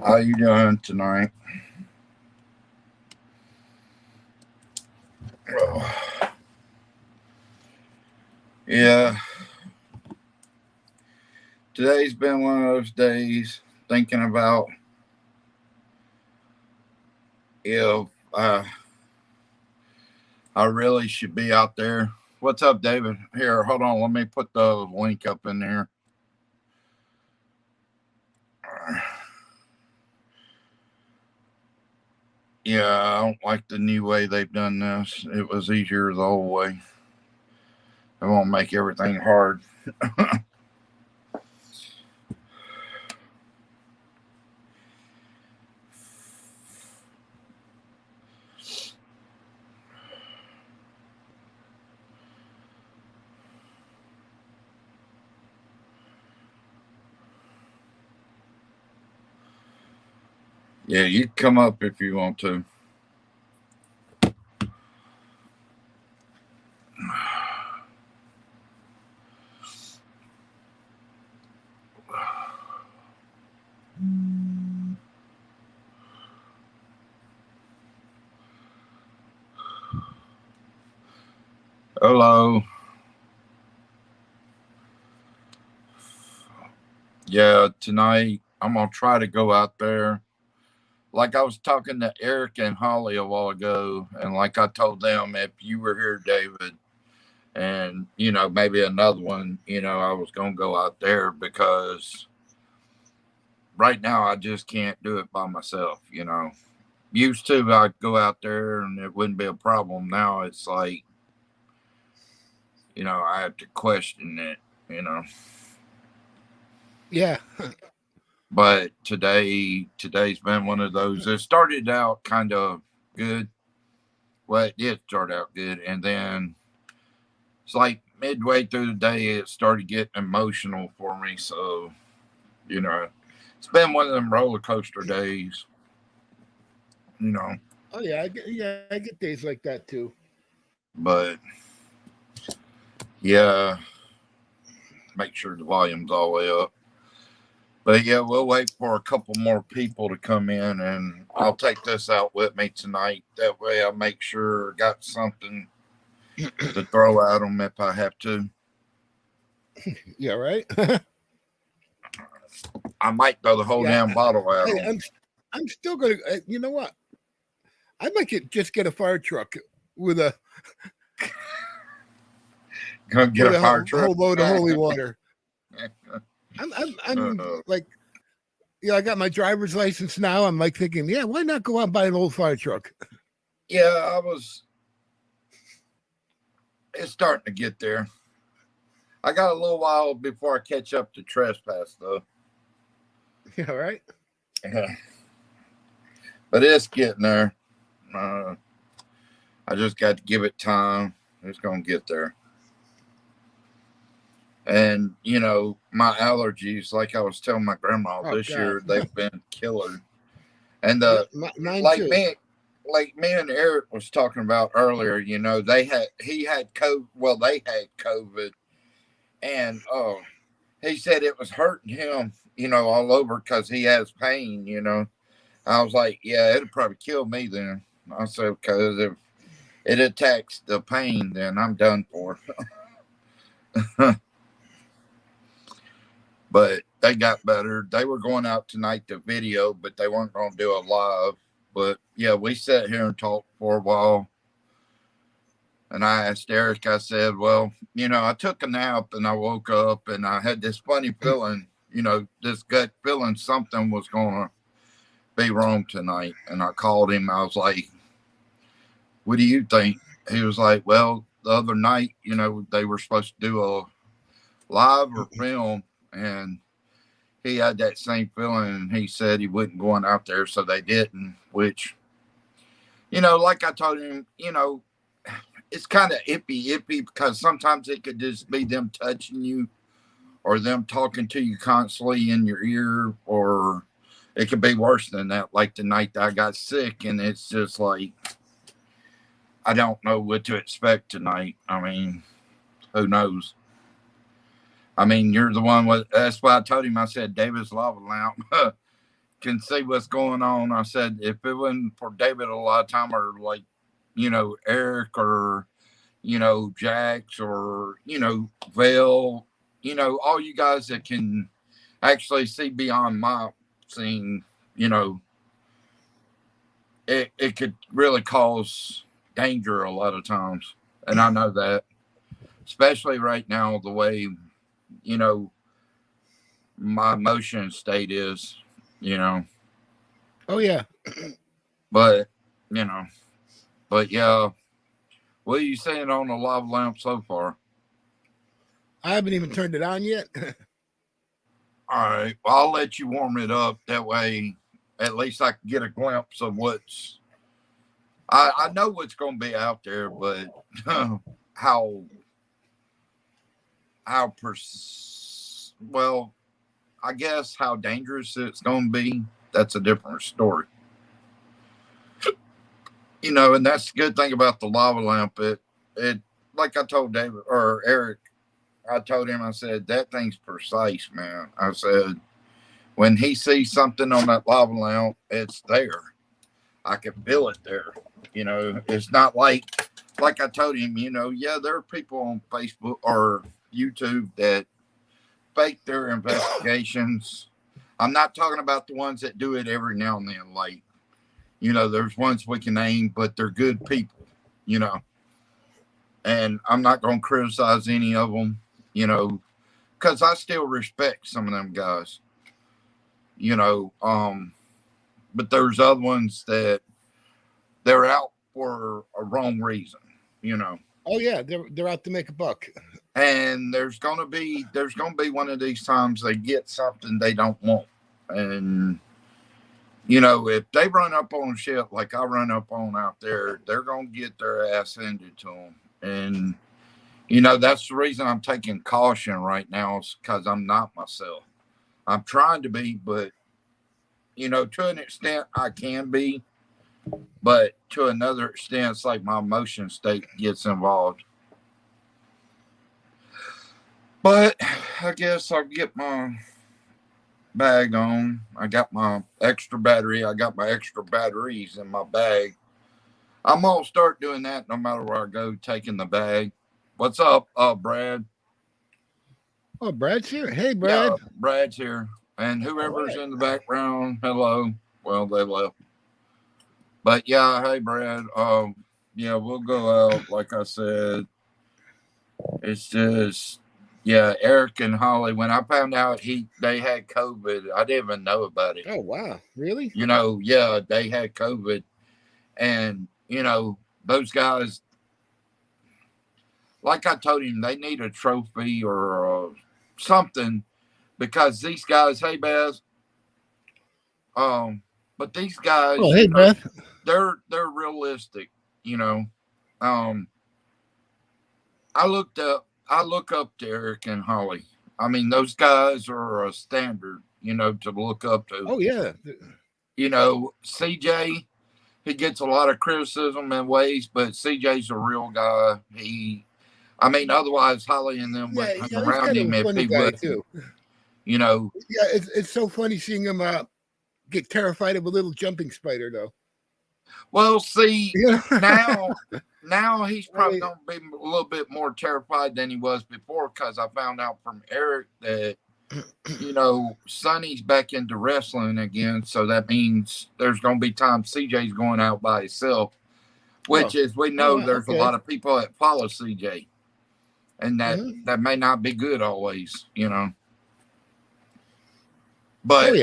How you doing tonight? Yeah, today's been one of those days thinking about if I really should be out there. What's up, David? Here, hold on. Let me put the link up in there. Yeah, I don't like the new way they've done this. It was easier the old way. It won't make everything hard. Yeah, you can come up if you want to. Hello. Yeah, tonight I'm gonna try to go out there. Like I was talking to Eric and Holly a while ago, and like I told them, if you were here, David, and maybe another one, I was gonna go out there because right now I just can't do it by myself. Used to I'd go out there and it wouldn't be a problem. Now it's like I have to question it. You know, Yeah. but today's been one of those. It started out kind of good. Well, it did start out good, and then it's like midway through the day, it started getting emotional for me. So, you know, it's been one of them roller coaster days, you know. Oh I get days like that too. But yeah, make sure the volume's all the way up. But yeah, we'll wait for a couple more people to come in, and I'll take this out with me tonight. That way, I make sure I got something to throw at them if I have to. Yeah, right. I might throw the whole Yeah, damn bottle at them. I'm still gonna. You know what? I might just get a fire truck with a Gonna get a fire truck. whole load of holy water. I'm like, I got my driver's license now. I'm like thinking, yeah, why not go out and buy an old fire truck? Yeah, I was. It's starting to get there. I got a little while before I catch up to trespass, though. Yeah, right. Yeah. But it's getting there. Uh, I just got to give it time. It's gonna get there. And my allergies, like I was telling my grandma, Oh this God, year they've been killer. And yeah, mine like too. me and Eric was talking about earlier, he had COVID. Well, they had COVID, and he said it was hurting him, all over because he has pain. I was like, yeah, it'd probably kill me then. I said because if it attacks the pain, then I'm done for. But they got better. They were going out tonight to video, but they weren't going to do a live. But yeah, we sat here and talked for a while. And I asked Eric, I said, well, I took a nap and I woke up and I had this funny feeling, this gut feeling something was going to be wrong tonight. And I called him. I was like, what do you think? He was like, well, the other night, they were supposed to do a live or film. And he had that same feeling and he said he wasn't going out there. So they didn't, which, like I told him, it's kind of ippy because sometimes it could just be them touching you or them talking to you constantly in your ear, or it could be worse than that. Like the night that I got sick, and it's just like I don't know what to expect tonight. I mean, who knows? I mean, you're the one with. That's why I told him. I said David's lava lamp can see what's going on. I said if it wasn't for David a lot of time, or like, Eric, or Jax, or Vale, all you guys that can actually see beyond my seeing, it could really cause danger a lot of times. And I know that, especially right now, the way, my emotion state is, Oh yeah. but, you know, but yeah, what are you saying on the lava lamp so far? I haven't even turned it on yet. All right. Well, I'll let you warm it up. That way, at least I can get a glimpse of what's. I know what's going to be out there, but how well, I guess how dangerous it's going to be. That's a different story. And that's the good thing about the lava lamp. It like I told David or Eric, I told him, I said, that thing's precise, man. I said, when he sees something on that lava lamp, it's there. I can feel it there. It's not like I told him, yeah, there are people on Facebook or YouTube that fake their investigations. I'm not talking about the ones that do it every now and then. Like, there's ones we can name, but they're good people, and I'm not going to criticize any of them, because I still respect some of them guys, but there's other ones that they're out for a wrong reason, Oh yeah, they're out to make a buck. And there's gonna be one of these times they get something they don't want, and if they run up on shit like I run up on out there, they're gonna get their ass handed to them, and that's the reason I'm taking caution right now, is because I'm not myself. I'm trying to be, but to an extent I can be, but to another extent, it's like my emotion state gets involved. But I guess I'll get my bag on. I got my extra battery. I got my extra batteries in my bag. I'm going to start doing that no matter where I go, taking the bag. What's up, Brad? Oh, Brad's here. Hey, Brad. Yeah, Brad's here. And whoever's in the background, hello. Well, they left. But yeah, hey, Brad. Yeah, we'll go out. Like I said, it's just, yeah, Eric and Holly. When I found out they had COVID, I didn't even know about it. Oh wow, really? Yeah, they had COVID, and those guys, like I told him, they need a trophy or something, because these guys, hey Baz, but these guys, oh hey Beth, they're realistic, I look up to Eric and Holly. I mean, those guys are a standard, to look up to. Oh yeah. CJ, he gets a lot of criticism in ways, but CJ's a real guy. Otherwise Holly and them wouldn't hang around him if he would. Too. Yeah, it's so funny seeing him get terrified of a little jumping spider, though. Well, see, now he's probably going to be a little bit more terrified than he was before, because I found out from Eric that, Sonny's back into wrestling again. So that means there's going to be times CJ's going out by himself, which is, we know there's a lot of people that follow CJ, and that may not be good always, But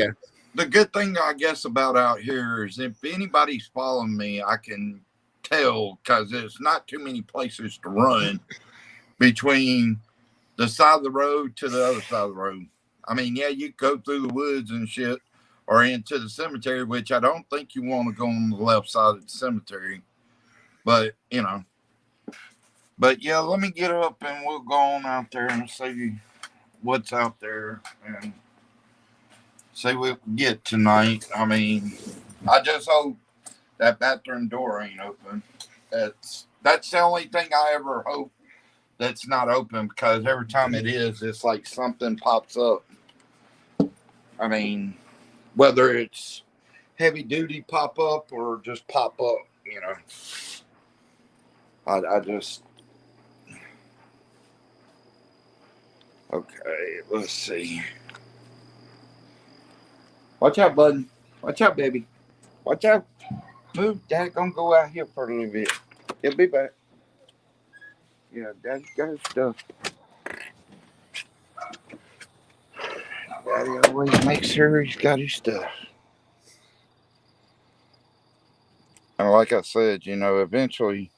the good thing, I guess, about out here is if anybody's following me, I can tell, because there's not too many places to run between the side of the road to the other side of the road. I mean, yeah, you go through the woods and shit, or into the cemetery, which I don't think you want to go on the left side of the cemetery. But, but yeah, let me get up and we'll go on out there and see what's out there and see what we get tonight. I mean, I just hope that bathroom door ain't open. That's That's the only thing I ever hope that's not open, because every time it is, it's like something pops up. I mean, whether it's heavy duty pop up or just pop up, you know. I just, okay, let's see. Watch out, bud. Watch out, baby. Watch out. Move. Dad gonna go out here for a little bit. He'll be back. Yeah, Dad's got his stuff. Daddy always makes sure he's got his stuff. And like I said, you know, eventually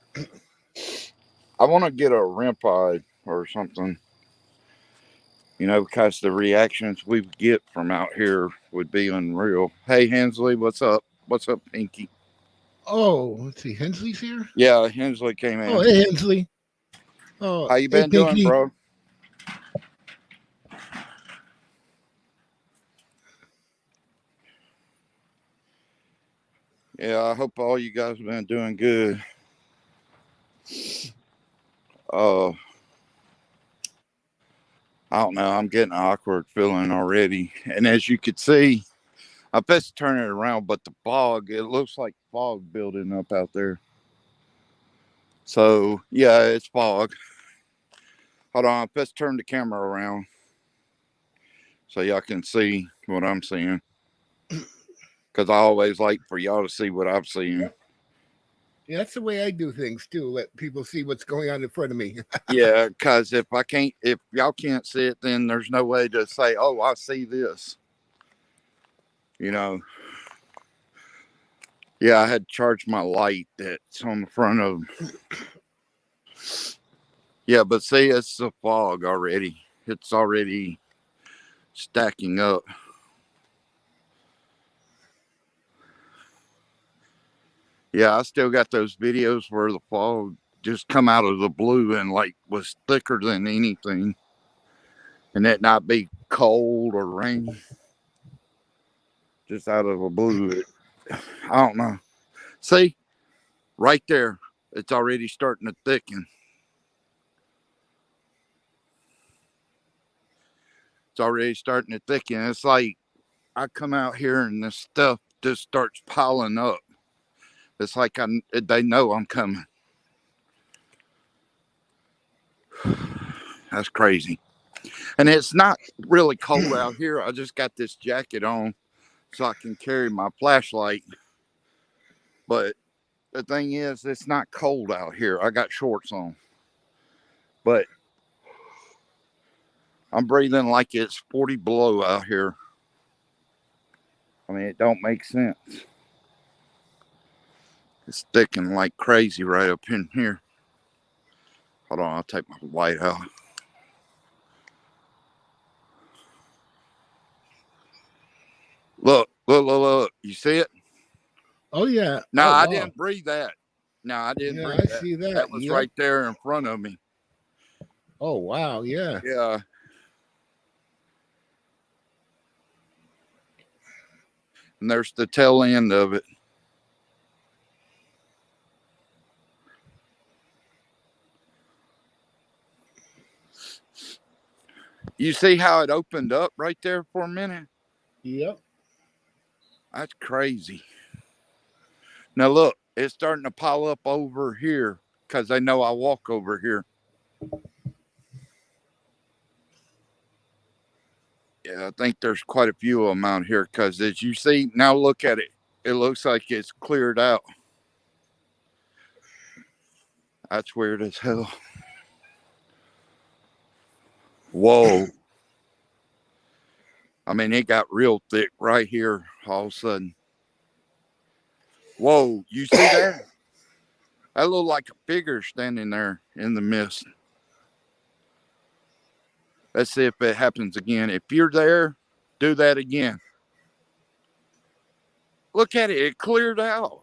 I want to get a REM pod or something, you know, because the reactions we would get from out here would be unreal. Hey, Hensley, what's up? What's up, Pinky? Oh, let's see. Hensley's here. Yeah, Hensley came Oh, in. hey, Hensley. Oh, How you hey, been doing, Pinky. bro? Yeah, I hope all you guys have been doing good. Uh, I don't know. I'm getting an awkward feeling already. And as you could see, I best turn it around, but the fog, it looks like fog building up out there. So, yeah, it's fog. Hold on, I best turn the camera around so y'all can see what I'm seeing. Because I always like for y'all to see what I'm seeing. Yep. Yeah, that's the way I do things too. Let people see what's going on in front of me. Yeah, because if y'all can't see it, then there's no way to say, oh, I see this. You know. Yeah, I had to charge my light that's on the front of. Yeah, but see, it's the fog already. It's already stacking up. Yeah, I still got those videos where the fog just come out of the blue and like was thicker than anything, and it not be cold or rain, just out of the blue. I don't know. See, right there, it's already starting to thicken. It's already starting to thicken. It's like I come out here and this stuff just starts piling up. It's like they know I'm coming. That's crazy. And it's not really cold out here. I just got this jacket on so I can carry my flashlight. But the thing is, it's not cold out here. I got shorts on. But I'm breathing like it's 40 below out here. I mean, it don't make sense. It's thickening like crazy right up in here. Hold on, I'll take my light out. Look, look, look, look. You see it? Oh yeah. No, Oh I wow. didn't breathe that. No, I didn't Yeah, breathe I that. see that. That was Yep. right there in front of me. Oh wow. Yeah. Yeah. And there's the tail end of it. You see how it opened up right there for a minute? Yep. That's crazy. Now look, it's starting to pile up over here because they know I walk over here. Yeah, I think there's quite a few of them out here because as you see, now look at it. It looks like it's cleared out. That's weird as hell. Whoa. I mean, it got real thick right here all of a sudden. Whoa, you see that? That looked like a figure standing there in the mist. Let's see if it happens again. If you're there, do that again. Look at it. It cleared out.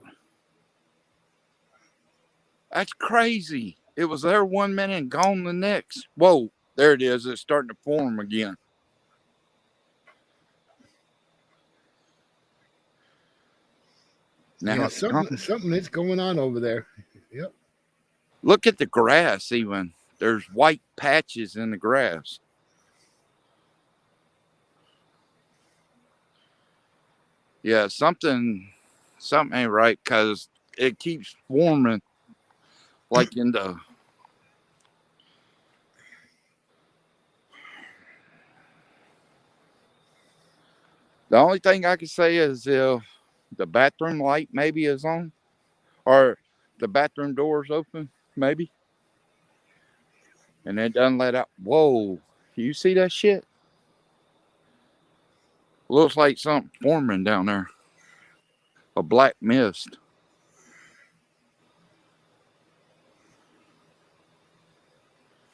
That's crazy. It was there 1 minute and gone the next. Whoa, there it is. It's starting to form again. Now Yeah, it's gone. something is going on over there. Yep. Look at the grass, even. There's white patches in the grass. Yeah, something ain't right because it keeps forming like in the. The only thing I can say is if the bathroom light maybe is on or the bathroom door's open, maybe, and it doesn't let out. Whoa, you see that shit? Looks like something forming down there. A black mist.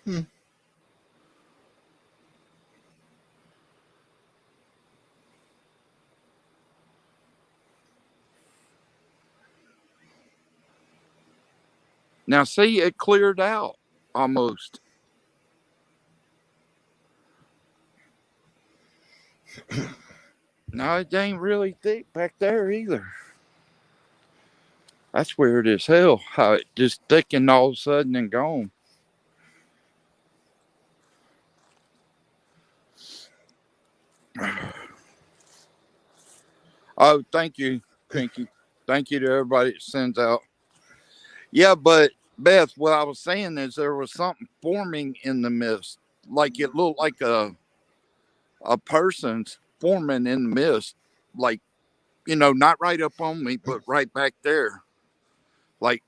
Hmm. Now, see, it cleared out almost. No, it ain't really thick back there either. That's weird as hell. How it just thickened all of a sudden and gone. Oh, thank you, Pinky. Thank you to everybody that sends out. Yeah, but Beth, what I was saying is there was something forming in the mist. Like it looked like a person's forming in the mist. Like, not right up on me, but right back there. Like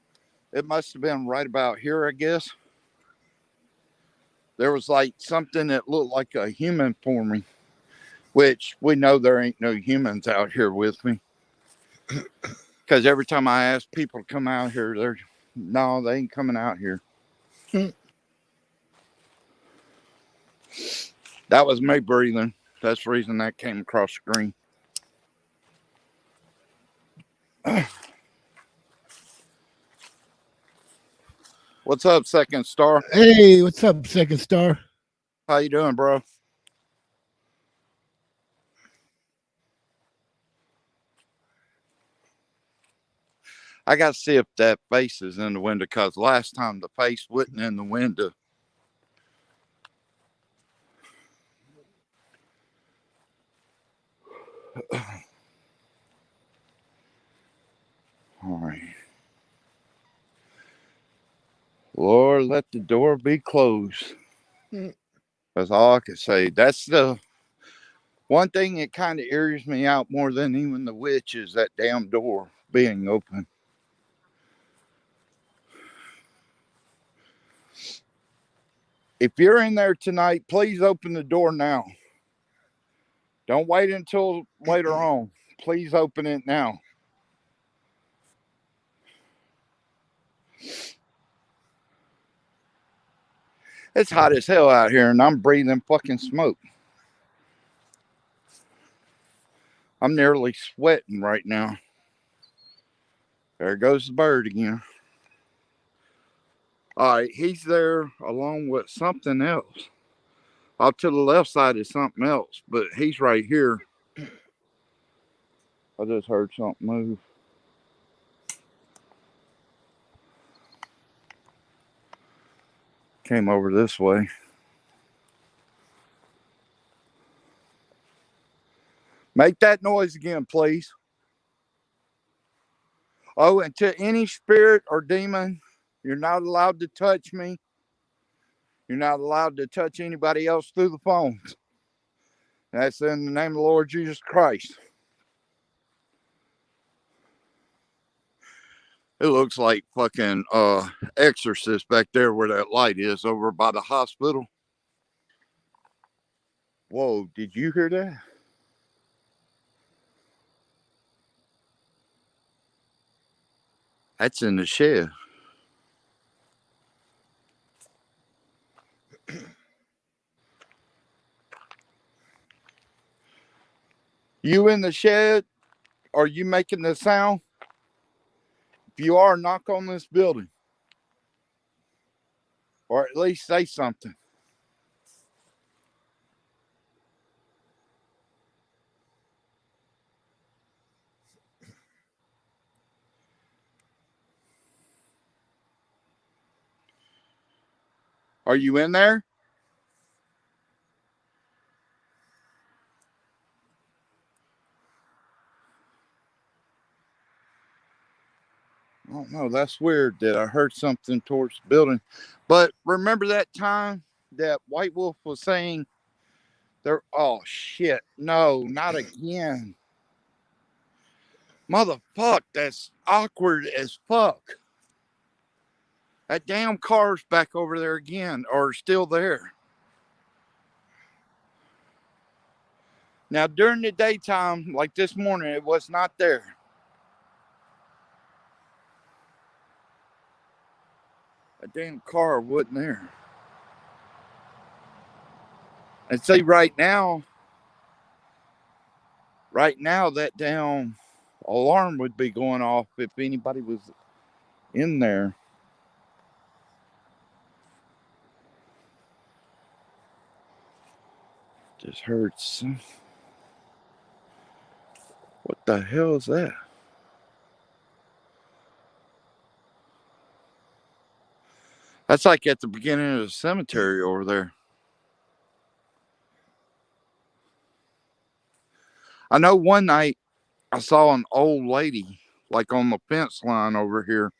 it must have been right about here, I guess. There was like something that looked like a human forming, which we know there ain't no humans out here with me. Because every time I ask people to come out here, they're no, they ain't coming out here. That was me breathing. That's the reason that came across the screen. What's up, Second Star? Hey, what's up, Second Star? How you doing, bro? I got to see if that face is in the window because last time the face wasn't in the window. All right. Lord, let the door be closed. That's all I can say. That's the one thing that kind of irritates me out more than even the witch is that damn door being open. If you're in there tonight, please open the door now. Don't wait until later on. Please open it now. It's hot as hell out here and I'm breathing fucking smoke. I'm nearly sweating right now. There goes the bird again. All right, he's there along with something else. Off to the left side is something else, but he's right here. I just heard something move. Came over this way. Make that noise again, please. Oh, and to any spirit or demon, you're not allowed to touch me. You're not allowed to touch anybody else through the phones. That's in the name of the Lord Jesus Christ. It looks like fucking Exorcist back there where that light is over by the hospital. Whoa, did you hear that? That's in the shed. You in the shed? Are you making the sound? If you are, knock on this building. Or at least say something. Are you in there? I don't know. That's weird that I heard something towards the building. But remember that time that White Wolf was saying there? Oh, shit. No, not again. Motherfuck, that's awkward as fuck. That damn car's back over there again, or still there. Now, during the daytime, like this morning, it was not there. A damn car wasn't there. And see, right now, that damn alarm would be going off if anybody was in there. Just heard some. What the hell is that? That's like at the beginning of the cemetery over there. I know one night I saw an old lady like on the fence line over here.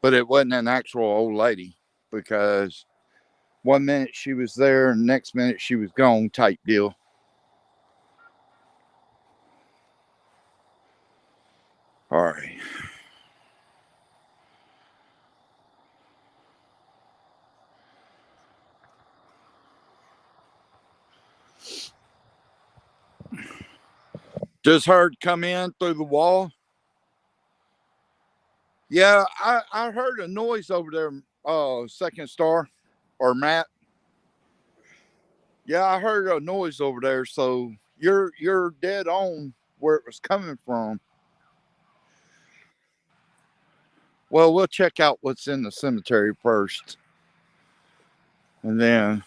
But it wasn't an actual old lady because one minute she was there and next minute she was gone type deal. All right. Just heard come in through the wall. Yeah, I heard a noise over there, Second Star or Matt. Yeah, I heard a noise over there, so you're dead on where it was coming from. Well, we'll check out what's in the cemetery first. And then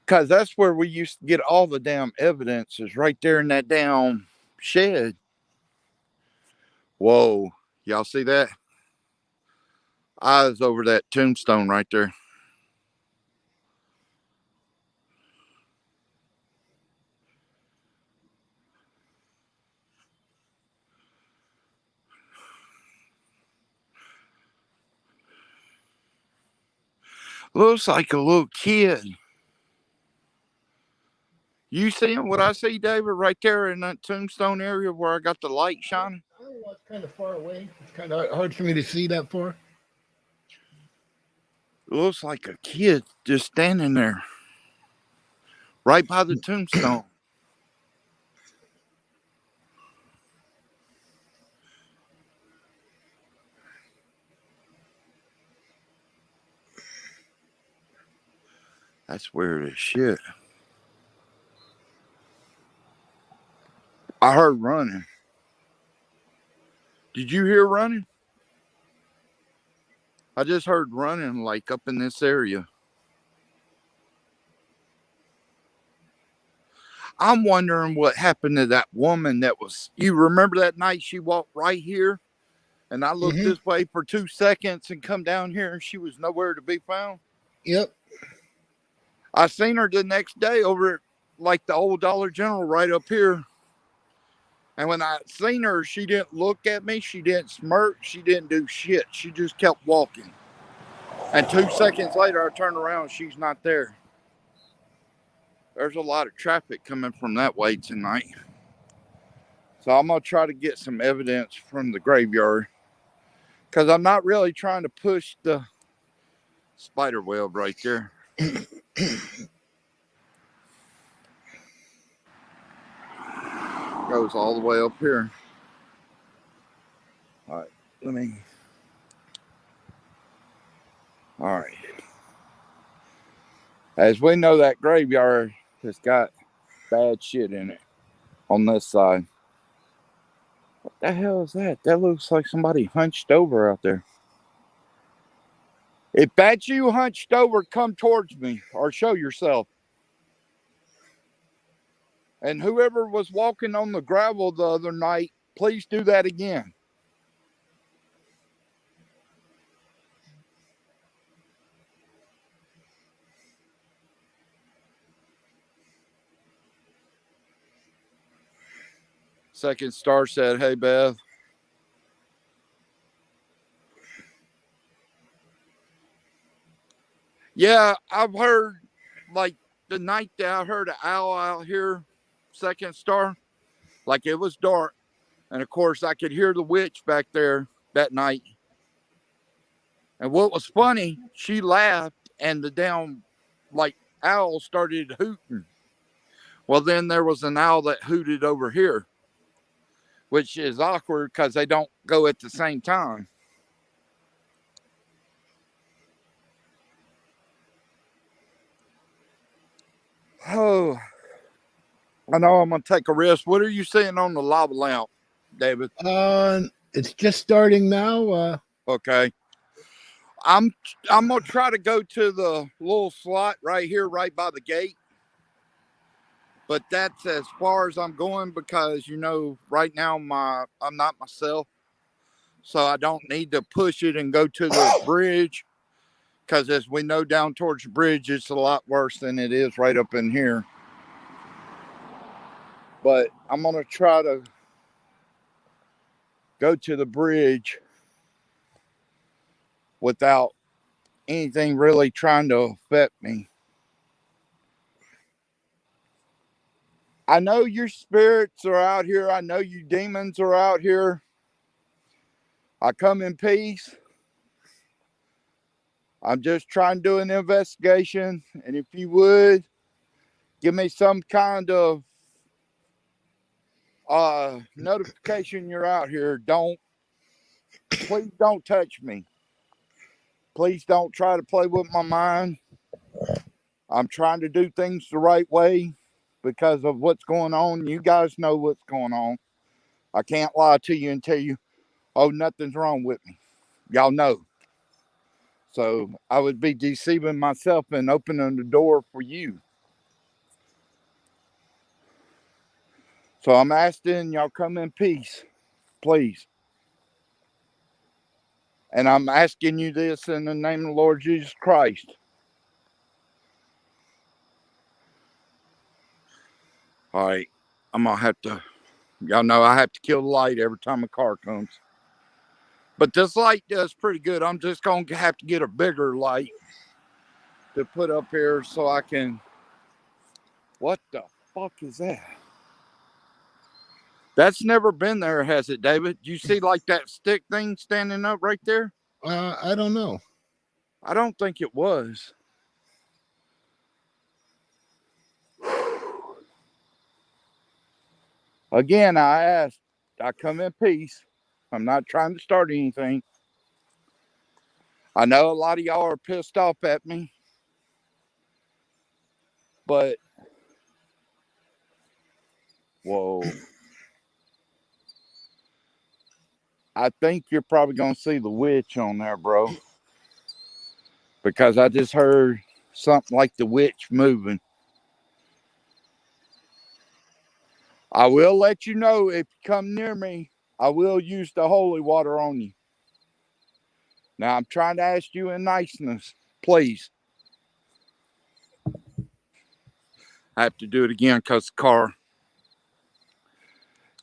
because that's where we used to get all the damn evidence is right there in that damn shed. Whoa, y'all see that? Eyes over that tombstone right there. Looks like a little kid. You seeing what I see, David, right there in that tombstone area where I got the light shining? Oh, it's kind of far away. It's kind of hard for me to see that far. It looks like a kid just standing there right by the tombstone. That's weird as shit. I heard running. Did you hear running? I just heard running like up in this area. I'm wondering what happened to that woman that was, you remember that night she walked right here and I looked this way for 2 seconds and come down here and she was nowhere to be found? Yep. I seen her the next day over at like the old Dollar General right up here. And when I seen her, she didn't look at me. She didn't smirk. She didn't do shit. She just kept walking. And 2 seconds later, I turned around. She's not there. There's a lot of traffic coming from that way tonight. So I'm going to try to get some evidence from the graveyard. Because I'm not really trying to push the spider web right there. Goes all the way up here. All right, let me. All right. As we know, that graveyard has got bad shit in it on this side. What the hell is that? That looks like somebody hunched over out there. If that's you hunched over, come towards me or show yourself. And whoever was walking on the gravel the other night Please do that again. Second star said, hey, Beth. Yeah, I've heard, like, the night that I heard an owl out here, second star, like it was dark. And of course, I could hear the witch back there that night. And what was funny, she laughed and the damn, like, owl started hooting. Well, then there was an owl that hooted over here, which is awkward because they don't go at the same time. Oh, I know I'm going to take a risk. What are you seeing on the lava lamp, David? It's just starting now. Okay. I'm going to try to go to the little slot right here, right by the gate. But that's as far as I'm going because, right now I'm not myself. So I don't need to push it and go to the bridge. Because as we know, down towards the bridge, it's a lot worse than it is right up in here. But I'm going to try to go to the bridge without anything really trying to affect me. I know your spirits are out here. I know you demons are out here. I come in peace. I'm just trying to do an investigation. And if you would, give me some kind of notification you're out here. Please don't touch me. Please don't try to play with my mind. I'm trying to do things the right way because of what's going on. You guys know what's going on. I can't lie to you and tell you, oh, nothing's wrong with me. Y'all know. So I would be deceiving myself and opening the door for you. So I'm asking y'all come in peace, please. And I'm asking you this in the name of the Lord Jesus Christ. All right. I'm going to have to, y'all know I have to kill the light every time a car comes. But this light does pretty good. I'm just going to have to get a bigger light to put up here so I can. What the fuck is that? That's never been there, has it, David? You see like that stick thing standing up right there? I don't know. I don't think it was. Again, I asked, I come in peace. I'm not trying to start anything. I know a lot of y'all are pissed off at me, but whoa. I think you're probably going to see the witch on there, bro. Because I just heard something like the witch moving. I will let you know if you come near me, I will use the holy water on you. Now, I'm trying to ask you in niceness, please. I have to do it again because the car.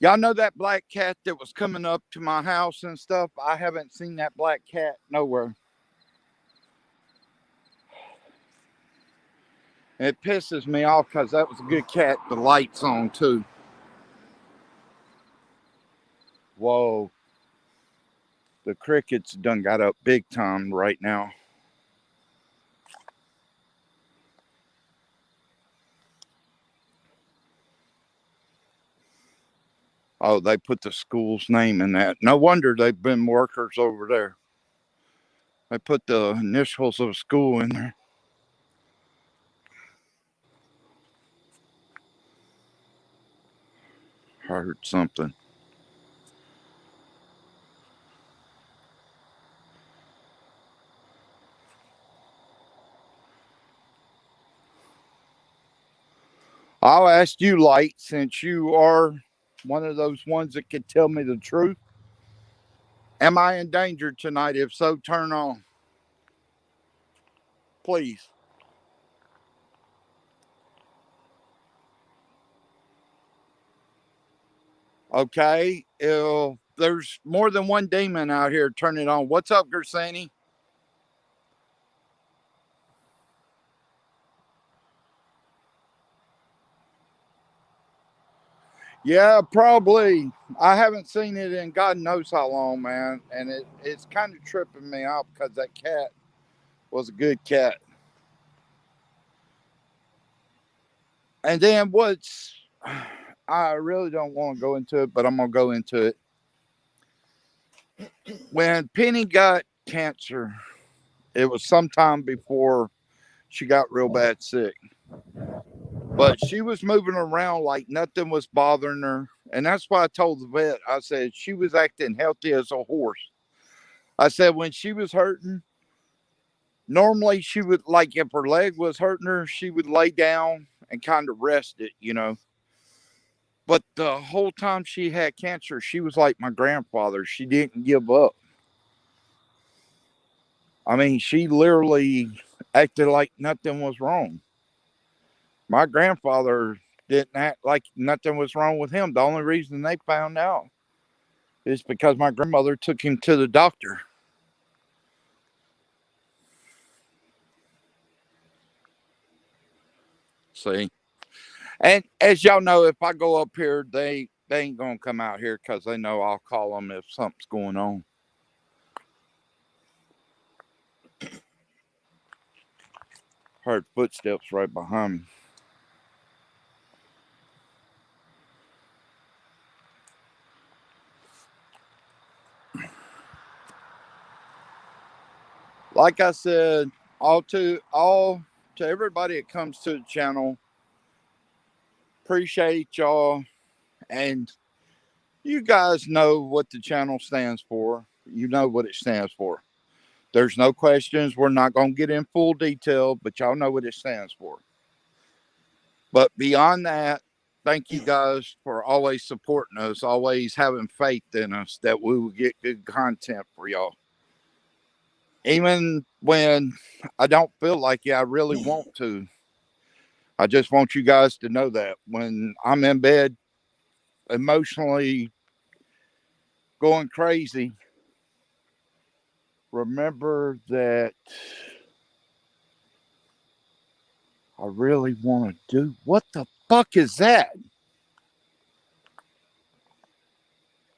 Y'all know that black cat that was coming up to my house and stuff? I haven't seen that black cat nowhere. It pisses me off because that was a good cat. The light's on too. Whoa. The crickets done got up big time right now. Oh, they put the school's name in that. No wonder they've been workers over there. They put the initials of a school in there. I heard something. I'll ask you, Light, since you are one of those ones that could tell me the truth. Am I in danger tonight? If so, turn on. Please. Okay. If there's more than one demon out here, turn it on. What's up, Gersani? Yeah, probably. I haven't seen it in God knows how long, man. And it's kind of tripping me out because that cat was a good cat. And then I really don't want to go into it, but I'm going to go into it. When Penny got cancer, it was sometime before she got real bad sick. But she was moving around like nothing was bothering her. And that's why I told the vet, I said, she was acting healthy as a horse. I said, when she was hurting, normally she would, like, if her leg was hurting her, she would lay down and kind of rest it, you know. But the whole time she had cancer, she was like my grandfather. She didn't give up. I mean, she literally acted like nothing was wrong. My grandfather didn't act like nothing was wrong with him. The only reason they found out is because my grandmother took him to the doctor. See? And as y'all know, if I go up here, they ain't going to come out here because they know I'll call them if something's going on. Heard footsteps right behind me. Like I said, all to everybody that comes to the channel, appreciate y'all. And you guys know what the channel stands for. You know what it stands for. There's no questions. We're not going to get in full detail, but y'all know what it stands for. But beyond that, thank you guys for always supporting us, always having faith in us that we will get good content for y'all. Even when I don't feel like I really want to. I just want you guys to know that when I'm in bed emotionally going crazy, remember that I really want to do. What the fuck is that?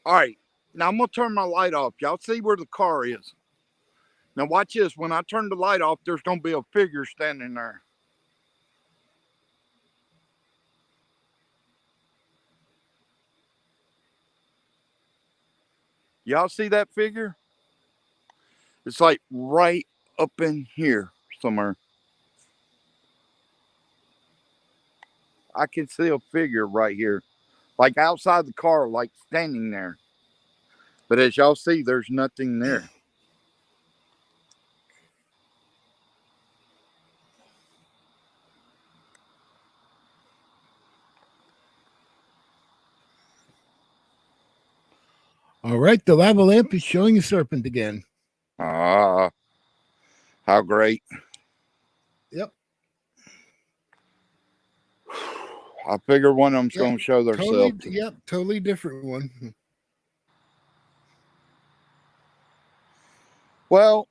All right. Now I'm going to turn my light off. Y'all see where the car is. Now watch this. When I turn the light off, there's going to be a figure standing there. Y'all see that figure? It's like right up in here somewhere. I can see a figure right here. Like outside the car, like standing there. But as y'all see, there's nothing there. All right, the lava lamp is showing a serpent again. Ah, how great. Yep. I figure one of them's going to show themselves. Yep, totally different one. Well,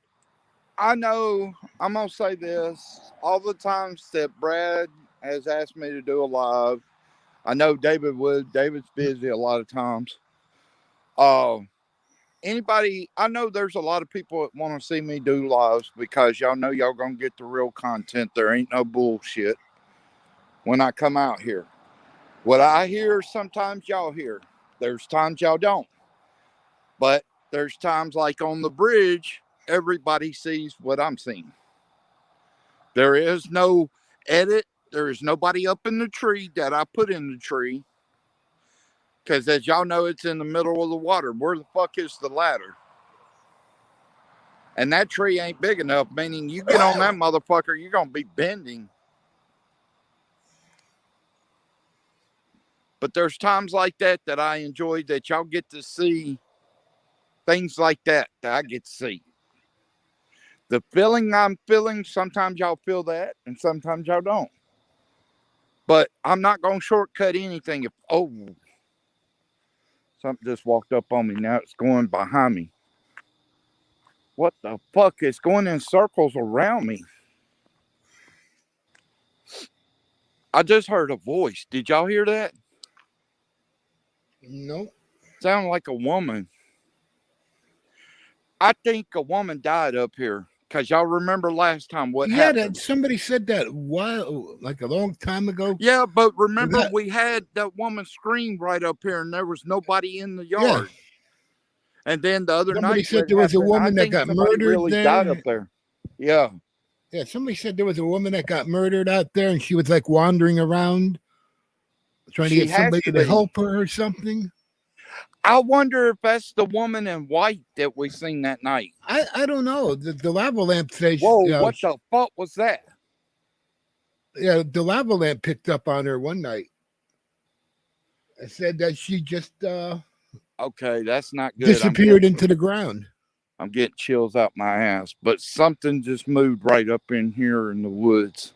I know I'm going to say this. All the times that Brad has asked me to do a live, I know David would. David's busy a lot of times. Anybody, I know there's a lot of people that want to see me do lives because y'all know y'all going to get the real content. There ain't no bullshit when I come out here. What I hear, sometimes y'all hear. There's times y'all don't. But there's times like on the bridge, everybody sees what I'm seeing. There is no edit. There is nobody up in the tree that I put in the tree. Because as y'all know, it's in the middle of the water. Where the fuck is the ladder? And that tree ain't big enough, meaning you get on that motherfucker, you're going to be bending. But there's times like that that I enjoy, that y'all get to see things like that I get to see. The feeling I'm feeling, sometimes y'all feel that and sometimes y'all don't. But I'm not going to shortcut anything. If something just walked up on me. Now it's going behind me. What the fuck? It's going in circles around me. I just heard a voice. Did y'all hear that? No. Sounded like a woman. I think a woman died up here. Because y'all remember last time what happened. Somebody said that like a long time ago. Yeah, but remember we had that woman scream right up here and there was nobody in the yard. Yeah. And then the other somebody night said there was a woman that got murdered really there. Died up there. Yeah. Yeah, somebody said there was a woman that got murdered out there and she was like wandering around trying to get somebody to help her or something. I wonder if that's the woman in white that we seen that night. I don't know. The lava lamp station. Whoa, what the fuck was that? Yeah, the lava lamp picked up on her one night. I said that she just okay, that's not good. Disappeared into the ground. I'm getting chills out my ass, but something just moved right up in here in the woods.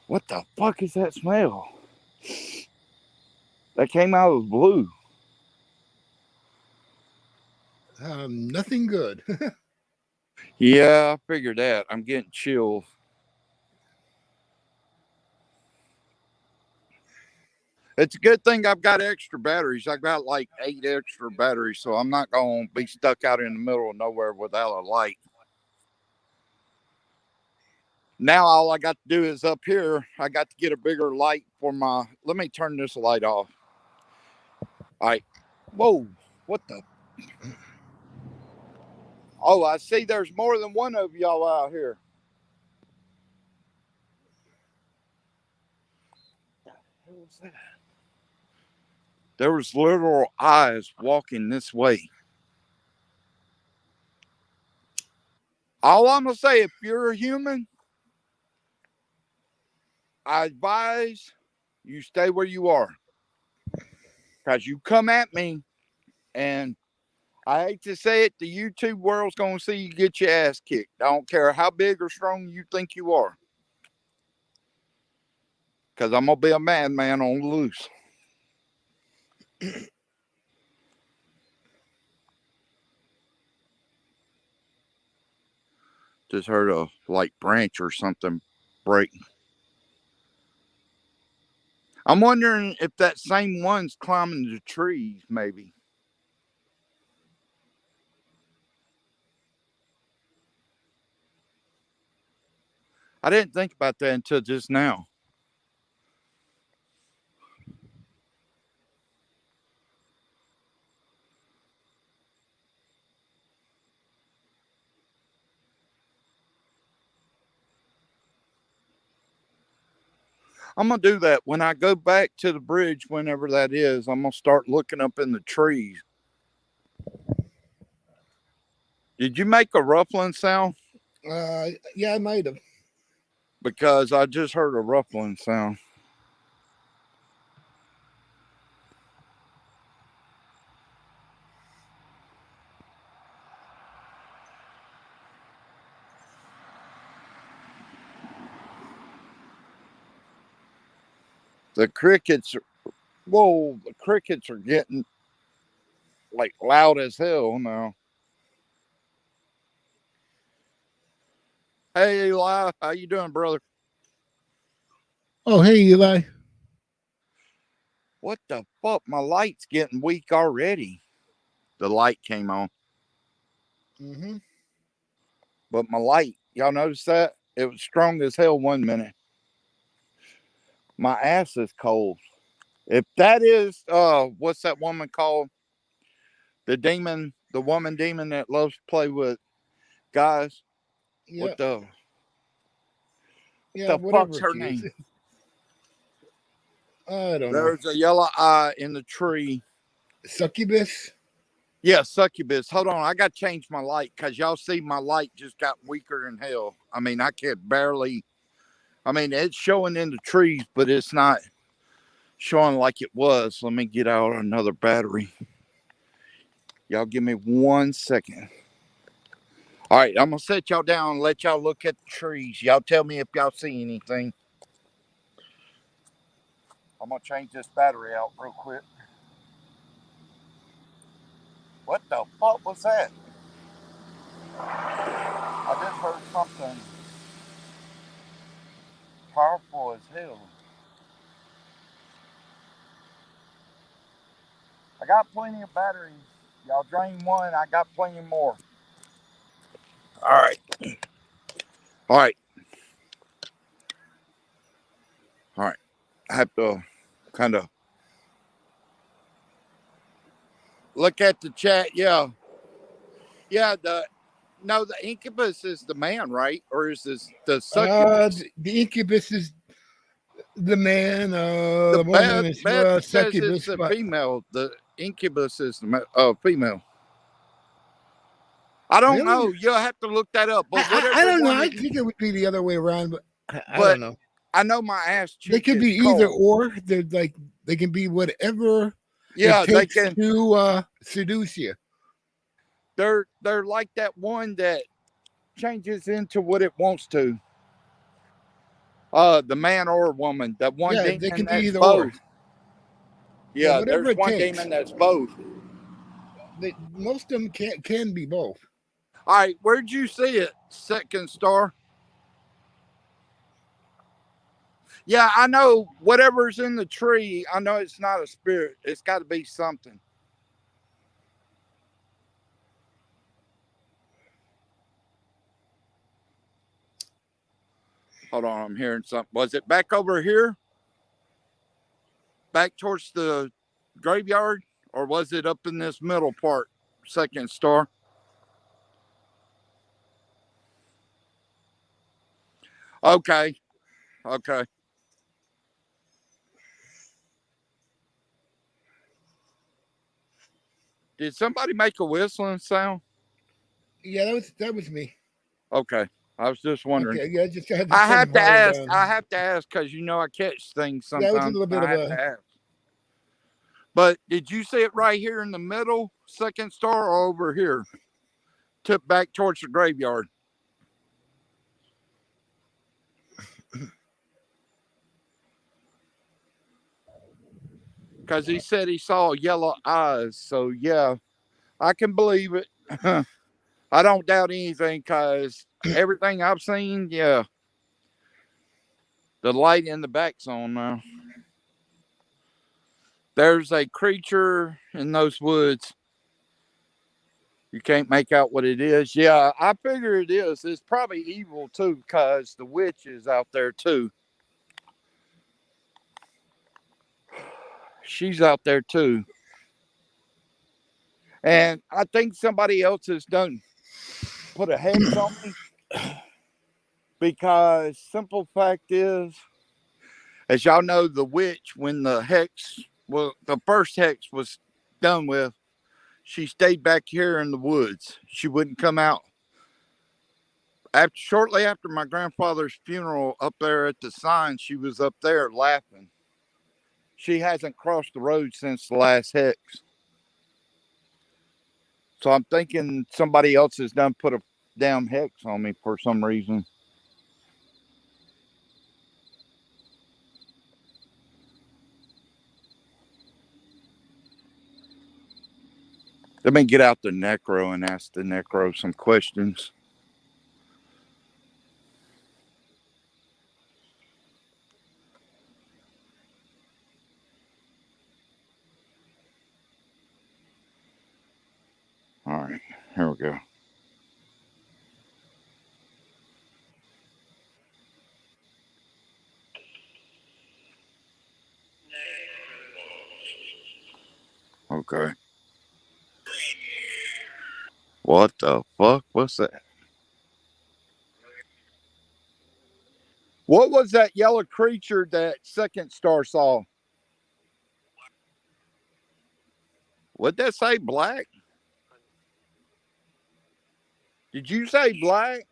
What the fuck is that smell? That came out of the blue. Nothing good. Yeah, I figured that. I'm getting chills. It's a good thing I've got extra batteries. I got like 8 extra batteries, so I'm not going to be stuck out in the middle of nowhere without a light. Now all I got to do is up here, I got to get a bigger light for my... Let me turn this light off. All right. Whoa, what the... Oh, I see there's more than one of y'all out here. What the hell was that? There was literal eyes walking this way. All I'm going to say, if you're a human, I advise you stay where you are. Because you come at me, and I hate to say it, the YouTube world's going to see you get your ass kicked. I don't care how big or strong you think you are. Because I'm going to be a madman on the loose. Just heard a like branch or something break. I'm wondering if that same one's climbing the trees, maybe. I didn't think about that until just now. I'm going to do that. When I go back to the bridge, whenever that is, I'm going to start looking up in the trees. Did you make a ruffling sound? Yeah, I might have. Because I just heard a ruffling sound. The crickets, whoa, the crickets are getting like loud as hell now. Hey, Eli, how you doing, brother? Oh, hey, Eli. What the fuck? My light's getting weak already. The light came on. Mm-hmm. But my light, y'all notice that? It was strong as hell 1 minute. My ass is cold. If that is, what's that woman called? The demon, the woman demon that loves to play with guys. Yeah. What the fuck's her name? I don't know. There's a yellow eye in the tree. Succubus? Yeah, succubus. Hold on, I got to change my light because y'all see my light just got weaker than hell. I mean, I could barely I mean, it's showing in the trees, but it's not showing like it was. Let me get out another battery. Y'all give me 1 second. All right, I'm going to set y'all down and let y'all look at the trees. Y'all tell me if y'all see anything. I'm going to change this battery out real quick. What the fuck was that? I just heard something powerful as hell. I got plenty of batteries. Y'all drain one, I got plenty more. All right. All right. All right. I have to kind of look at the chat. Yeah. Yeah, the incubus is the man, right? Or is this the succubus? The incubus is the man. The woman is says succubus, it's the female. The incubus is the female. I don't know. You'll have to look that up. But I don't know. I think it would be the other way around, but I don't know. I know my ass cheek. They can be either or. They're like they can be whatever. Yeah, it takes to seduce you. They're like that one that changes into what it wants to. The man or woman. That one demon they can that's be either both. or. Yeah, there's one demon that's both. Most of them can be both. All right, where'd you see it, Second Star? Yeah, I know whatever's in the tree, I know it's not a spirit. It's got to be something. Hold on, I'm hearing something. Was it back over here? Back towards the graveyard? Or was it up in this middle part, Second Star? Okay. Okay. Did somebody make a whistling sound? Yeah, that was me. Okay. I was just wondering. Okay, yeah, just I have to ask. I have to ask because I catch things sometimes. That was a little bit to ask. But did you see it right here in the middle, Second Star, or over here? Took back towards the graveyard. Because he said he saw yellow eyes. So, yeah, I can believe it. I don't doubt anything because everything I've seen, yeah. The light in the back's on now. There's a creature in those woods. You can't make out what it is. Yeah, I figure it is. It's probably evil, too, because the witch is out there, too. She's out there, too. And I think somebody else has put a hex on me. Because simple fact is, as y'all know, the witch, when the first hex was done with, she stayed back here in the woods. She wouldn't come out. Shortly after my grandfather's funeral up there at the sign, she was up there laughing. She hasn't crossed the road since the last hex. So I'm thinking somebody else has put a damn hex on me for some reason. Let me get out the necro and ask the necro some questions. All right, here we go. Okay. What the fuck? What's that? What was that yellow creature that Second Star saw? What'd that say? Black? Did you say black?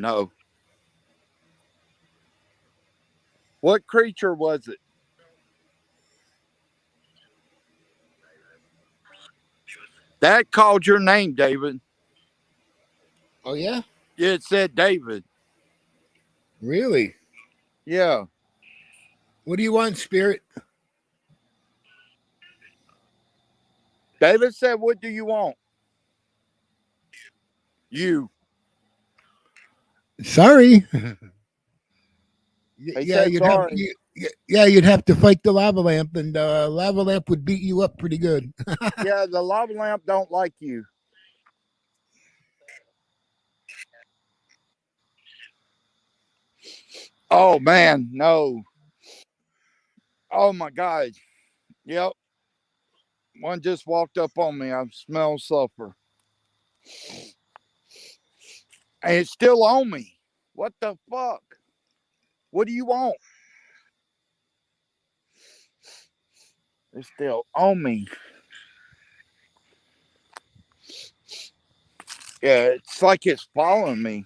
No. What creature was it? That called your name, David. Oh, yeah? Yeah, it said David. Really? Yeah. What do you want, Spirit? David said, what do you want? You. Sorry. He Yeah, said sorry. you'd have to fight the lava lamp, and lava lamp would beat you up pretty good. Yeah, the lava lamp don't like you. Oh man, no. Oh my God. Yep. One just walked up on me. I smell sulfur. And it's still on me. What the fuck? What do you want? It's still on me. Yeah, it's like it's following me.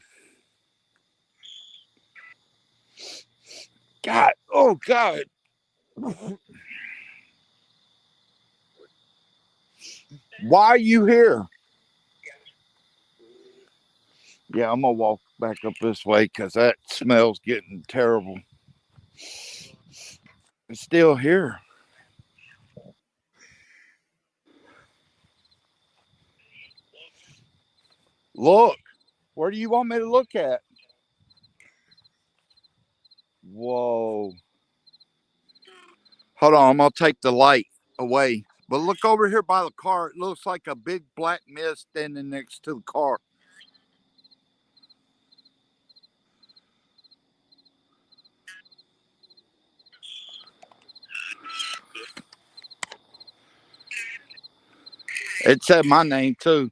God. Oh God. Why are you here? Yeah, I'm gonna walk back up this way because that smell's getting terrible. It's still here. Look. Where do you want me to look at? Whoa. Hold on, I'm gonna take the light away. But look over here by the car. It looks like a big black mist standing next to the car. It said my name too.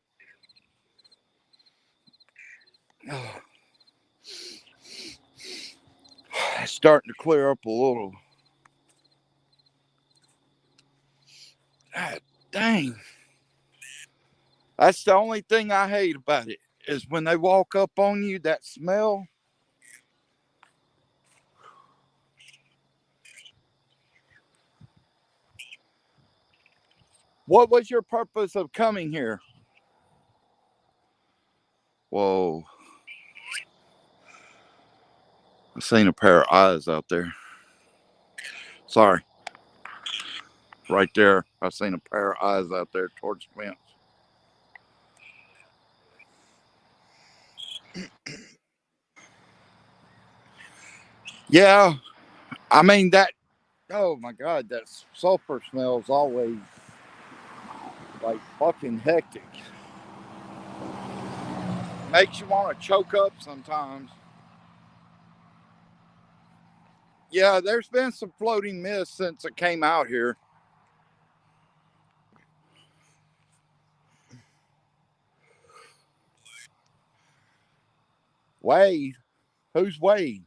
It's starting to clear up a little. God dang. That's the only thing I hate about it is when they walk up on you, that smell. What was your purpose of coming here? Whoa. I seen a pair of eyes out there. Sorry. Right there. I seen a pair of eyes out there towards the fence. Yeah. I mean that. Oh my God, that sulfur smells always like fucking hectic. Makes you want to choke up sometimes. Yeah, there's been some floating mist since it came out here. Wade? Who's Wade?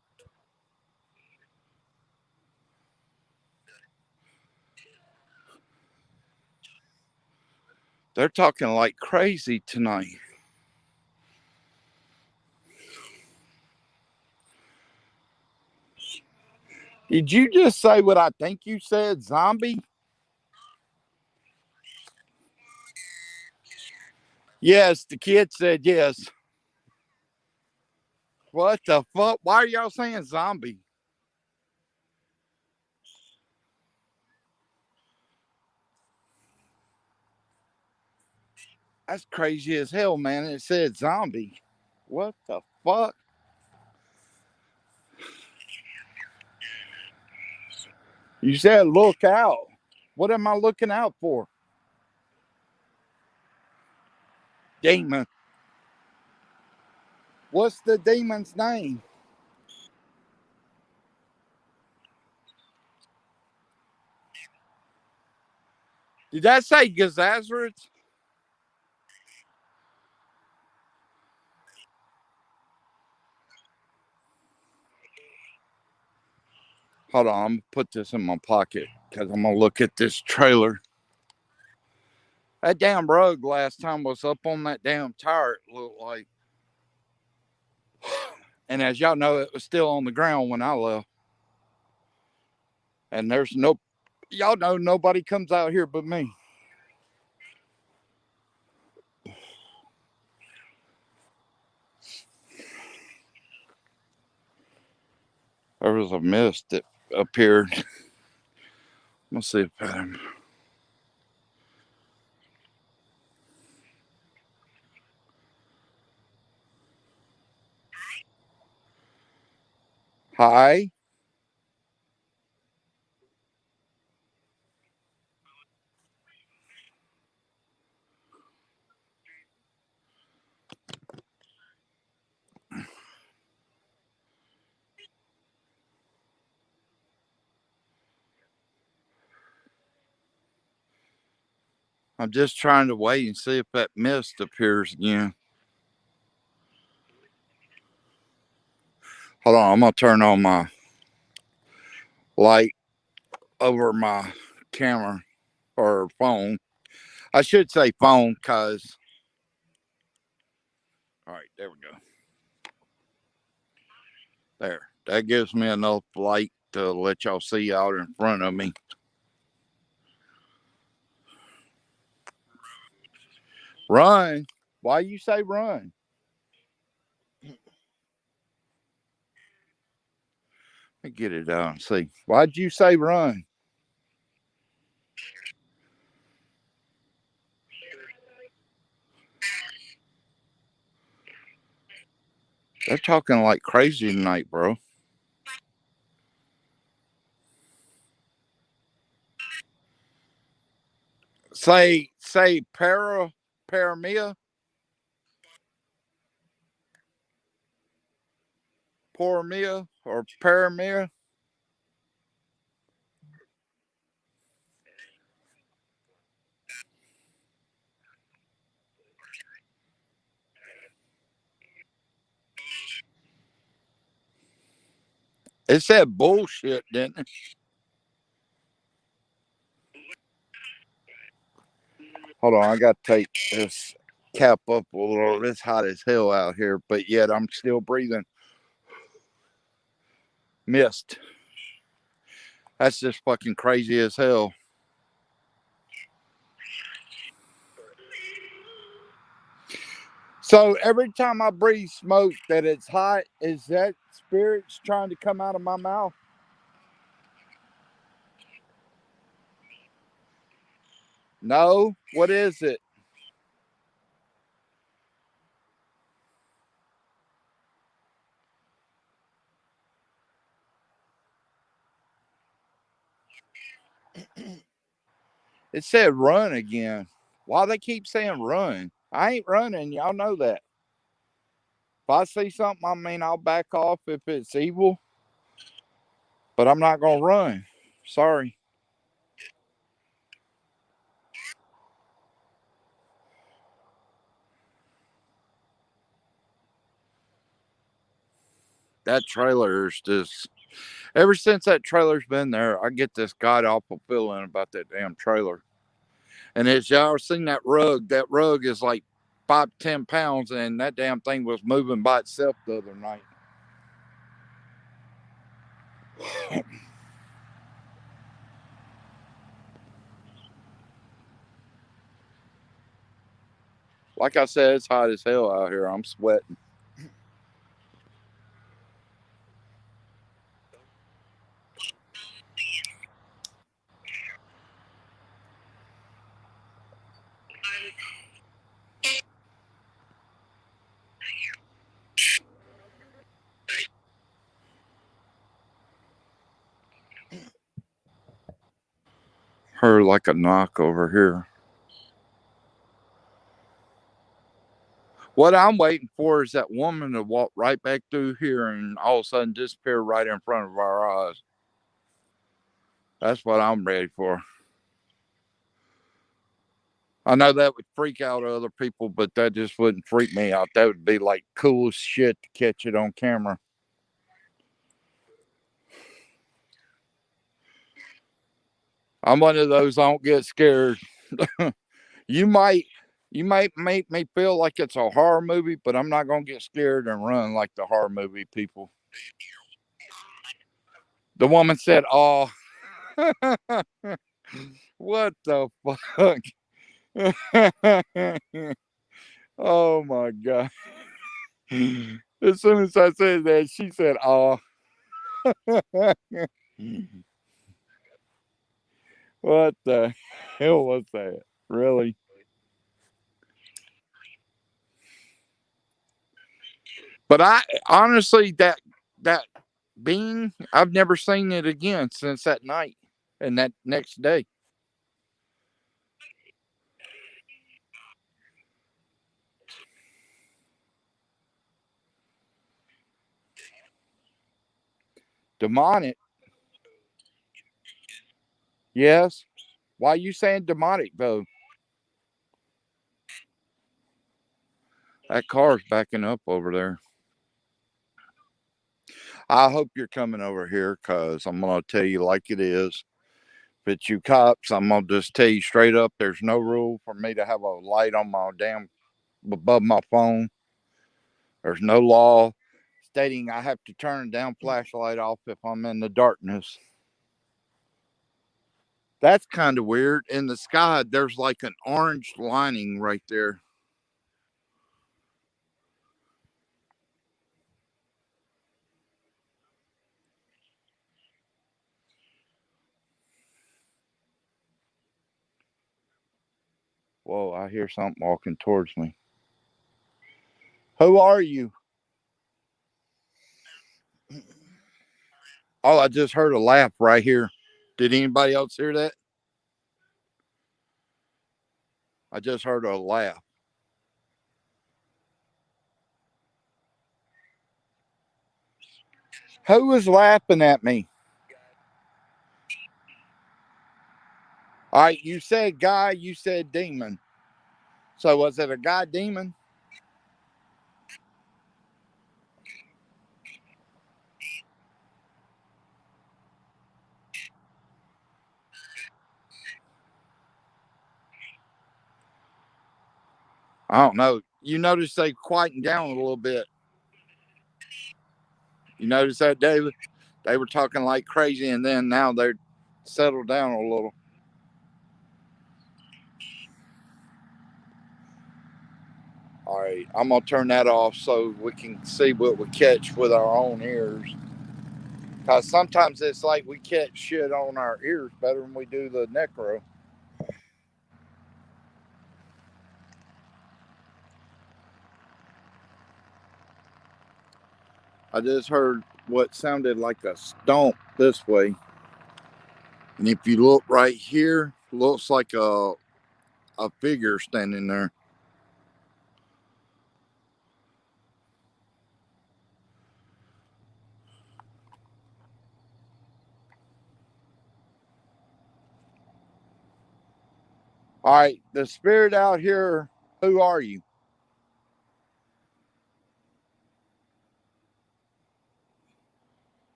They're talking like crazy tonight. Did you just say what I think you said, zombie? Yes, the kid said yes. What the fuck? Why are y'all saying zombie? That's crazy as hell, man. It said zombie. What the fuck? You said look out. What am I looking out for? Demon. What's the demon's name? Did that say Gazazareth? Hold on, I'm gonna put this in my pocket because I'm gonna look at this trailer. That damn rug last time was up on that damn tire, it looked like. And as y'all know, it was still on the ground when I left. And there's no, y'all know nobody comes out here but me. There was a mist that appeared. Let's see if hi. I'm just trying to wait and see if that mist appears again. Hold on, I'm gonna turn on my light over my camera or phone. I should say phone because, all right, there we go. There, that gives me enough light to let y'all see out in front of me. Run. Why you say run? Let me get it out and see. Why'd you say run? They're talking like crazy tonight, bro. Say paramia, poramia, or paramia. It said bullshit, didn't it? Hold on, I got to take this cap up a little. It's hot as hell out here, but yet I'm still breathing mist. That's just fucking crazy as hell. So every time I breathe smoke that it's hot, is that spirits trying to come out of my mouth? No. What is it? It said run again. Why they keep saying run? I ain't running. Y'all know that. If I see something, I mean, I'll back off if it's evil, but I'm not going to run. Sorry. That trailer is just, ever since that trailer's been there, I get this god awful feeling about that damn trailer. And as y'all seen that rug is like 5 to 10 pounds, and that damn thing was moving by itself the other night. Like I said, it's hot as hell out here. I'm sweating. Heard like a knock over here. What I'm waiting for is that woman to walk right back through here and all of a sudden disappear right in front of our eyes. That's what I'm ready for. I know that would freak out other people, but that just wouldn't freak me out. That would be like cool as shit to catch it on camera. I'm one of those, I don't get scared. You might You might make me feel like it's a horror movie, but I'm not going to get scared and run like the horror movie people. The woman said, "Oh, what the fuck?" Oh my God. As soon as I said that, she said, "Oh." What the hell was that? Really? But I honestly, that being, I've never seen it again since that night and that next day. Demonic? Yes. Why are you saying demonic though? That car's backing up over there. I hope you're coming over here because I'm going to tell you like it is. If it's you cops, I'm going to just tell you straight up there's no rule for me to have a light on my damn above my phone. There's no law stating I have to turn a damn flashlight off if I'm in the darkness. That's kind of weird. In the sky, there's like an orange lining right there. Whoa, I hear something walking towards me. Who are you? Oh, I just heard a laugh right here. Did anybody else hear that? I just heard a laugh. Who was laughing at me? All right, you said guy, you said demon. So was it a guy demon? I don't know. You notice they quieting down a little bit. You notice that, David? They were talking like crazy, and then now they're settled down a little. All right, I'm gonna turn that off so we can see what we catch with our own ears. Cause sometimes it's like we catch shit on our ears better than we do the necro. I just heard what sounded like a stomp this way, and if you look right here, looks like a figure standing there. All right, the spirit out here. Who are you?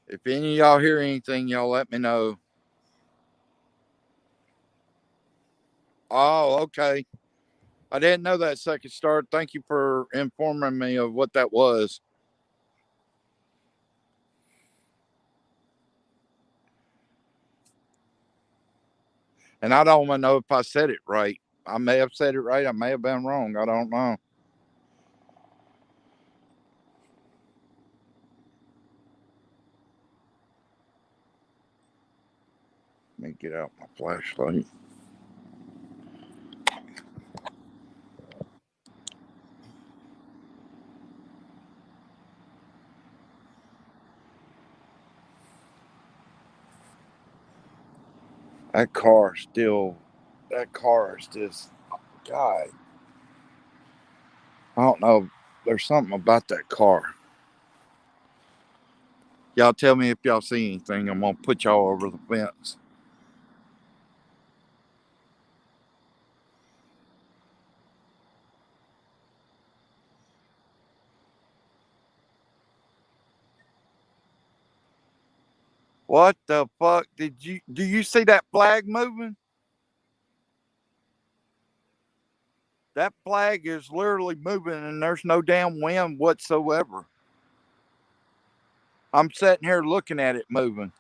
If any of y'all hear anything, y'all let me know. Oh, okay. I didn't know that second star. Thank you for informing me of what that was. And I don't want to know if I said it right. I may have said it right. I may have been wrong. I don't know. Let me get out my flashlight. That car still, that car is just, God, I don't know. There's something about that car. Y'all tell me if y'all see anything. I'm going to put y'all over the fence. What the fuck do you see that flag moving? That flag is literally moving and there's no damn wind whatsoever. I'm sitting here looking at it moving.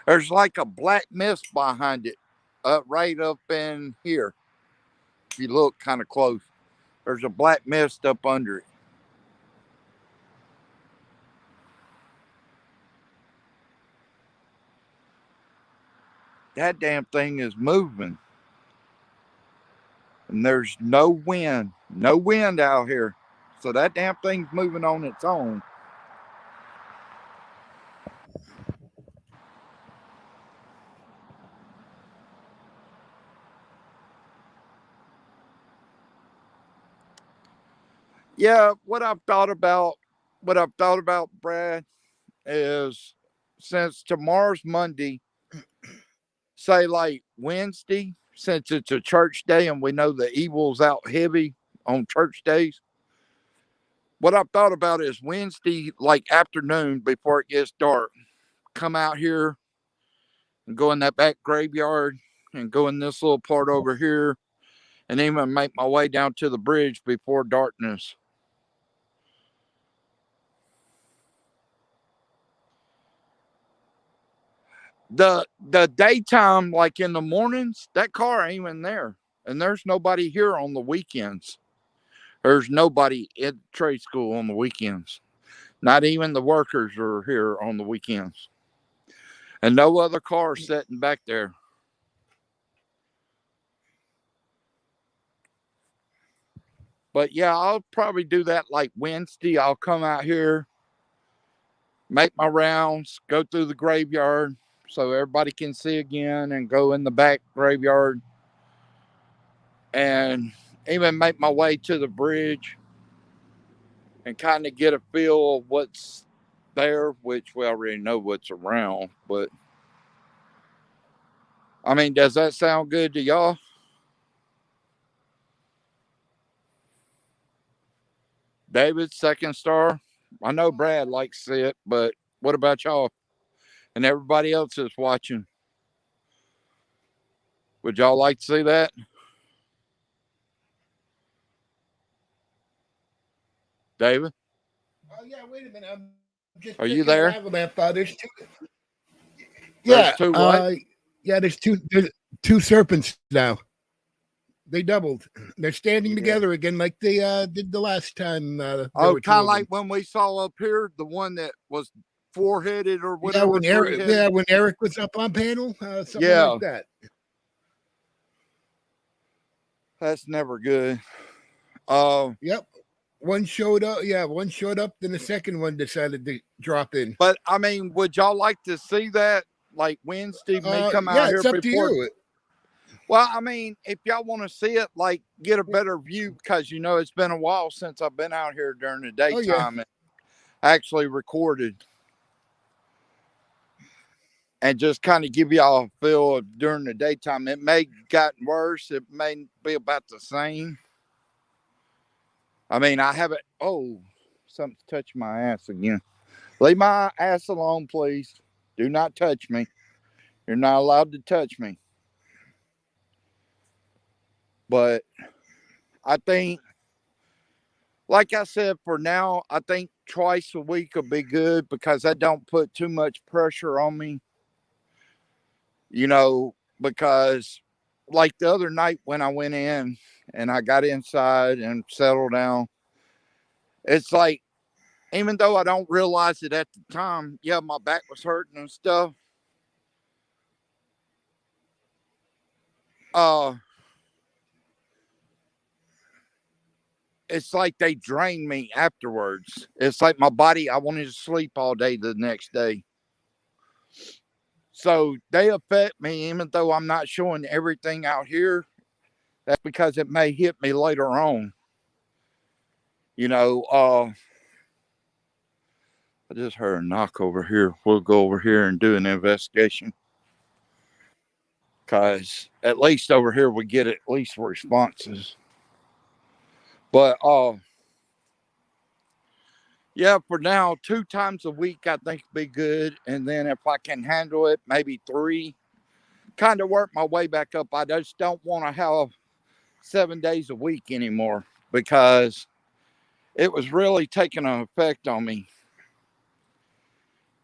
There's like a black mist behind it, right up in here. If you look kind of close, there's a black mist up under it. That damn thing is moving. And there's no wind out here. So that damn thing's moving on its own. Yeah, what I've thought about, Brad, is since tomorrow's Monday, say like Wednesday, since it's a church day and we know the evil's out heavy on church days, what I've thought about is Wednesday, like afternoon before it gets dark, come out here and go in that back graveyard and go in this little part over here and even make my way down to the bridge before darkness. The daytime, like in the mornings, that car ain't even there. And there's nobody here on the weekends. There's nobody at trade school on the weekends. Not even the workers are here on the weekends. And no other cars sitting back there. But yeah, I'll probably do that like Wednesday. I'll come out here, make my rounds, go through the graveyard so everybody can see again, and go in the back graveyard and even make my way to the bridge and kind of get a feel of what's there, which we already know what's around. But I mean, does that sound good to y'all? David, second star. I know Brad likes to see it, but what about y'all and everybody else that's watching? Would y'all like to see that? David? Oh yeah, wait a minute. I'm just Are you there? There's two. There's two what? Yeah, there's two serpents now. They doubled. They're standing together again like they did the last time. Kind of like when we saw up here, the one that was four-headed or whatever. When Eric was up on panel, something like that. That's never good. Yep. One showed up. Yeah, one showed up. Then the second one decided to drop in. But I mean, would y'all like to see that? Like Wednesday, me come out here it's up before. To you. Well, I mean, if y'all want to see it, like get a better view, because it's been a while since I've been out here during the daytime and actually recorded. And just kind of give y'all a feel of during the daytime. It may have gotten worse. It may be about the same. I mean, I haven't. Oh, something's touched my ass again. Leave my ass alone, please. Do not touch me. You're not allowed to touch me. But I think, like I said, for now, I think twice a week will be good because I don't put too much pressure on me. Because like the other night when I went in and I got inside and settled down, it's like, even though I don't realize it at the time, my back was hurting and stuff. It's like they drain me afterwards. It's like my body, I wanted to sleep all day the next day. So they affect me, even though I'm not showing everything out here. That's because it may hit me later on. I just heard a knock over here. We'll go over here and do an investigation. Because at least over here we get at least responses. But for now, 2 times a week I think would be good. And then if I can handle it, maybe 3. Kind of work my way back up. I just don't want to have 7 days a week anymore because it was really taking an effect on me,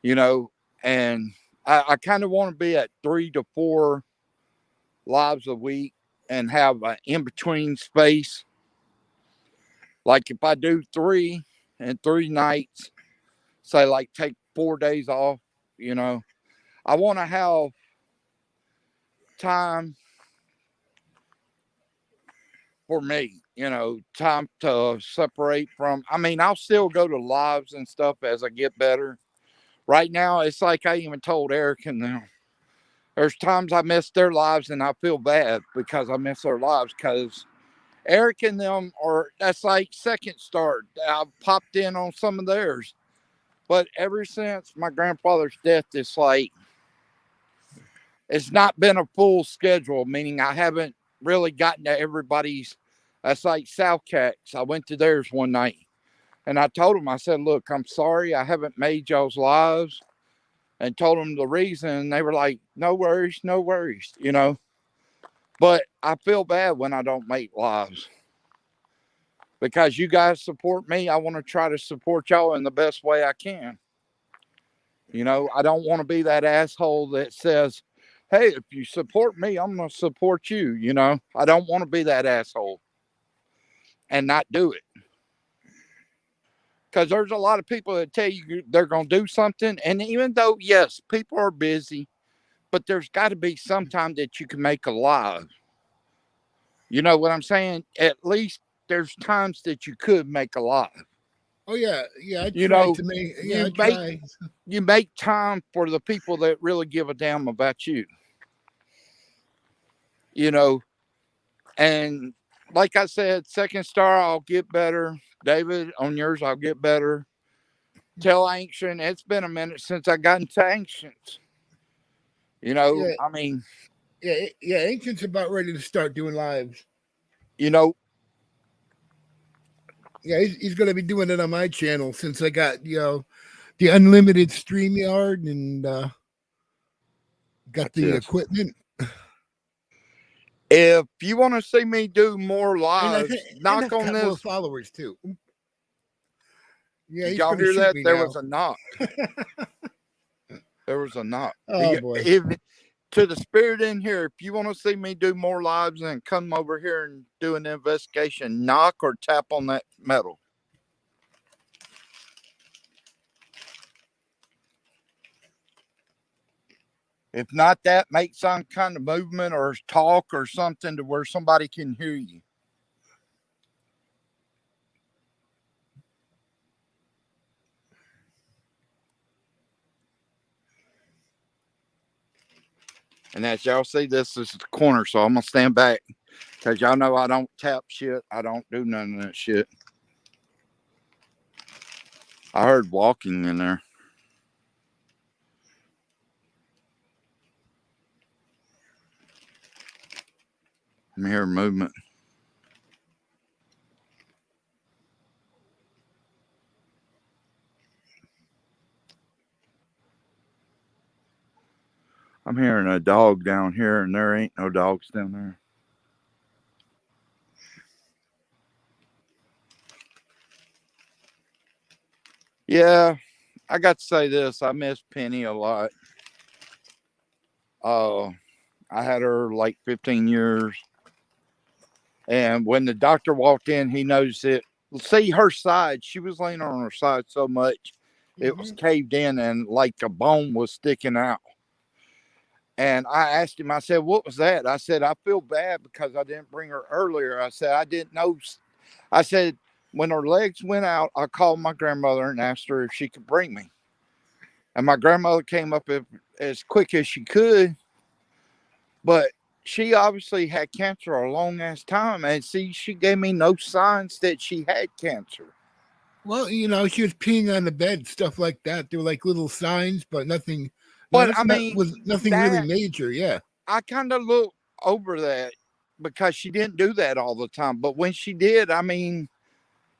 you know, and I kind of want to be at 3 to 4 lives a week and have an in between space. Like if I do 3 and 3 nights, say like take 4 days off, you know, I want to have time for me, you know, time to separate from. I mean, I'll still go to lives and stuff as I get better. Right now, it's like I even told Eric and them, there's times I miss their lives and I feel bad because I miss their lives because Eric and them are, that's like second start. I've popped in on some of theirs. But ever since my grandfather's death, it's like, it's not been a full schedule, meaning I haven't really gotten to everybody's. That's like South Cats. I went to theirs one night and I told them, I said, look, I'm sorry I haven't made y'all's lives, and told them the reason. And they were like, no worries, no worries, you know. But I feel bad when I don't make lives because you guys support me. I want to try to support y'all in the best way I can. You know, I don't want to be that asshole that says, hey, if you support me, I'm going to support you. You know, I don't want to be that asshole and not do it. Because there's a lot of people that tell you they're going to do something. And even though, yes, people are busy, but there's got to be some time that you can make a live. You know what I'm saying? At least there's times that you could make a live. Oh yeah, yeah. I You try know, to make. Yeah, you I make try. you make time for the people that really give a damn about you. You know, and like I said, second star, I'll get better. David, on yours, I'll get better. Tell Ancient, it's been a minute since I got into Ancients. You know, Yeah, I mean, yeah. Ancient's about ready to start doing lives. you know, Yeah, he's going to be doing it on my channel since I got the unlimited StreamYard and got the equipment. If you want to see me do more And lives, knock on this. More followers too. Yeah, Did y'all hear that? There was a knock. There was a knock. Oh boy. To the spirit in here, if you want to see me do more lives and come over here and do an investigation, knock or tap on that metal. If not that, make some kind of movement or talk or something to where somebody can hear you. And as y'all see, this is the corner, so I'm going to stand back because y'all know I don't tap shit. I don't do none of that shit. I heard walking in there. I'm hearing movement. I'm hearing a dog down here, and there ain't no dogs down there. Yeah, I got to say this. I miss Penny a lot. I had her like 15 years. And when the doctor walked in, he noticed it. See her side. She was laying on her side so much, it was caved in and like a bone was sticking out. And I asked him, I said, what was that? I said, I feel bad because I didn't bring her earlier. I said, I didn't know. I said, when her legs went out, I called my grandmother and asked her if she could bring me. And my grandmother came up as quick as she could. But she obviously had cancer a long ass time. And see, she gave me no signs that she had cancer. Well, she was peeing on the bed, stuff like that. There were like little signs, but nothing. But I mean, was nothing really major. Yeah. I kind of looked over that because she didn't do that all the time. But when she did, I mean,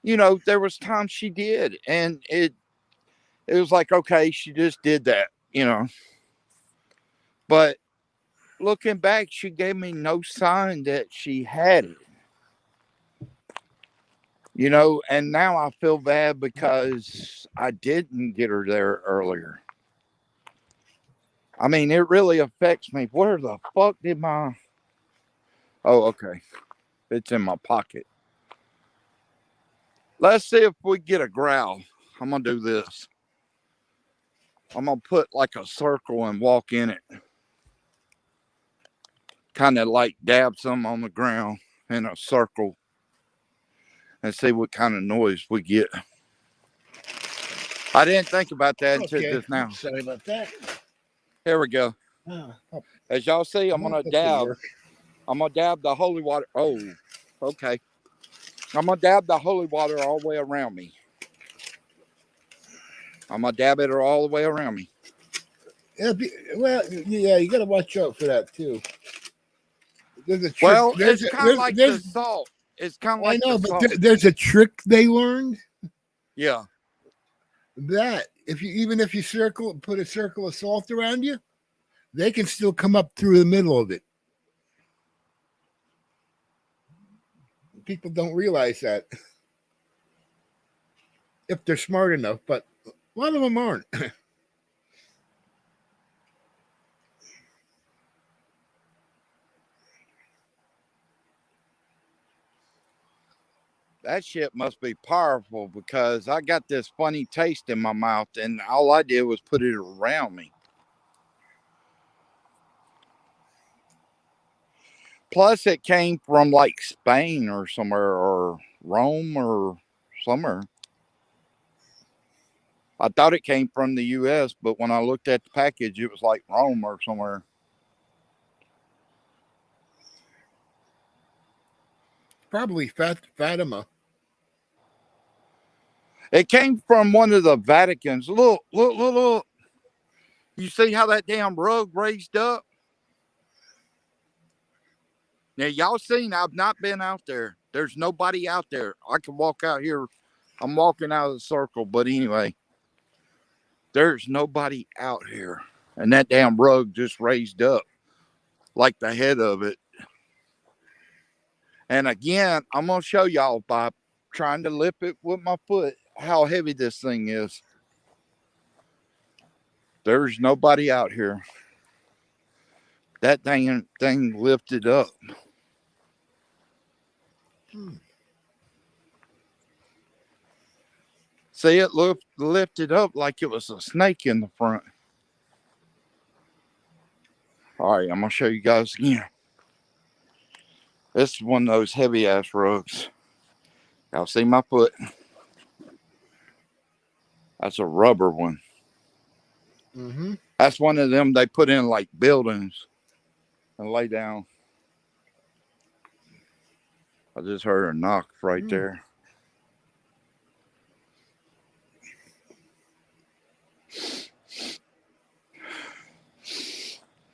there was times she did, and it was like, okay, she just did that, But looking back, she gave me no sign that she had it. You know, and now I feel bad because I didn't get her there earlier. I mean, it really affects me. Where the fuck did my... Oh, okay. It's in my pocket. Let's see if we get a growl. I'm going to do this. I'm going to put like a circle and walk in it. Kind of like dab some on the ground in a circle and see what kind of noise we get. I didn't think about that until just now. Sorry about that. Here we go. As y'all see, I'm going to dab. I'm going to dab the holy water. Oh, okay. I'm going to dab the holy water all the way around me. I'm going to dab it all the way around me. Well, yeah, you got to watch out for that too. There's a trick. Well, it's kind of like the salt. It's kind of like I know, but there's a trick they learned. Yeah. That if you put a circle of salt around you, they can still come up through the middle of it. People don't realize that if they're smart enough, but a lot of them aren't. That shit must be powerful because I got this funny taste in my mouth and all I did was put it around me. Plus, it came from like Spain or somewhere, or Rome or somewhere. I thought it came from the U.S., but when I looked at the package, it was like Rome or somewhere. Probably Fatima. It came from one of the Vaticans. Look. You see how that damn rug raised up? Now, y'all seen, I've not been out there. There's nobody out there. I can walk out here. I'm walking out of the circle, but anyway, there's nobody out here. And that damn rug just raised up like the head of it. And again, I'm going to show y'all by trying to lift it with my foot how heavy this thing is. There's nobody out here. That dang thing lifted up. See, it lifted up like it was a snake in the front. All right, I'm going to show you guys again. This is one of those heavy ass rugs. Y'all see my foot? That's a rubber one. Mm-hmm. That's one of them they put in like buildings and lay down. I just heard a knock right there.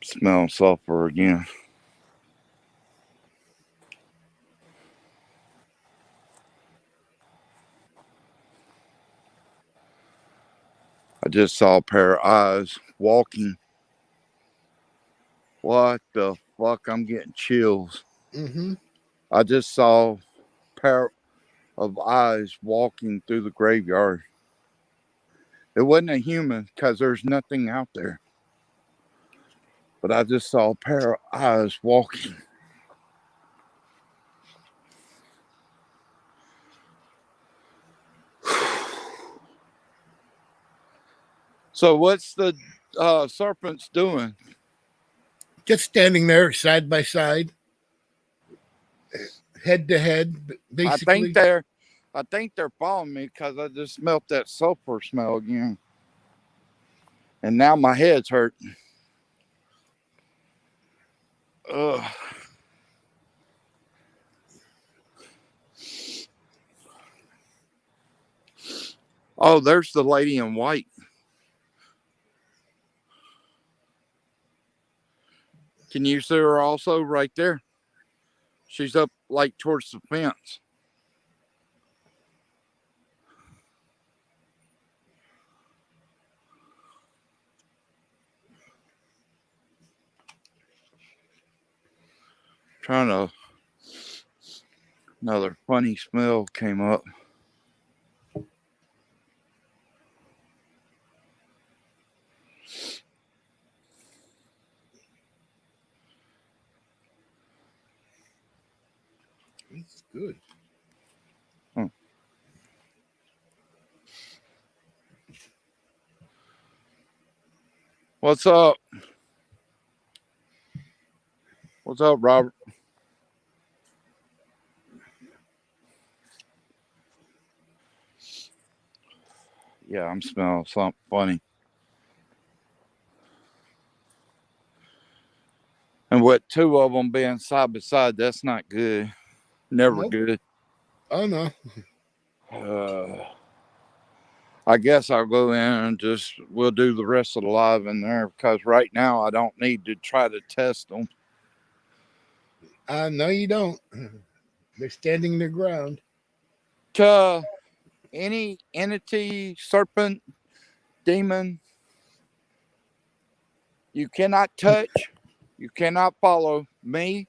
Smell sulfur again. I just saw a pair of eyes walking. What the fuck? I'm getting chills. Mm-hmm. I just saw a pair of eyes walking through the graveyard. It wasn't a human because there's nothing out there. But I just saw a pair of eyes walking. So what's the serpents doing? Just standing there side by side, head to head, basically. I think they're following me because I just smelled that sulfur smell again. And now my head's hurting. Ugh. Oh, there's the lady in white. Can you see her also right there? She's up like towards the fence. Trying to Another funny smell came up. It's good. What's up? What's up, Robert? Yeah, I'm smelling something funny. And with two of them being side by side, that's not good. Never good. Oh, no. I guess I'll go in and we'll do the rest of the live in there because right now I don't need to try to test them. No, you don't. They're standing their ground. Any entity, serpent, demon, you cannot touch, you cannot follow me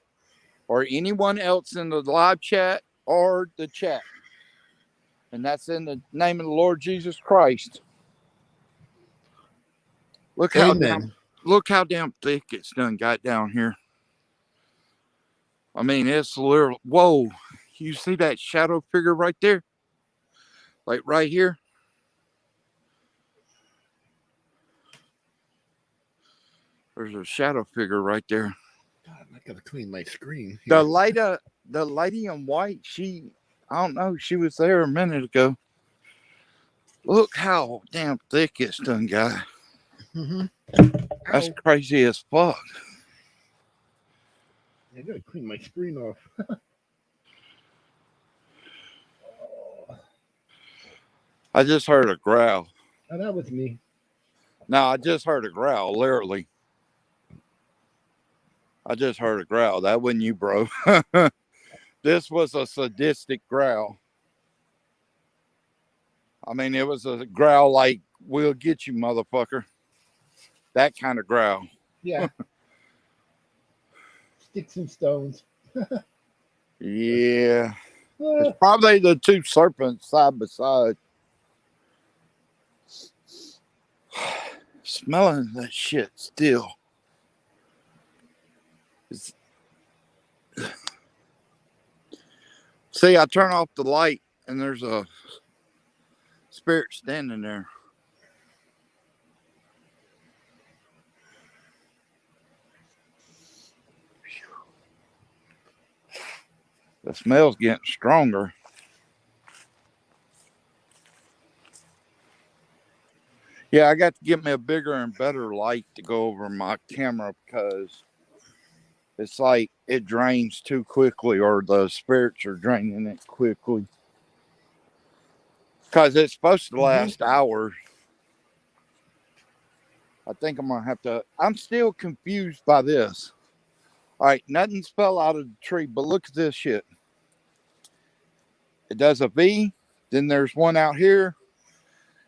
or anyone else in the live chat or the chat. And that's in the name of the Lord Jesus Christ. Look how damn thick it's done got down here. I mean, it's literally, whoa. You see that shadow figure right there? Like right here? There's a shadow figure right there. God, I gotta clean my screen. The lady in white, I don't know, she was there a minute ago. Look how damn thick it's done got. Mm-hmm. That's crazy as fuck. I gotta clean my screen off. I just heard a growl. Oh, that was me. No, I just heard a growl, literally. I just heard a growl. That wasn't you, bro. This was a sadistic growl. I mean, it was a growl like, we'll get you, motherfucker. That kind of growl. Yeah. Sticks and stones. Yeah. It's probably the two serpents side by side. Smelling that shit still. See, I turn off the light and there's a spirit standing there. The smell's getting stronger. Yeah, I got to get me a bigger and better light to go over my camera because it's like it drains too quickly, or the spirits are draining it quickly. Because it's supposed to last hours. I think I'm going to have to. I'm still confused by this. All right, nothing's fell out of the tree, but look at this shit. It does a V, then there's one out here,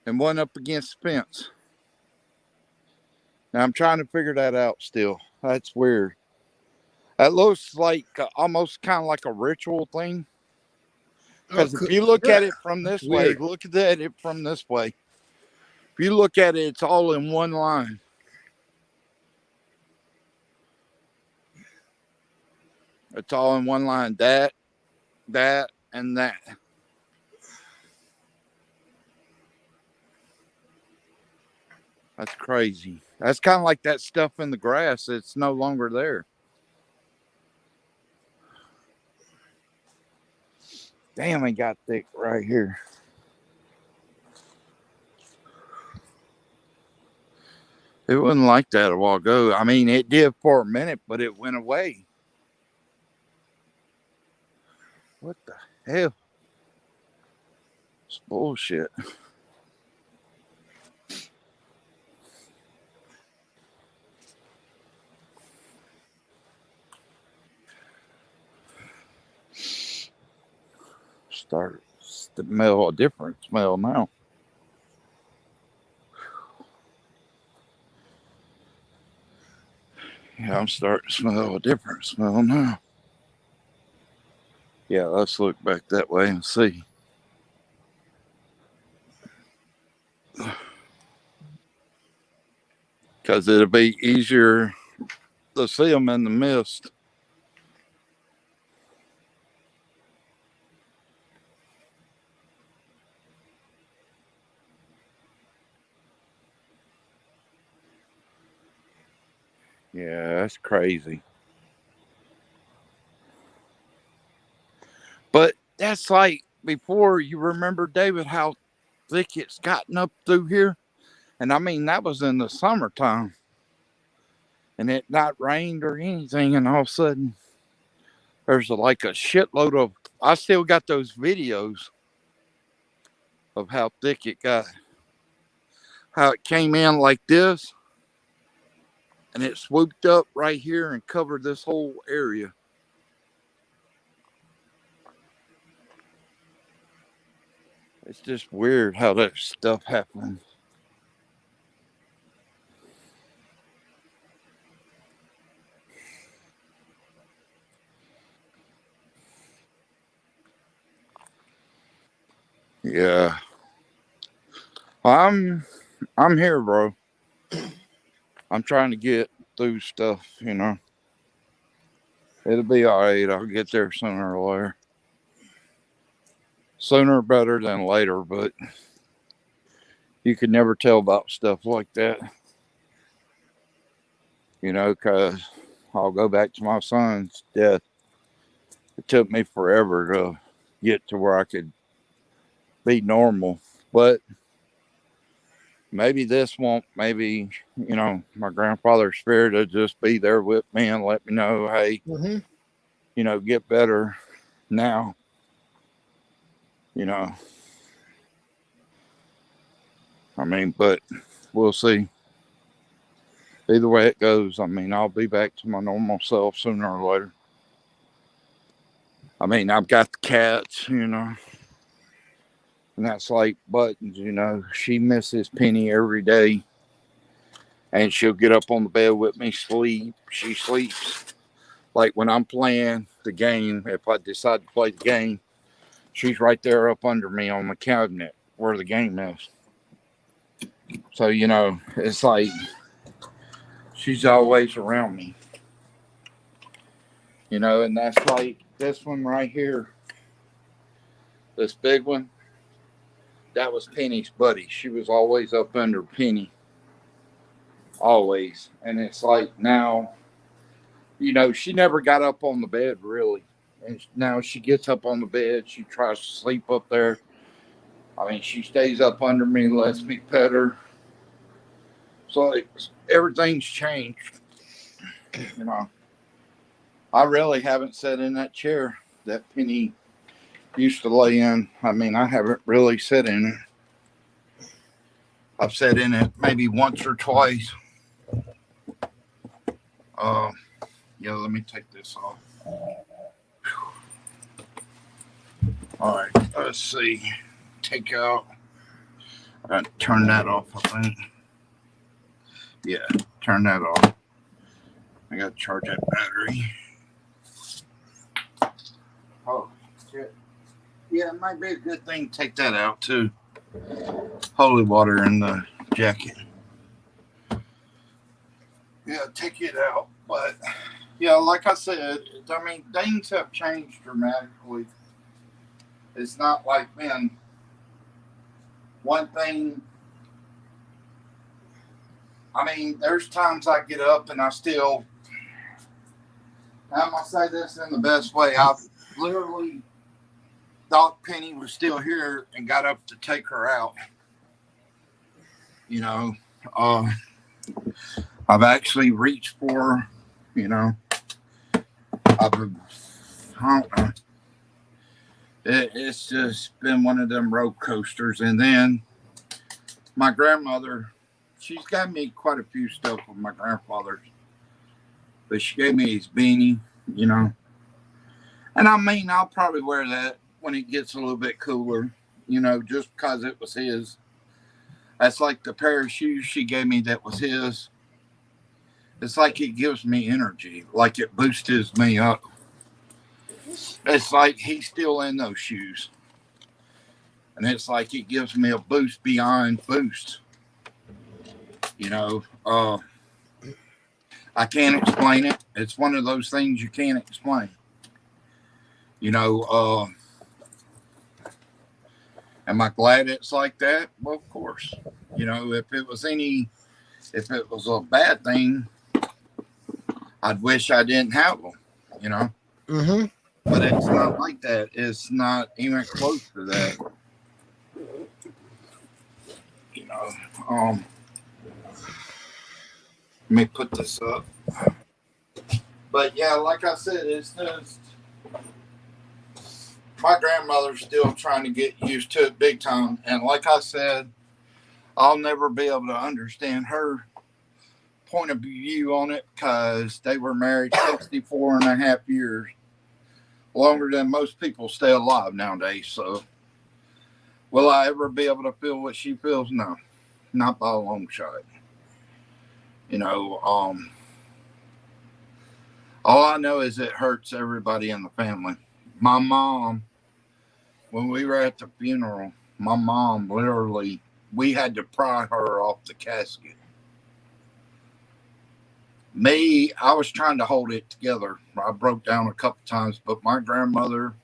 and one up against the fence. Now I'm trying to figure that out still. That's weird. That looks like almost kind of like a ritual thing. Because if you look at it from this way, look at it from this way. If you look at it, it's all in one line. It's all in one line. That, and that. That's crazy. That's kind of like that stuff in the grass. It's no longer there. Damn, it got thick right here. It wasn't like that a while ago. I mean, it did for a minute, but it went away. What the hell? It's bullshit. Start to smell a different smell now. Yeah, I'm starting to smell a different smell now. Yeah, let's look back that way and see. Because it'll be easier to see them in the mist. Yeah, that's crazy. But that's like before, you remember, David, how thick it's gotten up through here? And I mean, that was in the summertime. And it not rained or anything. And all of a sudden, there's like a shitload of. I still got those videos of how thick it got. How it came in like this. And it swooped up right here and covered this whole area. It's just weird how that stuff happens. Yeah. I'm here, bro. I'm trying to get through stuff, you know. It'll be all right. I'll get there sooner or later. Sooner better than later, but you could never tell about stuff like that. You know, because I'll go back to my son's death. It took me forever to get to where I could be normal. But maybe this won't, maybe, you know, my grandfather's spirit will just be there with me and let me know, hey, you know, get better now. You know, I mean, but we'll see. Either way it goes, I mean, I'll be back to my normal self sooner or later. I mean, I've got the cats, you know, and that's like Buttons, you know. She misses Penny every day, and she'll get up on the bed with me, sleep. She sleeps. Like when I'm playing the game, if I decide to play the game, she's right there up under me on the cabinet where the game is. So, you know, it's like she's always around me. You know, and that's like this one right here. This big one, that was Penny's buddy. She was always up under Penny. Always. And it's like now, you know, she never got up on the bed really. And now she gets up on the bed. She tries to sleep up there. I mean, she stays up under me, lets me pet her. So everything's changed. You know, I really haven't sat in that chair that Penny used to lay in. I mean, I haven't really sat in it. I've sat in it maybe once or twice. Yeah, let me take this off. All right, let's see. Take out. Turn that off, I think. Yeah, turn that off. I got to charge that battery. Oh, shit. Yeah, it might be a good thing to take that out, too. Holy water in the jacket. Yeah, take it out. But, yeah, like I said, I mean, things have changed dramatically. It's not like, man, one thing. I mean, there's times I get up and I still, I'm going to say this in the best way. I've literally thought Penny was still here and got up to take her out. You know, I've actually reached for her, you know. I don't know. It's just been one of them roller coasters. And then my grandmother, she's got me quite a few stuff with my grandfather's. But she gave me his beanie, you know. And I mean, I'll probably wear that when it gets a little bit cooler, you know, just because it was his. That's like the pair of shoes she gave me that was his. It's like it gives me energy, like it boosts me up. It's like he's still in those shoes. And it's like it gives me a boost beyond boost. You know, I can't explain it. It's one of those things you can't explain. You know, am I glad it's like that? Well, of course. You know, if it was a bad thing, I'd wish I didn't have them, you know. Mm-hmm. But it's not like that. It's not even close to that. You know, let me put this up. But yeah, like I said, it's just my grandmother's still trying to get used to it big time. And like I said, I'll never be able to understand her point of view on it because they were married 64 and a half years, longer than most people stay alive nowadays. So will I ever be able to feel what she feels? No, not by a long shot. You know, all I know is it hurts everybody in the family. My mom, when we were at the funeral, my mom literally, we had to pry her off the casket. Me, I was trying to hold it together. I broke down a couple times, but my grandmother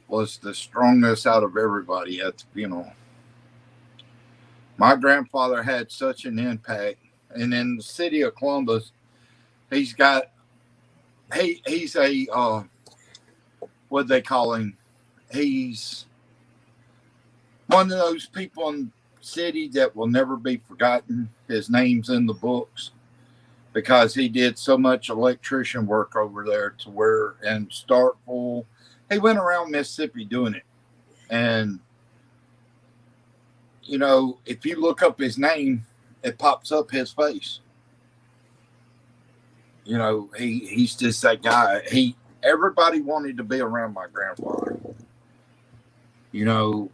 was the strongest out of everybody at the funeral. My grandfather had such an impact. And in the city of Columbus, he's a, what they call him? He's one of those people in the city that will never be forgotten. His name's in the books because he did so much electrician work over there to where, and Starkville, he went around Mississippi doing it. And, you know, if you look up his name, it pops up his face. You know, he's just that guy. Everybody wanted to be around my grandfather. You know,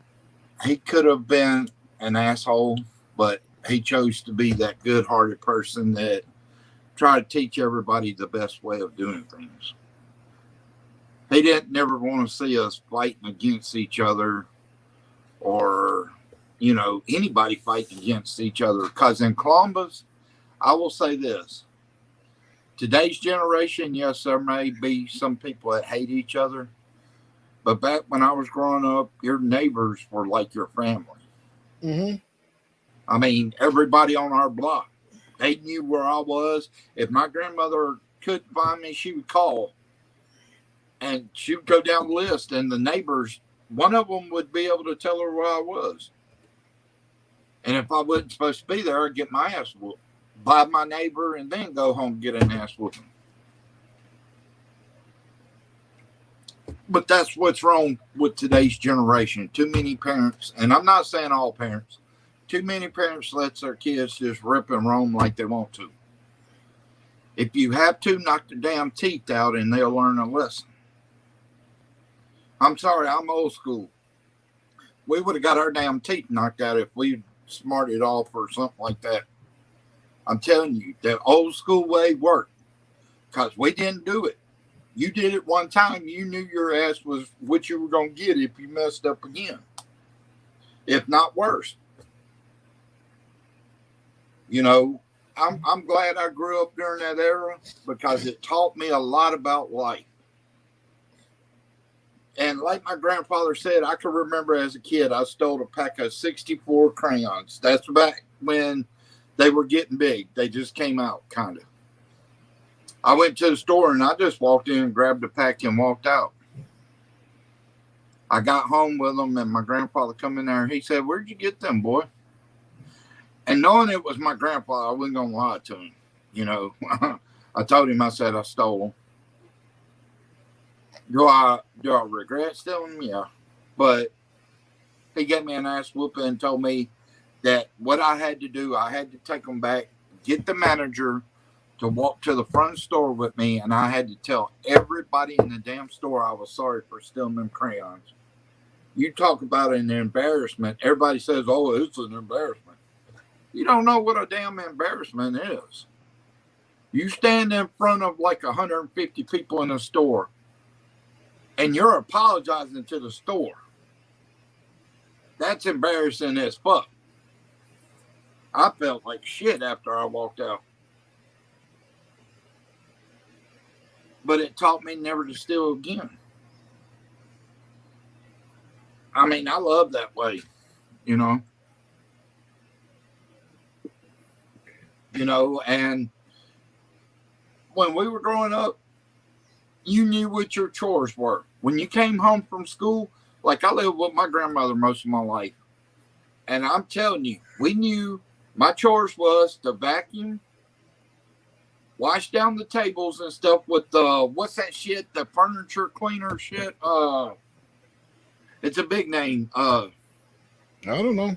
he could have been an asshole, but he chose to be that good-hearted person that tried to teach everybody the best way of doing things. He didn't never want to see us fighting against each other or, you know, anybody fighting against each other. Because in Columbus, I will say this. Today's generation, yes, there may be some people that hate each other. But back when I was growing up, your neighbors were like your family. Mm-hmm. I mean, everybody on our block, they knew where I was. If my grandmother couldn't find me, she would call. And she would go down the list. And the neighbors, one of them would be able to tell her where I was. And if I wasn't supposed to be there, I'd get my ass whooped by my neighbor and then go home and get an ass whooping. But that's what's wrong with today's generation. Too many parents, and I'm not saying all parents, too many parents let their kids just rip and roam like they want to. If you have to, knock their damn teeth out and they'll learn a lesson. I'm sorry, I'm old school. We would have got our damn teeth knocked out if we smarted off or something like that. I'm telling you, the old school way worked because we didn't do it. You did it one time, you knew your ass was what you were going to get if you messed up again, if not worse. You know, I'm glad I grew up during that era because it taught me a lot about life. And like my grandfather said, I can remember as a kid, I stole a pack of 64 crayons. That's back when they were getting big. They just came out, kind of. I went to the store and I just walked in and grabbed a pack and walked out. I got home with them and my grandfather come in there. He said, "Where'd you get them, boy?" And knowing it was my grandfather, I wasn't going to lie to him. You know, I told him, I said, I stole them. Do I regret stealing them? Yeah. But he gave me an ass whooping and told me that what I had to do, I had to take them back, get the manager to walk to the front store with me, and I had to tell everybody in the damn store I was sorry for stealing them crayons. You talk about an embarrassment. Everybody says, "Oh, it's an embarrassment." You don't know what a damn embarrassment is. You stand in front of like 150 people in a store and you're apologizing to the store. That's embarrassing as fuck. I felt like shit after I walked out. But it taught me never to steal again. I mean, I love that way, you know. And when we were growing up, you knew what your chores were. When you came home from school, like I lived with my grandmother most of my life. And I'm telling you, we knew my chores was to vacuum, wash down the tables and stuff with the, what's that shit? The furniture cleaner shit. It's a big name. I don't know.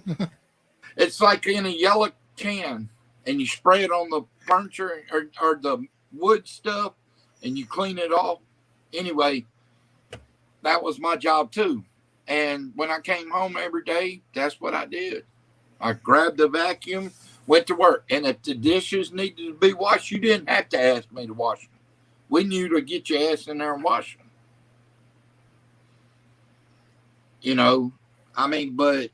It's like in a yellow can, and you spray it on the furniture or the wood stuff, and you clean it off. Anyway, that was my job too. And when I came home every day, that's what I did. I grabbed the vacuum, went to work. And if the dishes needed to be washed, you didn't have to ask me to wash them. We knew to get your ass in there and wash them. But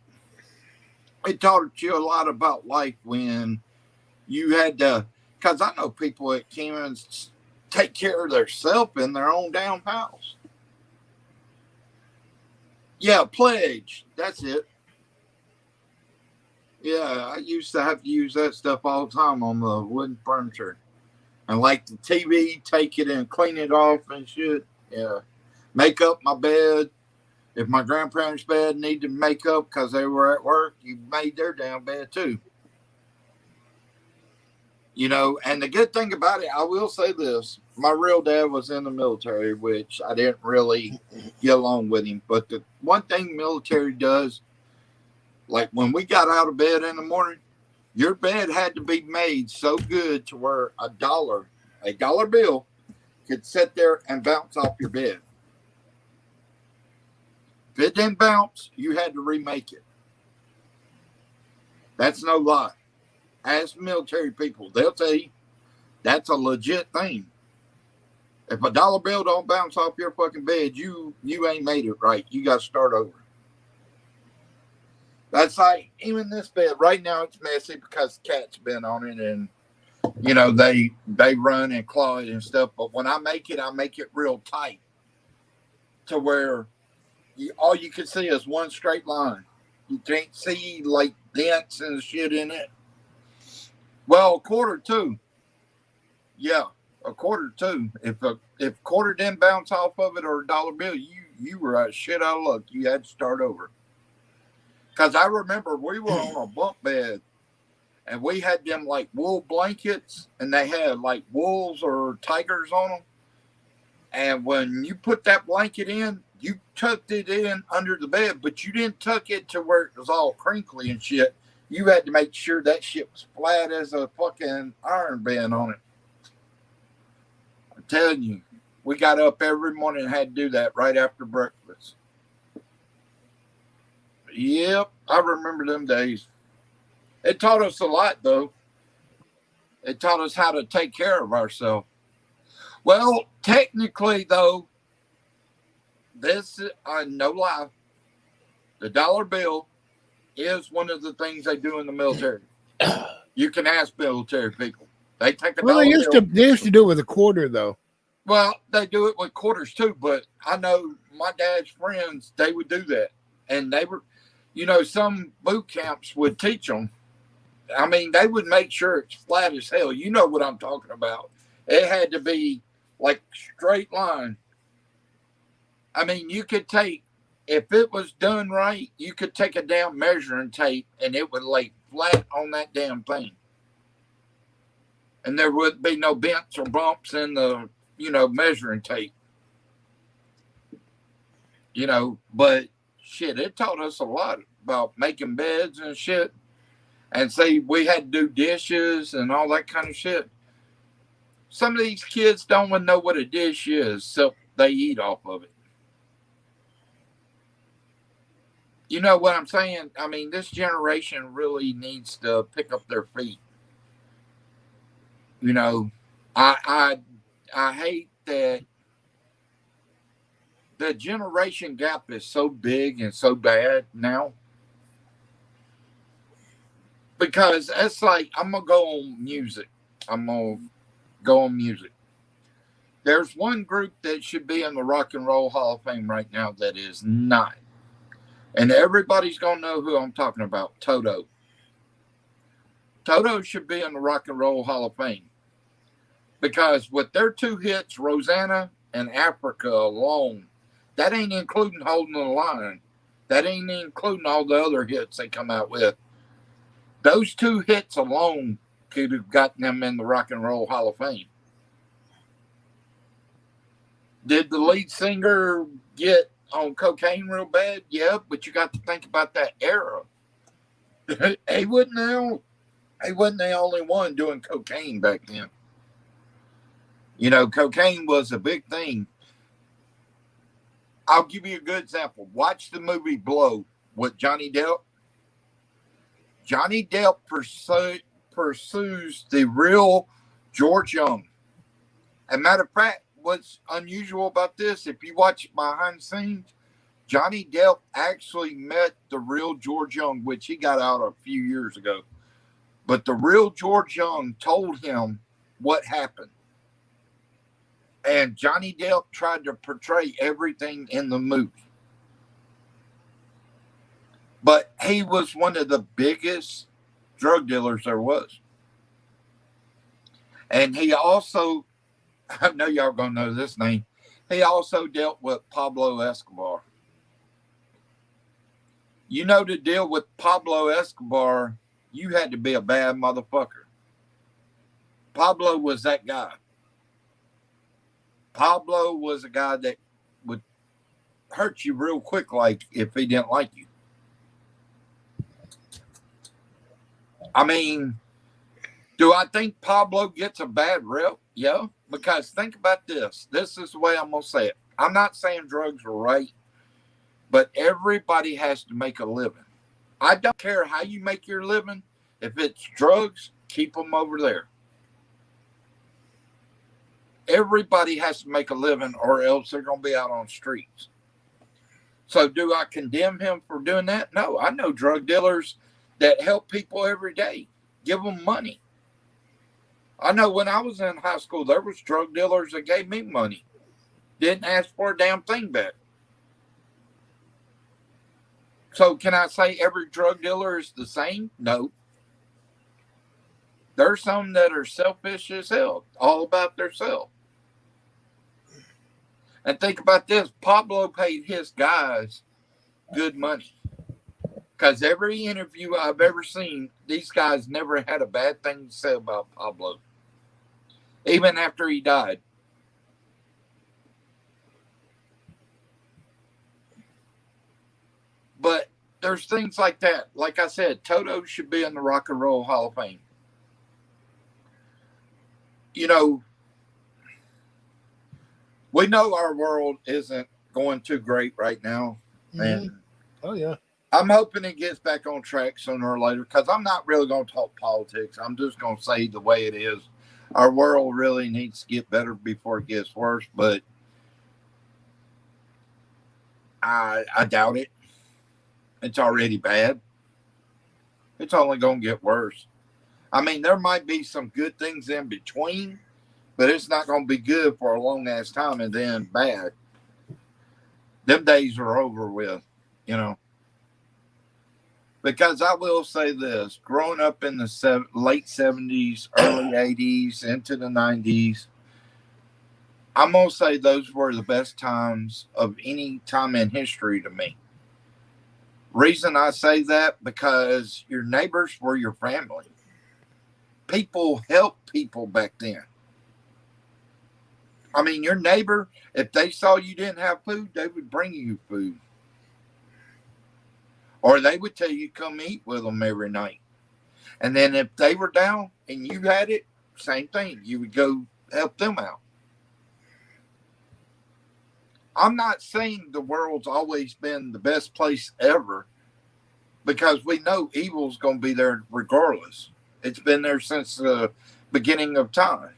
it taught you a lot about life when you had to, because I know people that came and take care of themselves in their own damn house. Yeah, pledge. That's it. Yeah, I used to have to use that stuff all the time on the wooden furniture. And like the TV, take it and clean it off and shit. Yeah. Make up my bed. If my grandparents' bed needed to make up because they were at work, you made their damn bed too. And the good thing about it, I will say this. My real dad was in the military, which I didn't really get along with him. But the one thing military does, like when we got out of bed in the morning, your bed had to be made so good to where a dollar bill could sit there and bounce off your bed. If it didn't bounce, you had to remake it. That's no lie. As military people, they'll tell you that's a legit thing. If a dollar bill don't bounce off your fucking bed, you ain't made it right. You got to start over. That's like, even this bed right now, it's messy because the cat's been on it, and they run and claw it and stuff. But when I make it real tight to where all you can see is one straight line. You can't see like dents and shit in it. Well, a quarter too. Yeah, a quarter too. If quarter didn't bounce off of it or a dollar bill, you were shit out of luck. You had to start over. Because I remember we were on a bunk bed, and we had them like wool blankets, and they had like wolves or tigers on them. And when you put that blanket in, you tucked it in under the bed, but you didn't tuck it to where it was all crinkly and shit. You had to make sure that shit was flat as a fucking iron band on it. I'm telling you, we got up every morning and had to do that right after breakfast. Yep, I remember them days. It taught us a lot, though. It taught us how to take care of ourselves. Well, technically, though, no lie, the dollar bill is one of the things they do in the military. You can ask military people. They take a dollar bill. They used to do it with a quarter, though. Well, they do it with quarters, too. But I know my dad's friends, they would do that. And they were, some boot camps would teach them. I mean, they would make sure it's flat as hell. You know what I'm talking about. It had to be like straight line. I mean, you could take, if it was done right, you could take a damn measuring tape and it would lay flat on that damn thing. And there would be no bends or bumps in the, measuring tape. But shit, it taught us a lot about making beds and shit. And say we had to do dishes and all that kind of shit. Some of these kids don't even know what a dish is, so they eat off of it. You know what I'm saying? I mean, this generation really needs to pick up their feet. I hate that the generation gap is so big and so bad now. Because it's like, I'm going to go on music. There's one group that should be in the Rock and Roll Hall of Fame right now that is not. And everybody's going to know who I'm talking about, Toto. Toto should be in the Rock and Roll Hall of Fame. Because with their 2 hits, Rosanna and Africa alone, that ain't including Holding the Line. That ain't including all the other hits they come out with. Those 2 hits alone could have gotten them in the Rock and Roll Hall of Fame. Did the lead singer get on cocaine real bad? Yeah, but you got to think about that era. He wasn't the only one doing cocaine back then. You know, cocaine was a big thing. I'll give you a good example. Watch the movie Blow with Johnny Depp. Johnny Depp pursues the real George Young. As a matter of fact, what's unusual about this, if you watch behind the scenes, Johnny Depp actually met the real George Young, which he got out a few years ago. But the real George Young told him what happened. And Johnny Depp tried to portray everything in the movie. But he was one of the biggest drug dealers there was. And he also, I know y'all going to know this name, he also dealt with Pablo Escobar. You know, to deal with Pablo Escobar, you had to be a bad motherfucker. Pablo was that guy. Pablo was a guy that would hurt you real quick, like if he didn't like you. I mean, do I think Pablo gets a bad rep? Yeah, because think about this. This is the way I'm going to say it. I'm not saying drugs are right, but everybody has to make a living. I don't care how you make your living. If it's drugs, keep them over there. Everybody has to make a living or else they're going to be out on the streets. So do I condemn him for doing that? No, I know drug dealers that help people every day. Give them money. I know when I was in high school, there was drug dealers that gave me money. Didn't ask for a damn thing back. So can I say every drug dealer is the same? No. There's some that are selfish as hell, all about themselves. And think about this. Pablo paid his guys good money. Because every interview I've ever seen, these guys never had a bad thing to say about Pablo. Even after he died. But there's things like that. Like I said, Toto should be in the Rock and Roll Hall of Fame. You know, we know our world isn't going too great right now. Mm-hmm. And oh, yeah. I'm hoping it gets back on track sooner or later because I'm not really going to talk politics. I'm just going to say the way it is. Our world really needs to get better before it gets worse, but I doubt it. It's already bad. It's only going to get worse. I mean, there might be some good things in between, but it's not going to be good for a long ass time and then bad. Them days are over with, you know. Because I will say this, growing up in the late 70s, early 80s, into the 90s, I'm going to say those were the best times of any time in history to me. Reason I say that, because your neighbors were your family. People helped people back then. I mean, your neighbor, if they saw you didn't have food, they would bring you food. Or they would tell you come eat with them every night. And then if they were down and you had it, same thing. You would go help them out. I'm not saying the world's always been the best place ever, because we know evil's going to be there regardless. It's been there since the beginning of time.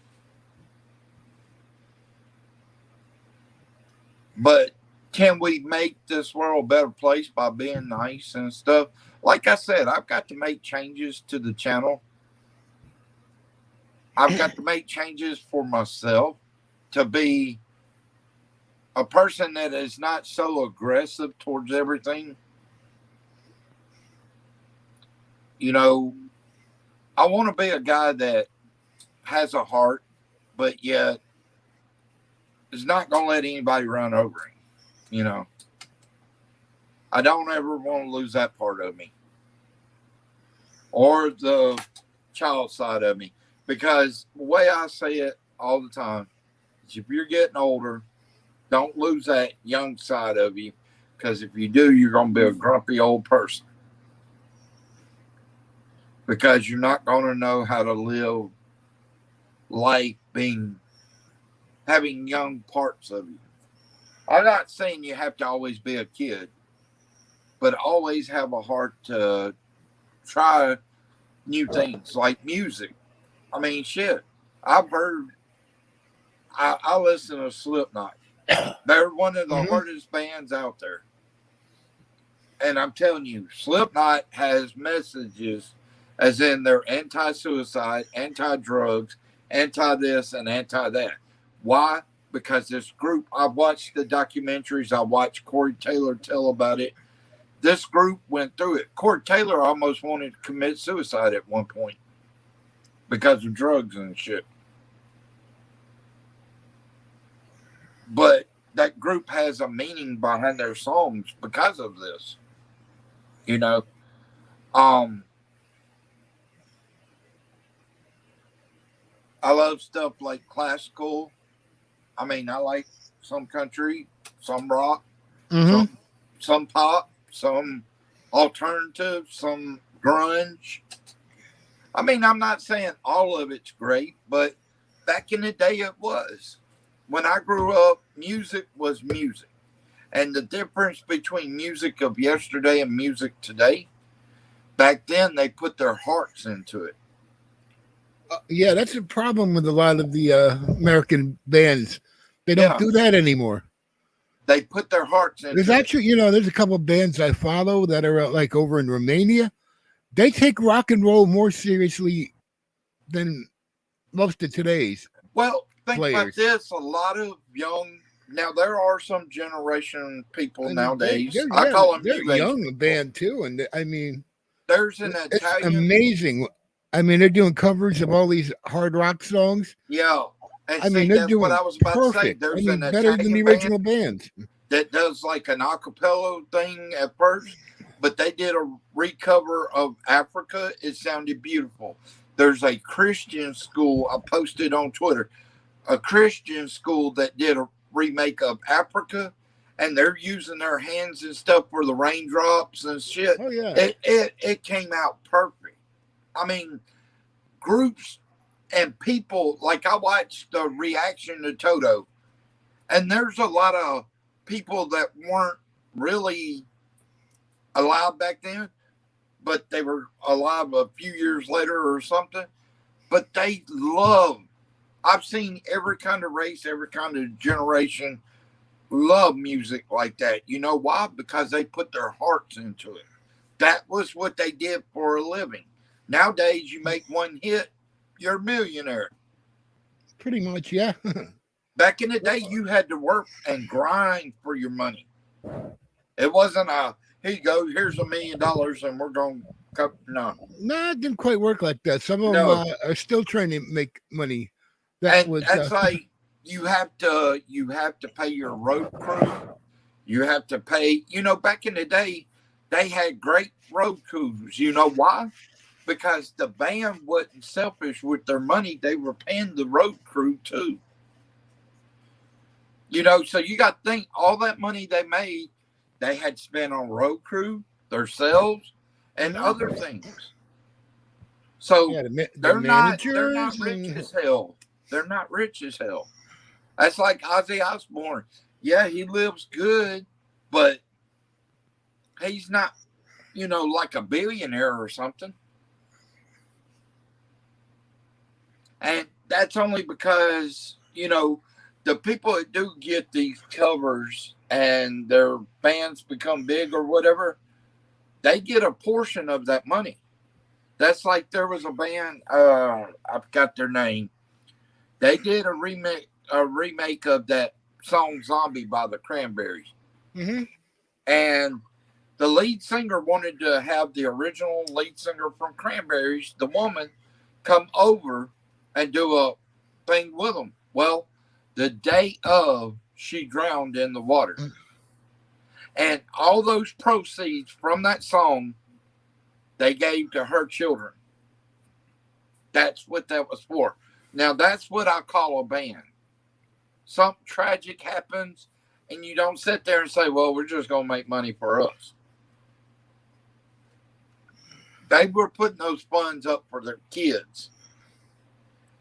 But can we make this world a better place by being nice and stuff? Like I said, I've got to make changes to the channel. I've got to make changes for myself to be a person that is not so aggressive towards everything. You know, I want to be a guy that has a heart, but yet is not going to let anybody run over him. You know, I don't ever want to lose that part of me or the child side of me, because the way I say it all the time is if you're getting older, don't lose that young side of you, because if you do, you're going to be a grumpy old person, because you're not going to know how to live life having young parts of you. I'm not saying you have to always be a kid, but always have a heart to try new things like music. I mean, shit. I listen to Slipknot. They're one of the hardest bands out there. And I'm telling you, Slipknot has messages, as in they're anti-suicide, anti-drugs, anti-this, and anti-that. Why? Because this group, I've watched the documentaries, I watched Corey Taylor tell about it. This group went through it. Corey Taylor almost wanted to commit suicide at one point because of drugs and shit. But that group has a meaning behind their songs because of this. You know, I love stuff like classical. I mean, I like some country, some rock, some pop, some alternative, some grunge. I mean, I'm not saying all of it's great, but back in the day it was. When I grew up, music was music. And the difference between music of yesterday and music today, back then they put their hearts into it. Yeah, that's the problem with a lot of the American bands. They don't do that anymore. They put their hearts into it. There's actually, there's a couple of bands I follow that are like over in Romania. They take rock and roll more seriously than most of today's. Well, think players. about this. A lot of young, now there are some generation people nowadays. I call them they're young band too. And I mean, there's an Italian. It's amazing. I mean, they're doing covers of all these hard rock songs. Yeah. And I mean, they're doing what I was about to say. There's an better Italian than the original bands that does like an acapella thing at first, but they did a recover of Africa. It sounded beautiful. There's a Christian school I posted on Twitter, a Christian school that did a remake of Africa, and they're using their hands and stuff for the raindrops and shit. Oh yeah, it came out perfect. I mean, groups and people, like I watched the reaction to Toto, and there's a lot of people that weren't really alive back then, but they were alive a few years later or something. But they love. I've seen every kind of race, every kind of generation love music like that. You know why? Because they put their hearts into it. That was what they did for a living. Nowadays, you make one hit, you're a millionaire. Pretty much, yeah. Back in the day, you had to work and grind for your money. It wasn't here you go, here's $1 million and we're going to cut. No, it didn't quite work like that. Some of them are still trying to make money. That's like you have to pay your road crew. You have to pay. Back in the day, they had great road crews. You know why? Because the band wasn't selfish with their money. They were paying the road crew too. So you got to think all that money they made, they had spent on road crew, themselves, and other things. So they're not rich as hell. They're not rich as hell. That's like Ozzy Osbourne. Yeah, he lives good, but he's not, like a billionaire or something. And that's only because, the people that do get these covers and their bands become big or whatever, they get a portion of that money. That's like there was a band, I forgot their name. They did a remake of that song "Zombie" by the Cranberries, Mm-hmm. and the lead singer wanted to have the original lead singer from Cranberries, the woman, come over and do a thing with them. Well, the day of, she drowned in the water. And all those proceeds from that song, they gave to her children. That's what that was for. Now, that's what I call a band. Something tragic happens, and you don't sit there and say, well, we're just going to make money for us. They were putting those funds up for their kids.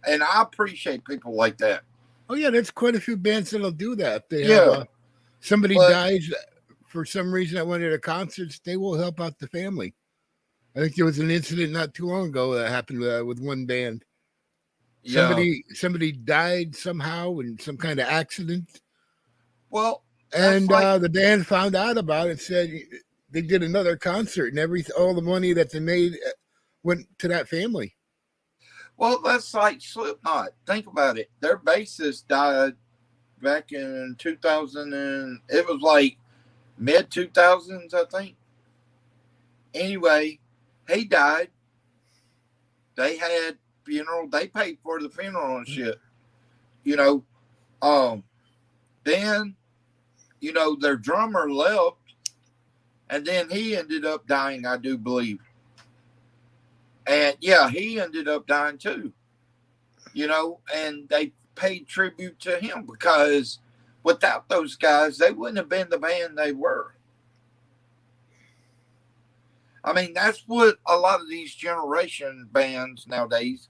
And I appreciate people like that. Oh yeah, there's quite a few bands that'll do that. They Yeah. have somebody But- dies for some reason at one of their concerts. They will help out the family. I think there was an incident not too long ago that happened with one band. Yeah. Somebody died somehow in some kind of accident, Well, and like- the band found out about it. Said they did another concert, and all the money that they made went to that family. well, that's like Slipknot. Think about it. Their bassist died back in 2000, and it was like mid 2000s, I think. Anyway, he died. They had funeral. They paid for the funeral and shit. You know, then, you know, their drummer left, and then he ended up dying, I do believe. And yeah, he ended up dying too. You know, and they paid tribute to him because without those guys, they wouldn't have been the band they were. I mean, that's what a lot of these generation bands nowadays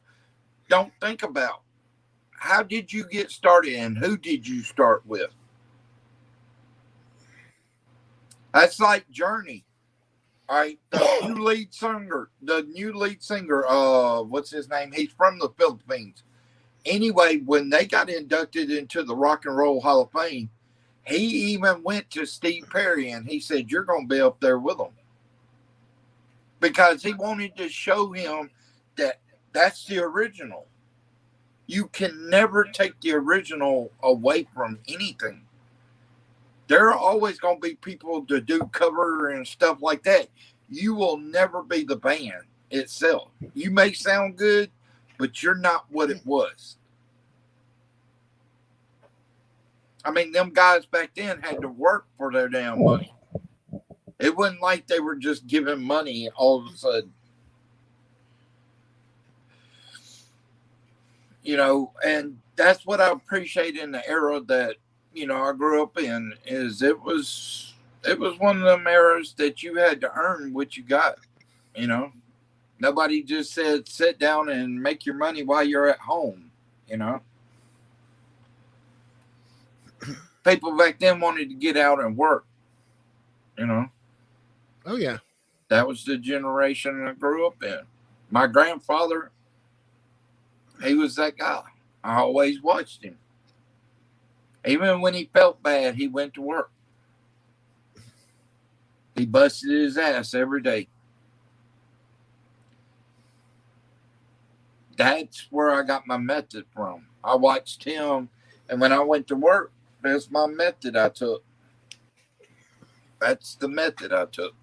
don't think about. How did you get started and who did you start with? That's like Journey. All right, the new lead singer, what's his name? He's from the Philippines. Anyway, when they got inducted into the Rock and Roll Hall of Fame, he even went to Steve Perry and he said, "You're going to be up there with them." Because he wanted to show him that that's the original. You can never take the original away from anything. There are always going to be people to do cover and stuff like that. You will never be the band itself. You may sound good, but you're not what it was. I mean, them guys back then had to work for their damn money. It wasn't like they were just giving money all of a sudden. You know, and that's what I appreciate in the era that, you know, I grew up in, is it was one of them eras that you had to earn what you got, you know. Nobody just said sit down and make your money while you're at home, you know. People back then wanted to get out and work, you know. Oh yeah. That was the generation I grew up in. My grandfather, he was that guy. I always watched him. Even when he felt bad, he went to work. He busted his ass every day. That's where I got my method from. I watched him, and when I went to work, that's my method I took. That's the method I took.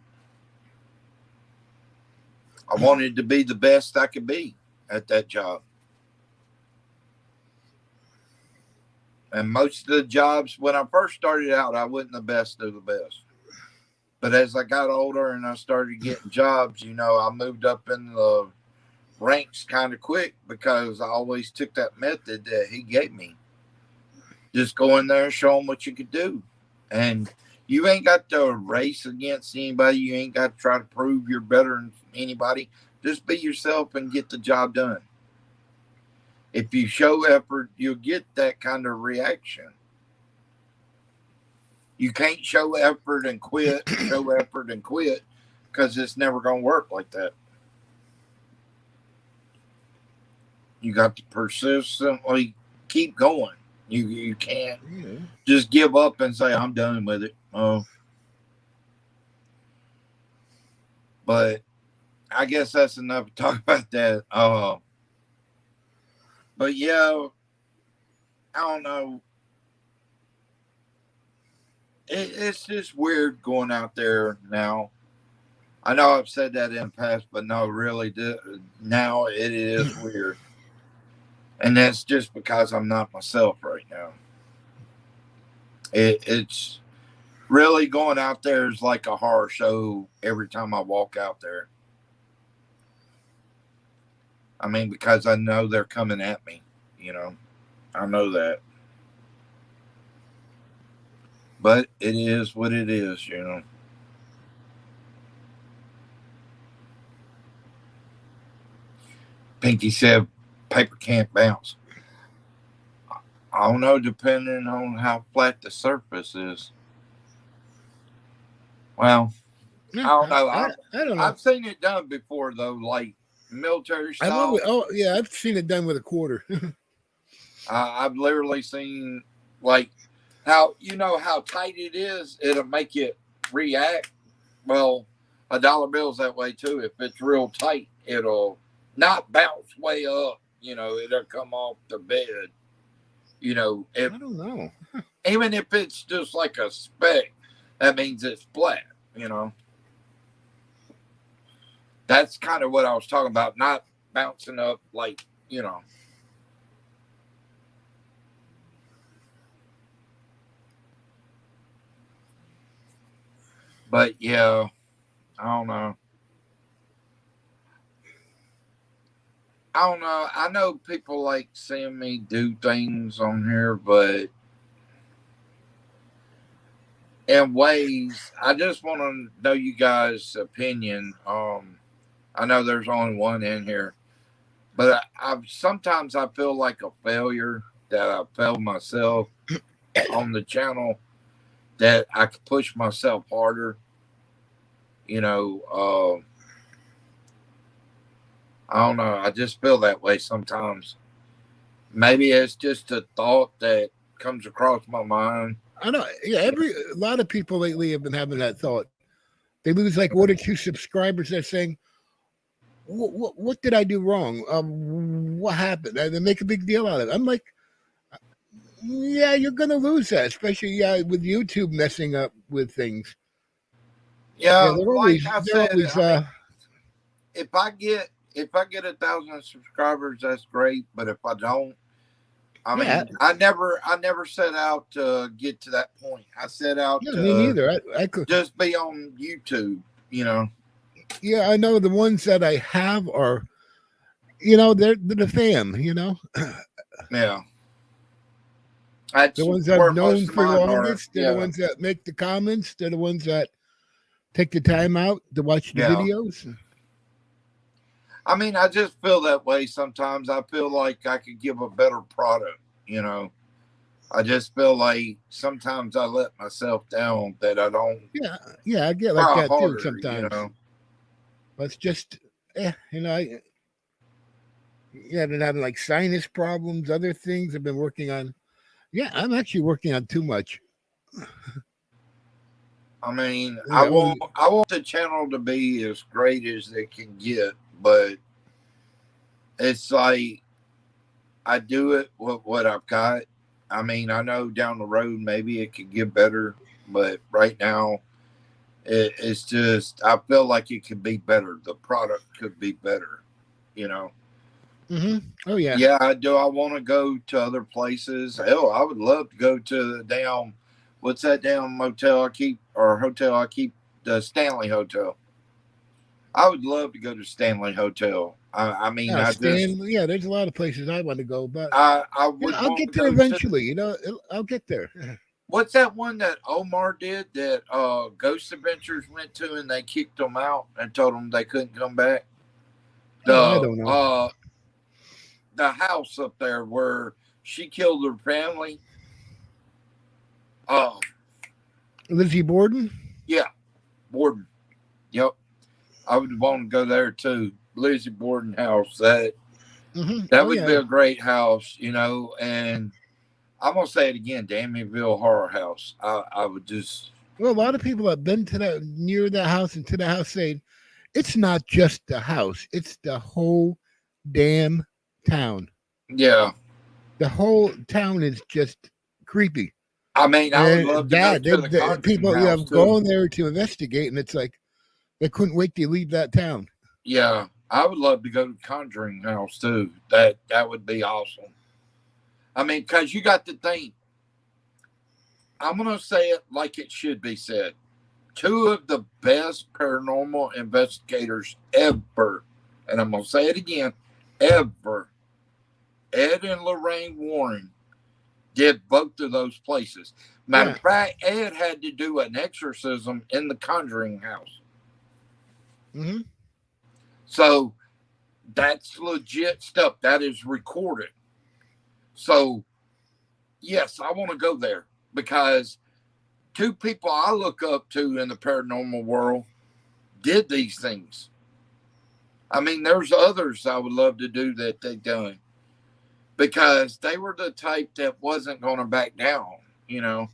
I wanted to be the best I could be at that job. And most of the jobs, when I first started out, I wasn't the best of the best. But as I got older and I started getting jobs, you know, I moved up in the ranks kind of quick because I always took that method that he gave me. Just go in there and show them what you could do. And you ain't got to race against anybody. You ain't got to try to prove you're better than anybody. Just be yourself and get the job done. If you show effort, you'll get that kind of reaction. You can't show effort and quit, show effort and quit, because it's never going to work like that. You got to persistently keep going, You can't Yeah. just give up and say I'm done with it. Oh, but I guess that's enough to talk about that. But yeah, I don't know. It's just weird going out there now. I know I've said that in the past, but no, really, now it is weird, and that's just because I'm not myself right now. It's really going out there is like a horror show every time I walk out there. I mean, because I know they're coming at me, you know, I know that. But it is what it is, you know. Pinky said paper can't bounce. I don't know, depending on how flat the surface is. Well, I Yeah, don't know. I don't know. I've seen it done before though, like military I've style. always, oh yeah, I've seen it done with a quarter. I've literally seen like how you know how tight it is. It'll make it react. Well, a dollar bill's that way too. If it's real tight, it'll not bounce way up. You know, it'll come off the bed. You know, I don't know. even if it's just like a speck, that means it's flat. You know, that's kind of what I was talking about. Not bouncing up like you know. But yeah, I don't know. I don't know. I know people like seeing me do things on here, but in ways, I just want to know you guys' opinion. I know there's only one in here, but I sometimes I feel like a failure that I failed myself on the channel. That I could push myself harder. You know, I don't know. I just feel that way sometimes. Maybe it's just a thought that comes across my mind. I know. Yeah, a lot of people lately have been having that thought. They lose like 1 or 2 subscribers. They're saying, what did I do wrong? What happened? And they make a big deal out of it. I'm like, yeah, you're gonna lose that, especially with YouTube messing up with things. Yeah, Yeah, like I they're said, always. I mean, if I get 1,000 subscribers, that's great. But if I don't, I Yeah, mean, I never set out to get to that point. I set out yeah, me to neither. I could. just be on YouTube. You know. Yeah, I know the ones that I have are, they're the fam. Yeah. That's The ones I've where most known of for mine are. longest. They're the Yeah. ones that make the comments. They're the ones that take the time out to watch the Yeah. videos. I mean, I just feel that way sometimes. I feel like I could give a better product, you know. I just feel like sometimes I let myself down that I don't Yeah, I get like try that too harder, you sometimes. know. But it's just, I've been having like sinus problems, other things I've been working on. Yeah, I'm actually working on too much. I mean, Yeah, I want the channel to be as great as it can get, but it's like I do it with what I've got. I mean, I know down the road maybe it could get better, but right now it's just I feel like it could be better. The product could be better, you know. Oh yeah. Yeah, I do. I want to go to other places. Hell, I would love to go to the damn what's that damn motel I keep or hotel I keep, the Stanley Hotel. I would love to go to Stanley Hotel. I mean, Yeah, I just Stan. Yeah, there's a lot of places I want to go, but I yeah, would I'll want get to there go to eventually. I'll get there. what's that one that Omar did that Ghost Adventures went to and they kicked them out and told them they couldn't come back. Oh, I The don't know. the house up there where she killed her family. Oh, Lizzie Borden. yeah, Borden. Yep, I would want to go there too. Lizzie Borden house. That Oh would be yeah. a great house, you know. And I'm gonna say it again, Amityville Horror House. I would just, Well, a lot of people have been to that near the house and to the house saying it's not just the house; it's the whole damn town. yeah. The whole town is just creepy I mean, I would and love to go bad. to the Conjuring People house have too. gone there to investigate, and it's like they couldn't wait to leave that town. Yeah, I would love to go to the Conjuring house too. That would be awesome. I mean, because you got to think. I'm gonna say it like it should be said. Two of the best paranormal investigators ever, and I'm gonna say it again, ever. Ed and Lorraine Warren did both of those places. Matter Yeah, of fact, Ed had to do an exorcism in the Conjuring house. hmm So that's legit stuff. That is recorded. So, yes, I want to go there because two people I look up to in the paranormal world did these things. I mean, there's others I would love to do that they done because they were the type that wasn't going to back down, you know.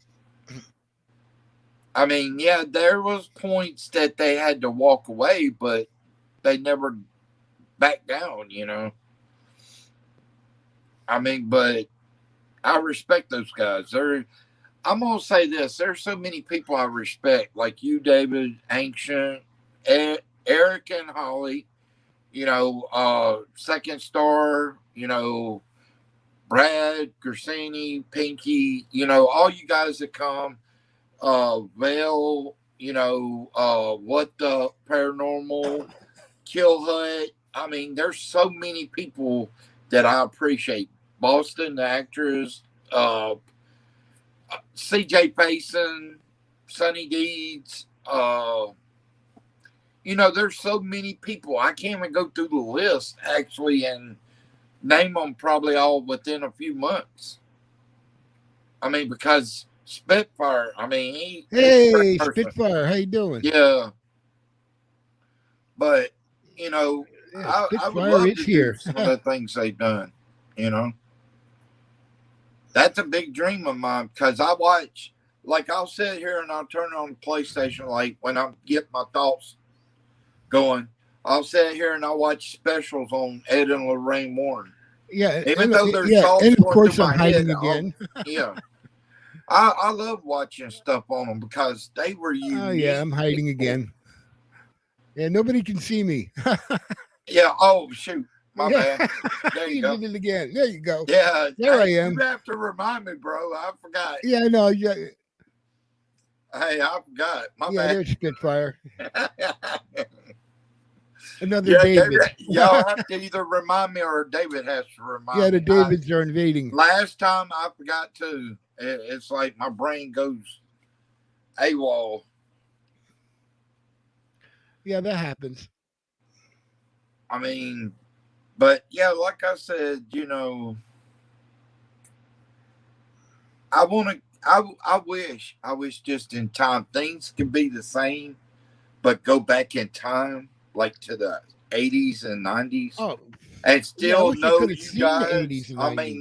I mean, yeah, there was points that they had to walk away, but they never backed down, you know. I mean, but I respect those guys. I'm gonna say this: there's so many people I respect, like you, David, Ancient, Eric, and Holly. Second Star. Brad, Gersini, Pinky. All you guys that come. Vale. What the paranormal, Kill Hut. I mean, there's so many people that I appreciate. Boston, the actress. CJ Payson, Sunny Deeds. There's so many people. I can't even go through the list actually and name them probably all within a few months. I mean, because Spitfire, I mean, he's a great hey, person. Spitfire, how you doing? Yeah, but, Yeah, I would Spitfire love is to do here. some of the things they've done, you know. That's a big dream of mine because I watch, like, I'll sit here and I'll turn on the PlayStation, like, when I get my thoughts going. I'll sit here and I'll watch specials on Ed and Lorraine Warren. Yeah, Even though there's yeah, thoughts and of going through course I'm my head, hiding again. yeah. I love watching stuff on them because they were Oh yeah, unique I'm hiding people. again. Yeah, nobody can see me. Yeah. Oh, shoot. My Yeah, bad. There you you go. did it again. There you go. Yeah. There I Hey, you am. have to remind me, bro. I forgot. Yeah, no, yeah, Hey, I forgot. My yeah. bad. There's Spitfire. Another Yeah, David. y'all have to either remind me or David has to Yeah, remind the me. Davids are invading. Last time I forgot too. It's like my brain goes AWOL. Yeah, that happens. I mean, but yeah, like I said, I want to. I wish just in time things could be the same, but go back in time, like to the 80s and 90s, Oh, and yeah. I still wish I know could have you seen the guys. 80s and I mean, 90s.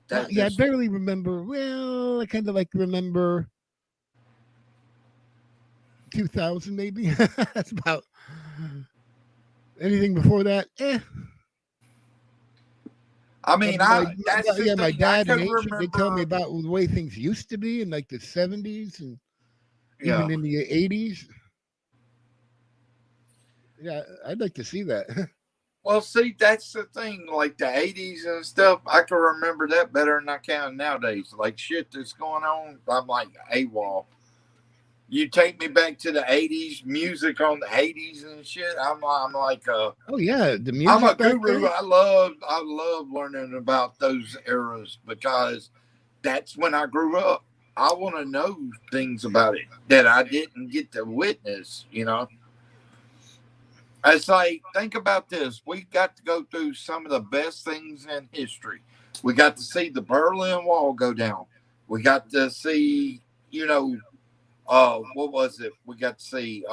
that Yeah, I just, barely remember. Well, I kind of like remember 2000 maybe. That's about anything before that. I mean, that's the My thing. I dad and can ancient, they tell me remember. about the way things used to be in like the 70s and Yeah. even in the 80s. Yeah, I'd like to see that. Well, see, that's the thing. Like the 80s and stuff, I can remember that better than I can nowadays. Like shit that's going on, I'm like AWOL. You take me back to the 80s, music on the 80s and shit. I'm like Oh yeah, the I'm a music back guru. then. I love learning about those eras because that's when I grew up. I want to know things about it that I didn't get to witness. It's like, think about this. We got to go through some of the best things in history. We got to see the Berlin Wall go down. We got to see, what was it? We got to see,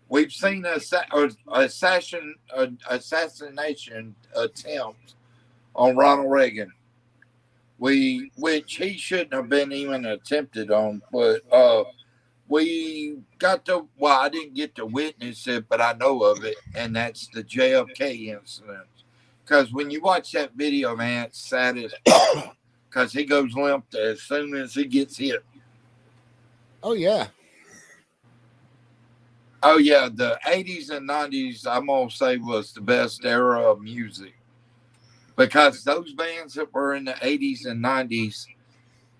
we've seen assassination attempt. on Ronald Reagan. Which he shouldn't have been even attempted on, but we got to, well, I didn't get to witness it, but I know of it, and that's the JFK incident. Because when you watch that video, man, it's sad as because he goes limp as soon as he gets hit. Oh yeah. Oh yeah, the 80s and 90s, I'm gonna say, was the best era of music. Because those bands that were in the 80s and 90s,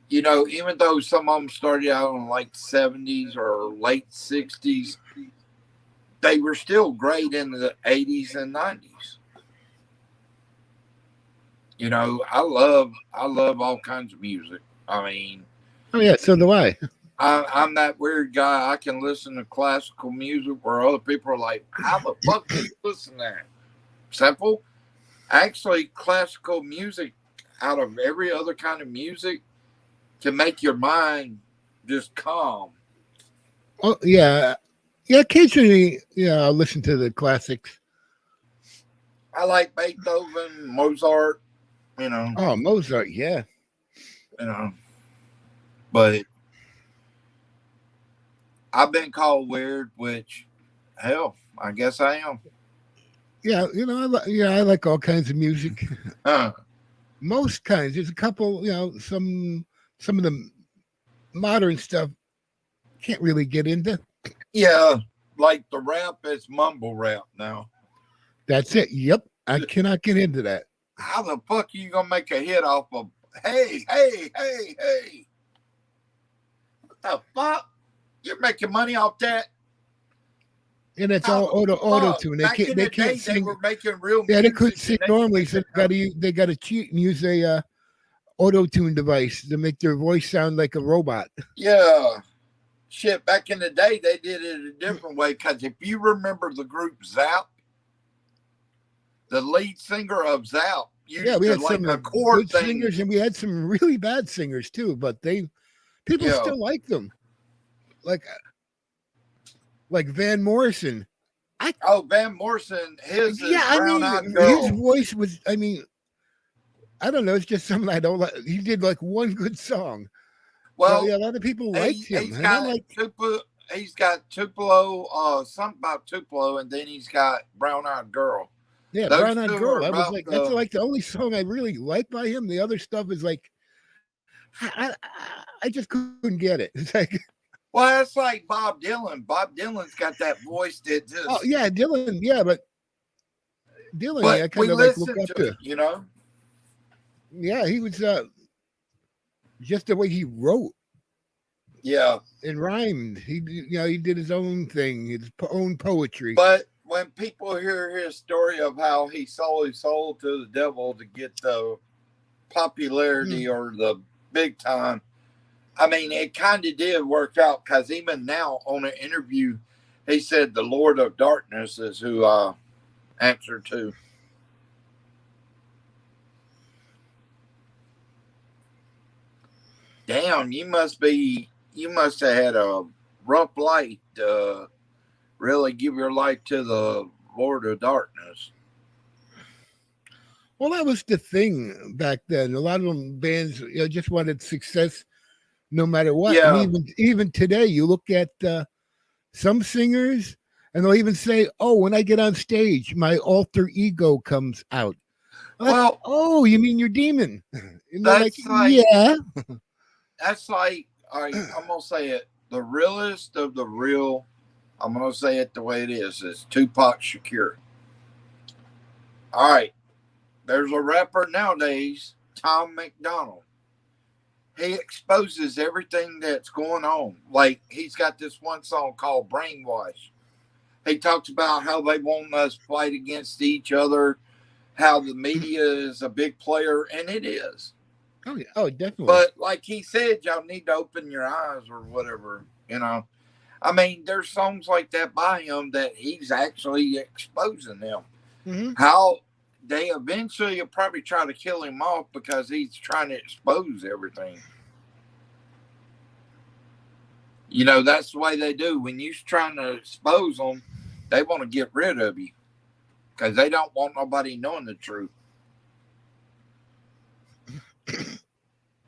you know, even though some of them started out in like 70s or late 60s, they were still great in the 80s and 90s. You know, I love all kinds of music. I mean, Oh yeah, so do I. I'm that weird guy. I can listen to classical music where other people are like, how the fuck do you listen to that? Simple. Actually, classical music, out of every other kind of music, can make your mind just calm. Oh yeah. Yeah, occasionally, yeah, I'll listen to the classics. I like Beethoven, Mozart, you know, Oh, Mozart, yeah. But I've been called weird, which, hell, I guess I am. Yeah, I like all kinds of music. Huh. Most kinds. There's a couple, some of the modern stuff can't really get into. Yeah, like the rap is mumble rap now. That's it. Yep. I cannot get into that. How the fuck are you gonna make a hit off of hey, hey, hey, hey? What the fuck? You're making money off that? And it's How all the auto fuck? tune. Back in They the can't day, sing. they were making real Yeah, they music. couldn't sing and normally, so they got to cheat and use a auto tune device to make their voice sound like a robot. Yeah. Shit, back in the day, they did it a different way. Because if you remember the group Zap, the lead singer of Zap, Yeah, we had like some a chord good thing. singers, and we had some really bad singers too. But people Yeah. still like them, like Van Morrison. Van Morrison, his is Yeah, I Brown mean, Eyed Girl. his voice was. I mean, I don't know. It's just something I don't like. He did like one good song. Well, yeah, a lot of people liked him. He's And got I'm like, he's got Tupelo, something about Tupelo, and then he's got Brown Eyed Girl. yeah, Those Brown Eyed two Girl. are I was about like, that's like the only song I really like by him. The other stuff is like, I just couldn't get it. It's like, well, that's like Bob Dylan. Bob Dylan's got that voice that just. oh yeah, Dylan. Yeah, but Dylan, But I kind we of like listen look up to it, you know. Yeah, he was just the way he wrote. Yeah, and rhymed. He did his own thing, his own poetry. but when people hear his story of how he sold his soul to the devil to get the popularity or the big time, I mean, it kind of did work out because even now on an interview, he said the Lord of Darkness is who I answer to. Damn, you must have had a rough life to really give your life to the Lord of Darkness. Well, that was the thing back then. A lot of them bands just wanted success no matter what. Yeah. And even today, you look at some singers and they'll even say, oh, when I get on stage, my alter ego comes out. Well, oh, you mean your demon? And that's yeah. That's like, all right, I'm going to say it. The realest of the real, I'm going to say it the way it is Tupac Shakur. All right. There's a rapper nowadays, Tom McDonald. He exposes everything that's going on. Like, he's got this one song called Brainwash. He talks about how they want us to fight against each other, how the media is a big player, and it is. Oh, yeah. Oh, definitely. But like he said, y'all need to open your eyes or whatever, I mean, there's songs like that by him that he's actually exposing them. Mm-hmm. How they eventually will probably try to kill him off because he's trying to expose everything. That's the way they do. When you're trying to expose them, they want to get rid of you because they don't want nobody knowing the truth.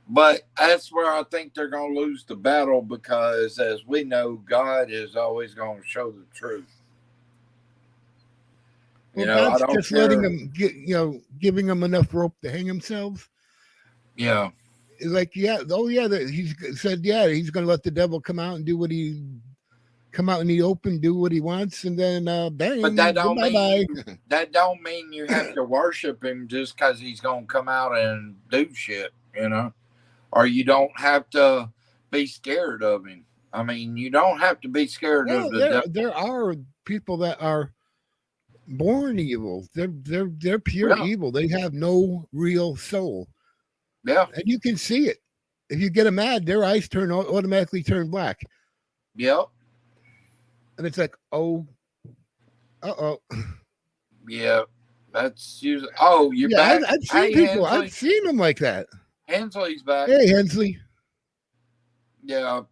But that's where I think they're going to lose the battle because, as we know, God is always going to show the truth. Well, I God's don't just letting care. them get, giving them enough rope to hang themselves. Yeah. It's like, yeah, oh yeah, he's said, yeah, he's going to let the devil come out and come out in the open, do what he wants, and then bang, But that don't bye bye. mean that don't mean you have to worship him just because he's going to come out and do shit, or you don't have to be scared of him. I mean, you don't have to be scared Well, of the devil. there are people that are born evil. They're pure Yeah. evil. They have no real soul. Yeah. And you can see it. If you get them mad, their eyes automatically turn black. Yep. And it's like, oh, uh-oh. Yeah. That's usually. Oh, you're back. I've seen people. Hensley. I've seen them like that. Hensley's back. Hey, Hensley. Yeah.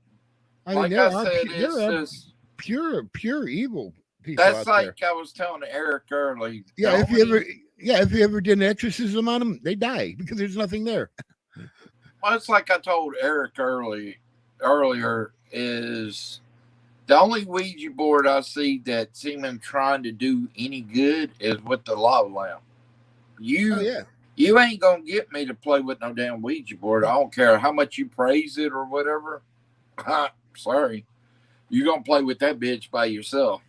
I mean, Like I said, it's just pure evil people. that's out like there. I was telling Eric early. Yeah, if you ever did an exorcism on them, they die because there's nothing there. Well, it's like I told Eric earlier is the only Ouija board I see that seeming trying to do any good is with the lava lamp. Oh yeah. You ain't gonna get me to play with no damn Ouija board. I don't care how much you praise it or whatever. Sorry. You're gonna play with that bitch by yourself.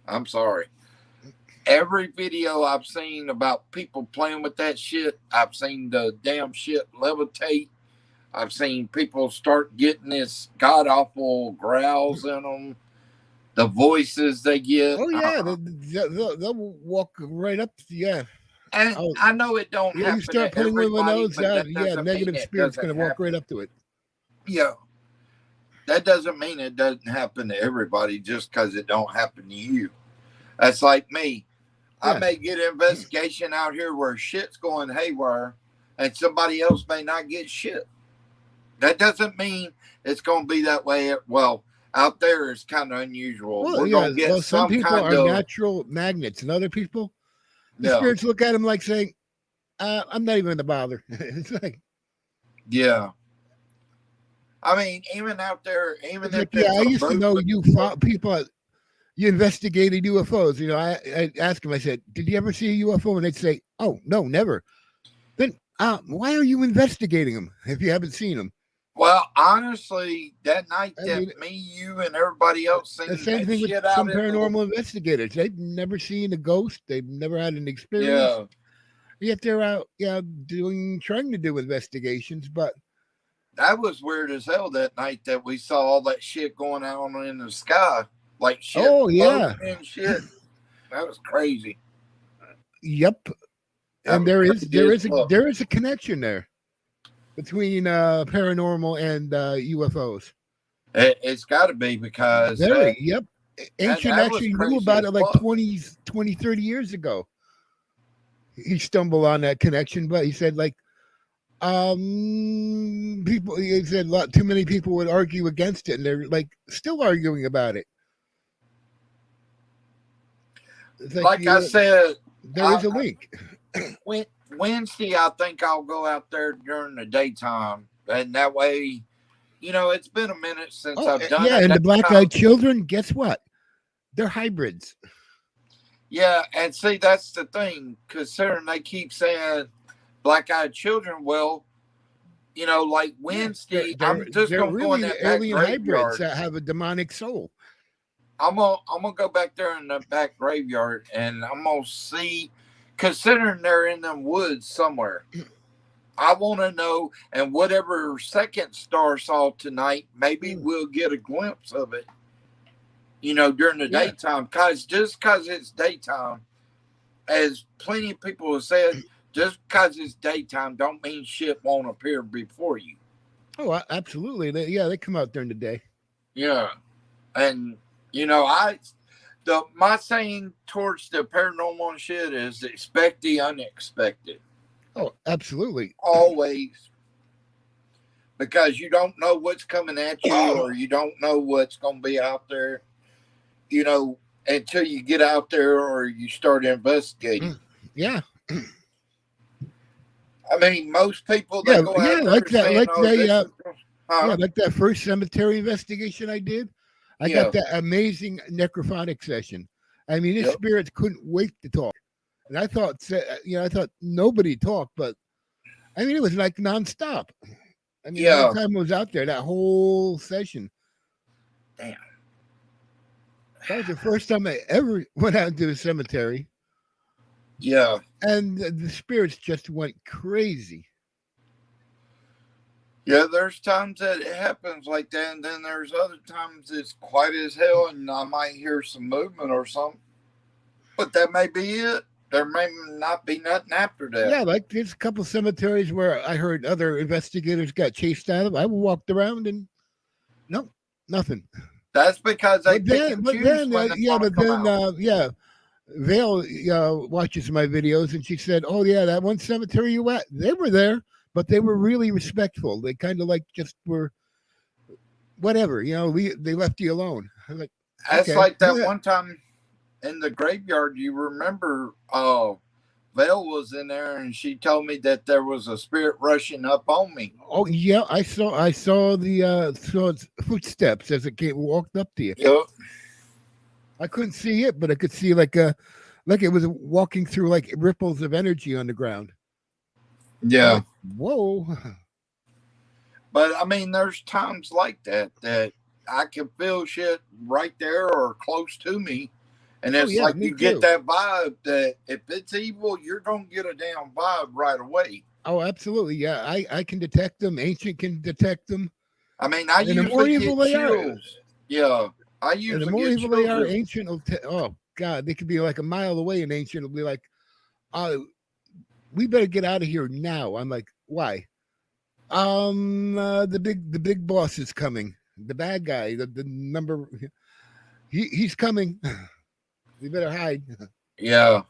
I'm sorry. Every video I've seen about people playing with that shit, I've seen the damn shit levitate. I've seen people start getting this god awful growls in them. The voices they get. Oh yeah, they'll walk right up. Yeah. And I know it don't happen. You start putting one of those out, negative spirit's going to walk right up to it. Yeah. That doesn't mean it doesn't happen to everybody just because it don't happen to you. That's like me. Yeah. I may get an investigation out here where shit's going haywire and somebody else may not get shit. That doesn't mean it's going to be that way. Well, out there it's kind of unusual. Well, we're going to get some people are natural magnets, and other people, the spirits look at them like saying, I'm not even going to bother. It's like, yeah. I mean, even out there, even if I used to know you people, you investigated UFOs. I asked them, I said, did you ever see a UFO? And they'd say, oh, no, never. Then why are you investigating them if you haven't seen them? Well, honestly, that night me, you, and everybody else seen the same thing with some paranormal investigators. They've never seen a ghost. They've never had an experience. Yeah. Yet they're out, trying to do investigations, but that was weird as hell that night that we saw all that shit going on in the sky, like shit. Oh yeah, and shit. That was crazy. Yep. And there is a connection there between paranormal and UFOs. It's got to be because yep. Ancient actually knew about it like 20, 30 years ago. He stumbled on that connection, but he said he said too many people would argue against it, and they're still arguing about it. Like I said, there is a link. Wednesday, I think I'll go out there during the daytime, and that way, it's been a minute since I've done it. Yeah, and the black-eyed children, guess what? They're hybrids. Yeah, and see, that's the thing. Considering they keep saying black-eyed children, well, like Wednesday, I'm just going to go in that alien back hybrids graveyard. That have a demonic soul. I'm gonna go back there in the back graveyard, and I'm gonna see. Considering they're in them woods somewhere, I want to know. And whatever second star saw tonight, maybe we'll get a glimpse of it. During the daytime, because it's daytime, as plenty of people have said, just because it's daytime don't mean shit won't appear before you. Oh, absolutely. They come out during the day. Yeah, and my saying towards the paranormal and shit is expect the unexpected. Oh, absolutely. Always. Because you don't know what's coming at you, or you don't know what's going to be out there, until you get out there or you start investigating. Yeah. I mean, most people Yeah, they go yeah, out there like that, saying, like "Oh, they, this is," yeah, huh? like that first cemetery investigation I did. I got Yeah, that amazing necrophonic session. I mean, his yep, spirits couldn't wait to talk, and I thought, I thought nobody talked, but I mean, it was like nonstop. I mean, the whole yeah. time I was out there, that whole session. Damn. That was the first time I ever went out to the cemetery, Yeah, and the spirits just went crazy. yeah. There's times that it happens like that, and then there's other times it's quiet as hell, and I might hear some movement or something. But that may be it. There may not be nothing after that. Yeah, like there's a couple cemeteries where I heard other investigators got chased out of. I walked around and nope, nothing. That's because they pick and But choose then, when they yeah, want to but come then, out. yeah, Vale watches my videos, and she said, "Oh yeah, that one cemetery you at, they were there, but they were really respectful. They kind of like just were whatever, they left you alone." I'm like, That's okay, like that one time in the graveyard. You remember? Vale was in there, and she told me that there was a spirit rushing up on me. oh yeah, I saw its footsteps as it came walked up to you. Yep. I couldn't see it, but I could see like it was walking through like ripples of energy on the ground. I'm Yeah. like, whoa. But I mean, there's times like that I can feel shit right there or close to me. And Oh it's yeah, like me you get too. that vibe that if it's evil, you're going to get a damn vibe right away. Oh, absolutely. Yeah, I can detect them. Ancient can detect them. I mean, I And the more usually evil get they are, chills. Yeah. I and the usually more get evil they chills. are, ancient will. Oh God, they could be like a mile away, and ancient will be like, "Oh, we better get out of here now." I'm like, "Why?" The big boss is coming. The bad guy, the number, he's coming. We better hide. Yeah.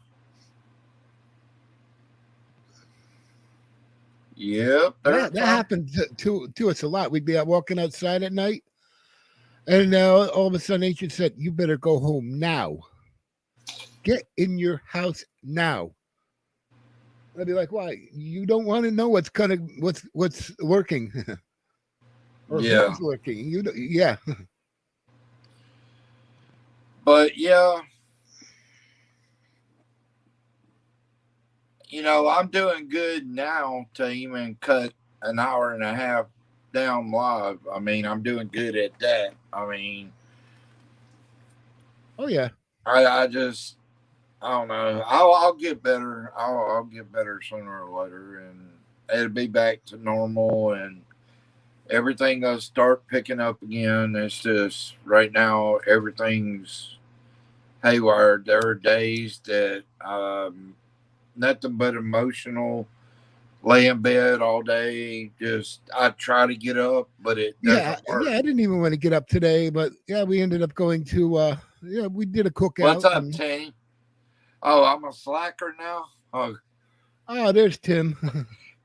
Yep. There's That time. happened to us a lot. We'd be out walking outside at night, and all of a sudden, ancient said, "You better go home now. Get in your house now." I'd be like, "Why? You don't want to know what's lurking or Yeah. who's lurking? Yeah, But yeah, I'm doing good now to even cut an hour and a half down live. I mean, I'm doing good at that. I mean, oh yeah, I just I don't know. I'll get better. I'll get better sooner or later, and it'll be back to normal, and everything will start picking up again. It's just right now everything's haywire. There are days that nothing but emotional. Lay in bed all day. Just I try to get up, but it yeah, doesn't yeah. work. I didn't even want to get up today, but yeah, we ended up going to. Yeah, we did a What's cookout, up, and Tanny? Oh, I'm a slacker now. Oh, oh, there's Tim.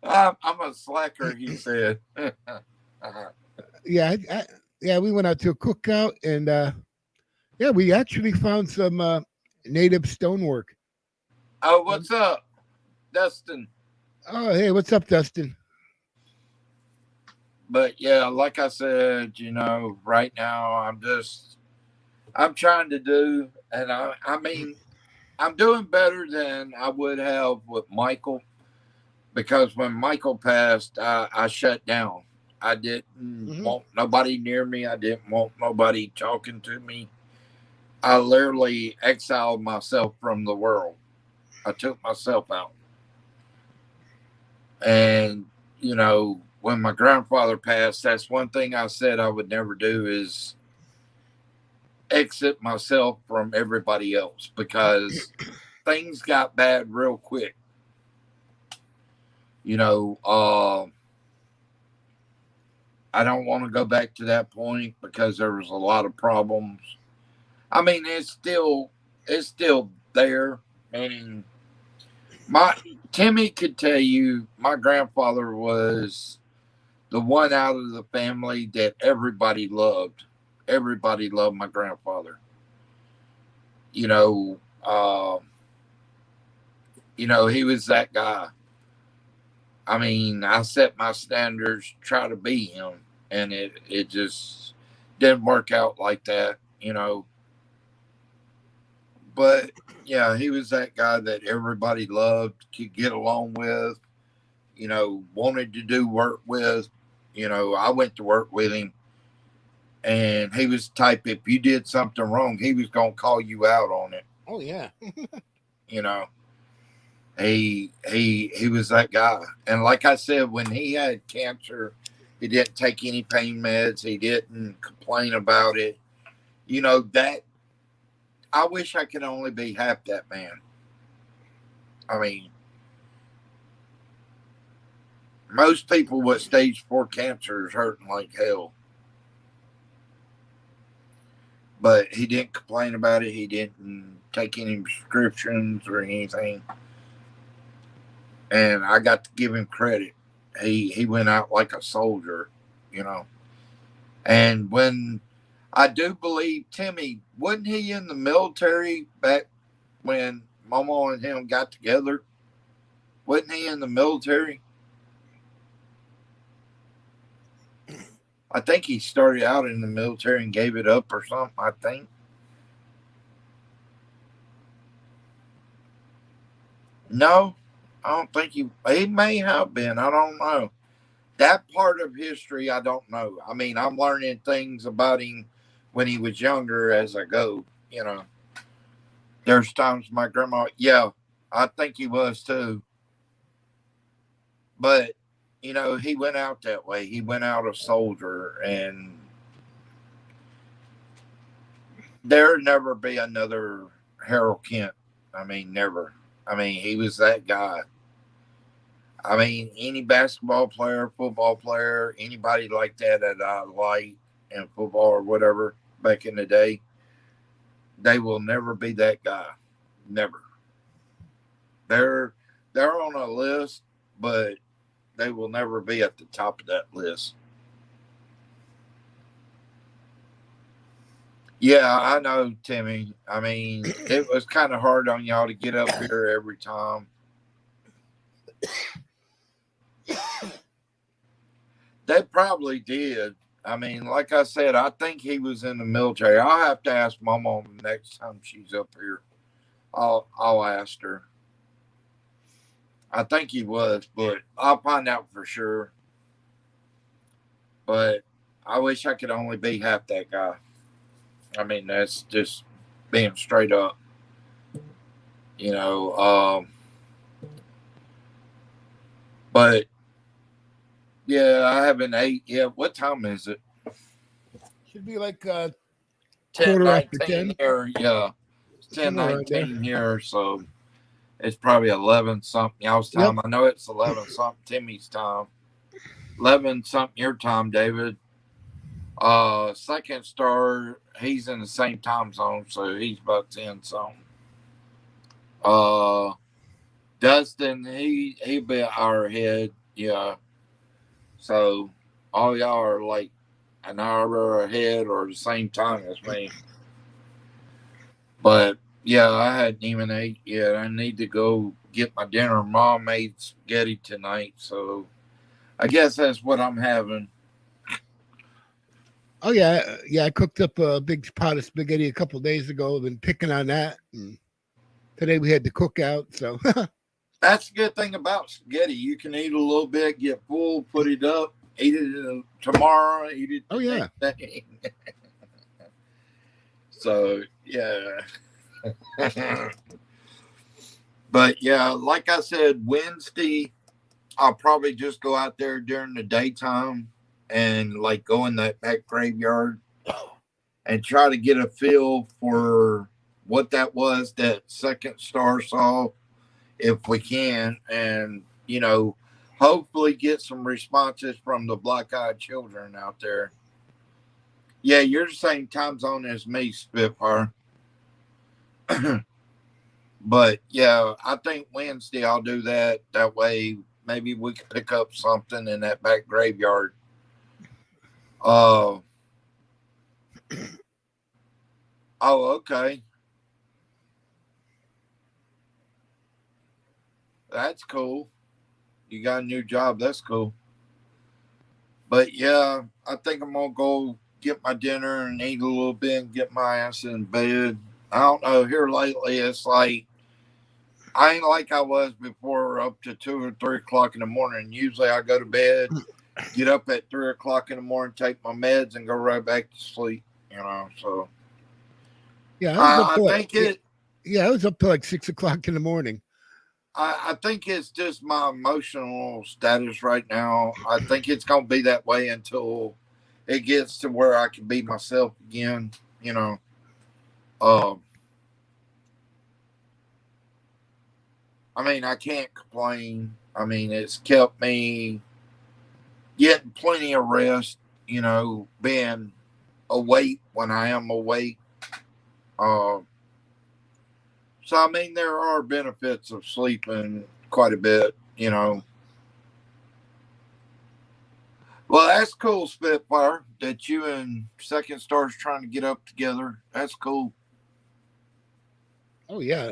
I'm a slacker. He said. Yeah, yeah, we went out to a cookout, and yeah, we actually found some native stonework. Oh, Um, what's up, Dustin? oh, hey, what's up, Dustin? But yeah, like I said, right now I'm trying to do, and I mean, I'm doing better than I would have with Michael because when Michael passed, I shut down. I didn't Hmm. want nobody near me. I didn't want nobody talking to me. I literally exiled myself from the world. I took myself out. And, when my grandfather passed, that's one thing I said I would never do is exit myself from everybody else because things got bad real quick. You know, I don't want to go back to that point because there was a lot of problems. I mean, it's still there. And my Timmy could tell you my grandfather was the one out of the family that everybody loved. Everybody loved my grandfather. You know, he was that guy. I mean, I set my standards, try to be him, and it just didn't work out like that, you know. But yeah, he was that guy that everybody loved, could get along with, you know, wanted to do work with. You know, I went to work with him, and he was the type, if you did something wrong, he was gonna call you out on it. Oh yeah. You know, he was that guy. And like I said, when he had cancer, he didn't take any pain meds. He didn't complain about it. You know that I wish I could only be half that man. I mean, most people with stage 4 cancer is hurting like hell. But he didn't complain about it. He didn't take any prescriptions or anything. And I got to give him credit. He went out like a soldier, you know. And when I do believe Timmy, wasn't he in the military back when Momo and him got together? Wasn't he in the military? I think he started out in the military and gave it up or something, I think. No, I don't think he may have been. I don't know. That part of history, I don't know. I mean, I'm learning things about him when he was younger as I go. You know, there's times my grandma, yeah, I think he was too. But, you know, he went out that way. He went out a soldier, and there'll never be another Harold Kent. I mean, never. I mean, he was that guy. I mean, any basketball player, football player, anybody like that I like in football or whatever back in the day, they will never be that guy. Never. They're they're on a list, but they will never be at the top of that list. Yeah, I know, Timmy. I mean, it was kind of hard on y'all to get up here every time. They probably did. I mean, like I said, I think he was in the military. I'll have to ask Mama the next time she's up here. I'll ask her. I think he was, but I'll find out for sure. But I wish I could only be half that guy. I mean, that's just being straight up. You know, but yeah, I haven't ate yet. What time is it? Should be like 10 quarter after 19 10, here. Yeah, it's 10 somewhere around there. 19 here. So it's probably 11 something y'all's Yep. time. I know it's 11 something Timmy's time. 11 something your time, David. Second star, he's in the same time zone, so he's about 10 something. Uh, Dustin, he be an hour ahead. Yeah. So all y'all are like an hour ahead or the same time as me. But yeah, I hadn't even ate yet. I need to go get my dinner. Mom made spaghetti tonight, so I guess that's what I'm having. Oh yeah, yeah. I cooked up a big pot of spaghetti a couple days ago. I've been picking on that. And today we had the cookout. So That's the good thing about spaghetti. You can eat a little bit, get full, put it up, eat it tomorrow, eat it oh the yeah, next day. So yeah. But yeah, like I said, Wednesday I'll probably just go out there during the daytime and like go in that back graveyard and try to get a feel for what that was that second star saw if we can, and you know, hopefully get some responses from the black eyed children out there. Yeah, you're the same time zone as me, Spitfire. But yeah, I think Wednesday I'll do that. That way, maybe we can pick up something in that back graveyard. Uh, oh, okay. That's cool. You got a new job. That's cool. But yeah, I think I'm gonna go get my dinner and eat a little bit and get my ass in bed. I don't know. Here lately, it's like I ain't like I was before, up to 2 or 3 o'clock in the morning. Usually, I go to bed, get up at 3 o'clock in the morning, take my meds, and go right back to sleep. So Yeah, I was up I to like think it. I was up to like 6 o'clock in the morning. I think it's just my emotional status right now. I think it's gonna be that way until it gets to where I can be myself again. You know, um, I mean, I can't complain. I mean, it's kept me getting plenty of rest. Being awake when I am awake. Uh, so I mean, there are benefits of sleeping quite a bit. Well, that's cool, Spitfire, that you and Second Star's trying to get up together. That's cool. Oh yeah,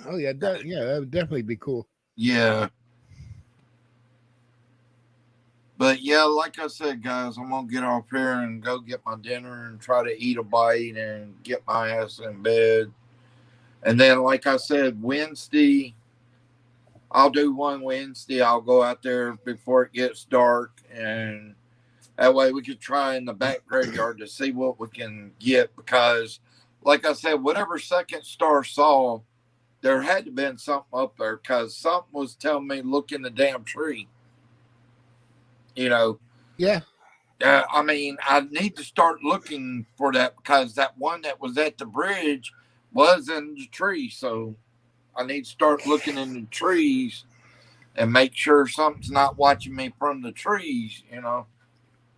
oh yeah, that would definitely be cool. Yeah. But yeah, like I said, guys, I'm going to get off here and go get my dinner and try to eat a bite and get my ass in bed. And then, like I said, Wednesday, I'll do one Wednesday. I'll go out there before it gets dark. And that way we could try in the back graveyard to see what we can get. Because, like I said, whatever Second Star saw, there had to have been something up there because something was telling me look in the damn tree. You know, Yeah, I mean, I need to start looking for that because that one that was at the bridge was in the tree. So I need to start looking in the trees and make sure something's not watching me from the trees.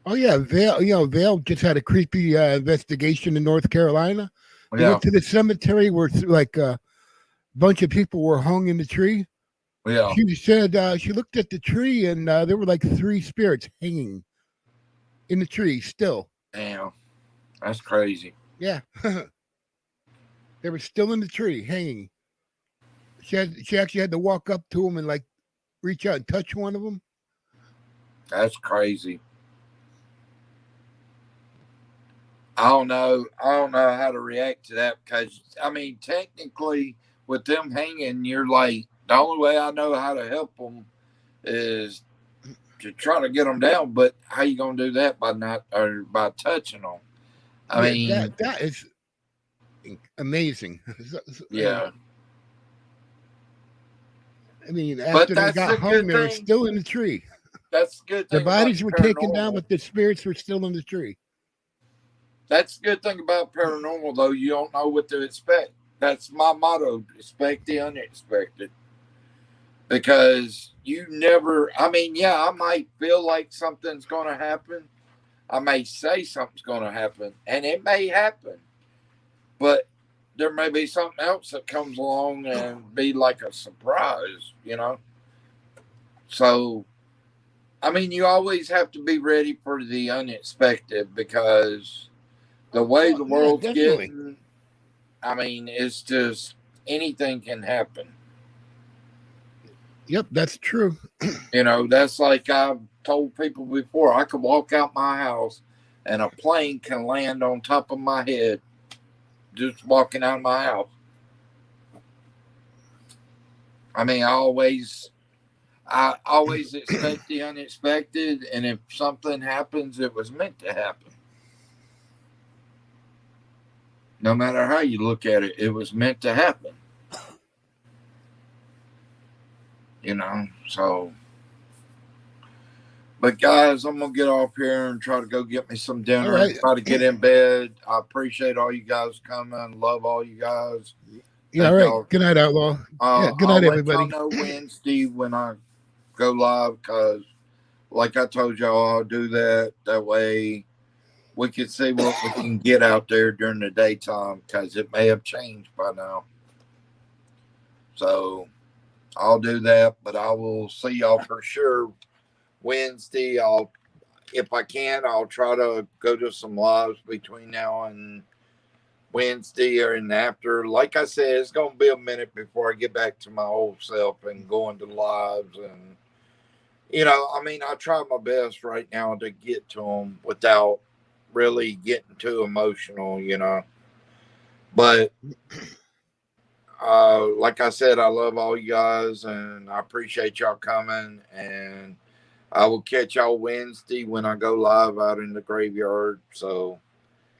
oh yeah, Vale. Vale just had a creepy investigation in North Carolina. They Yeah, went to the cemetery where like a bunch of people were hung in the tree. yeah. She said she looked at the tree and there were like three spirits hanging in the tree still. Damn, that's crazy. Yeah, they were still in the tree hanging. She actually had to walk up to them and like reach out and touch one of them. That's crazy. I don't know how to react to that because I mean, technically, with them hanging, you're like the only way I know how to help them is to try to get them down. But how you gonna do that by not or by touching them? I Yeah, mean, that is amazing. yeah. I mean, But after they that's got a hung, good they were thing. still in the tree. That's a good The thing about bodies the were taken down, paranormal. but the spirits were still in the tree. That's a good thing about paranormal, though. You don't know what to expect. That's my motto: expect the unexpected. Because you never. I mean, yeah, I might feel like something's going to happen. I may say something's going to happen, and it may happen. But there may be something else that comes along and be like a surprise. So, I mean, you always have to be ready for the unexpected because the way Oh the yeah, world's definitely. getting, I mean, it's just anything can happen. Yep, that's true. That's like I've told people before. I could walk out my house and a plane can land on top of my head just walking out of my house. I mean, I always expect the unexpected, and if something happens, it was meant to happen. No matter how you look at it, it was meant to happen. So. But guys, I'm gonna get off here and try to go get me some All dinner and right. try to get in bed. I appreciate all you guys coming. Love all you guys. Yeah, all Thank right. y'all. Good night, Outlaw. Yeah, good I'll night, let y'all everybody. know Wednesday when I go live because, like I told y'all, I'll do that. That way we can see what we can get out there during the daytime because it may have changed by now. So I'll do that, but I will see y'all for sure Wednesday. If I can, I'll try to go to some lives between now and Wednesday or in after. Like I said, it's going to be a minute before I get back to my old self and going to lives and you know, I mean, I try my best right now to get to them without really getting too emotional, you know. But like I said, I love all you guys, and I appreciate y'all coming. And I will catch y'all Wednesday when I go live out in the graveyard. So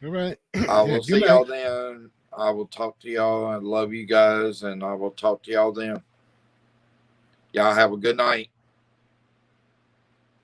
All right. I Yeah, will good see night. y'all then. I will talk to y'all. I love you guys, and I will talk to y'all then. Y'all have a good night.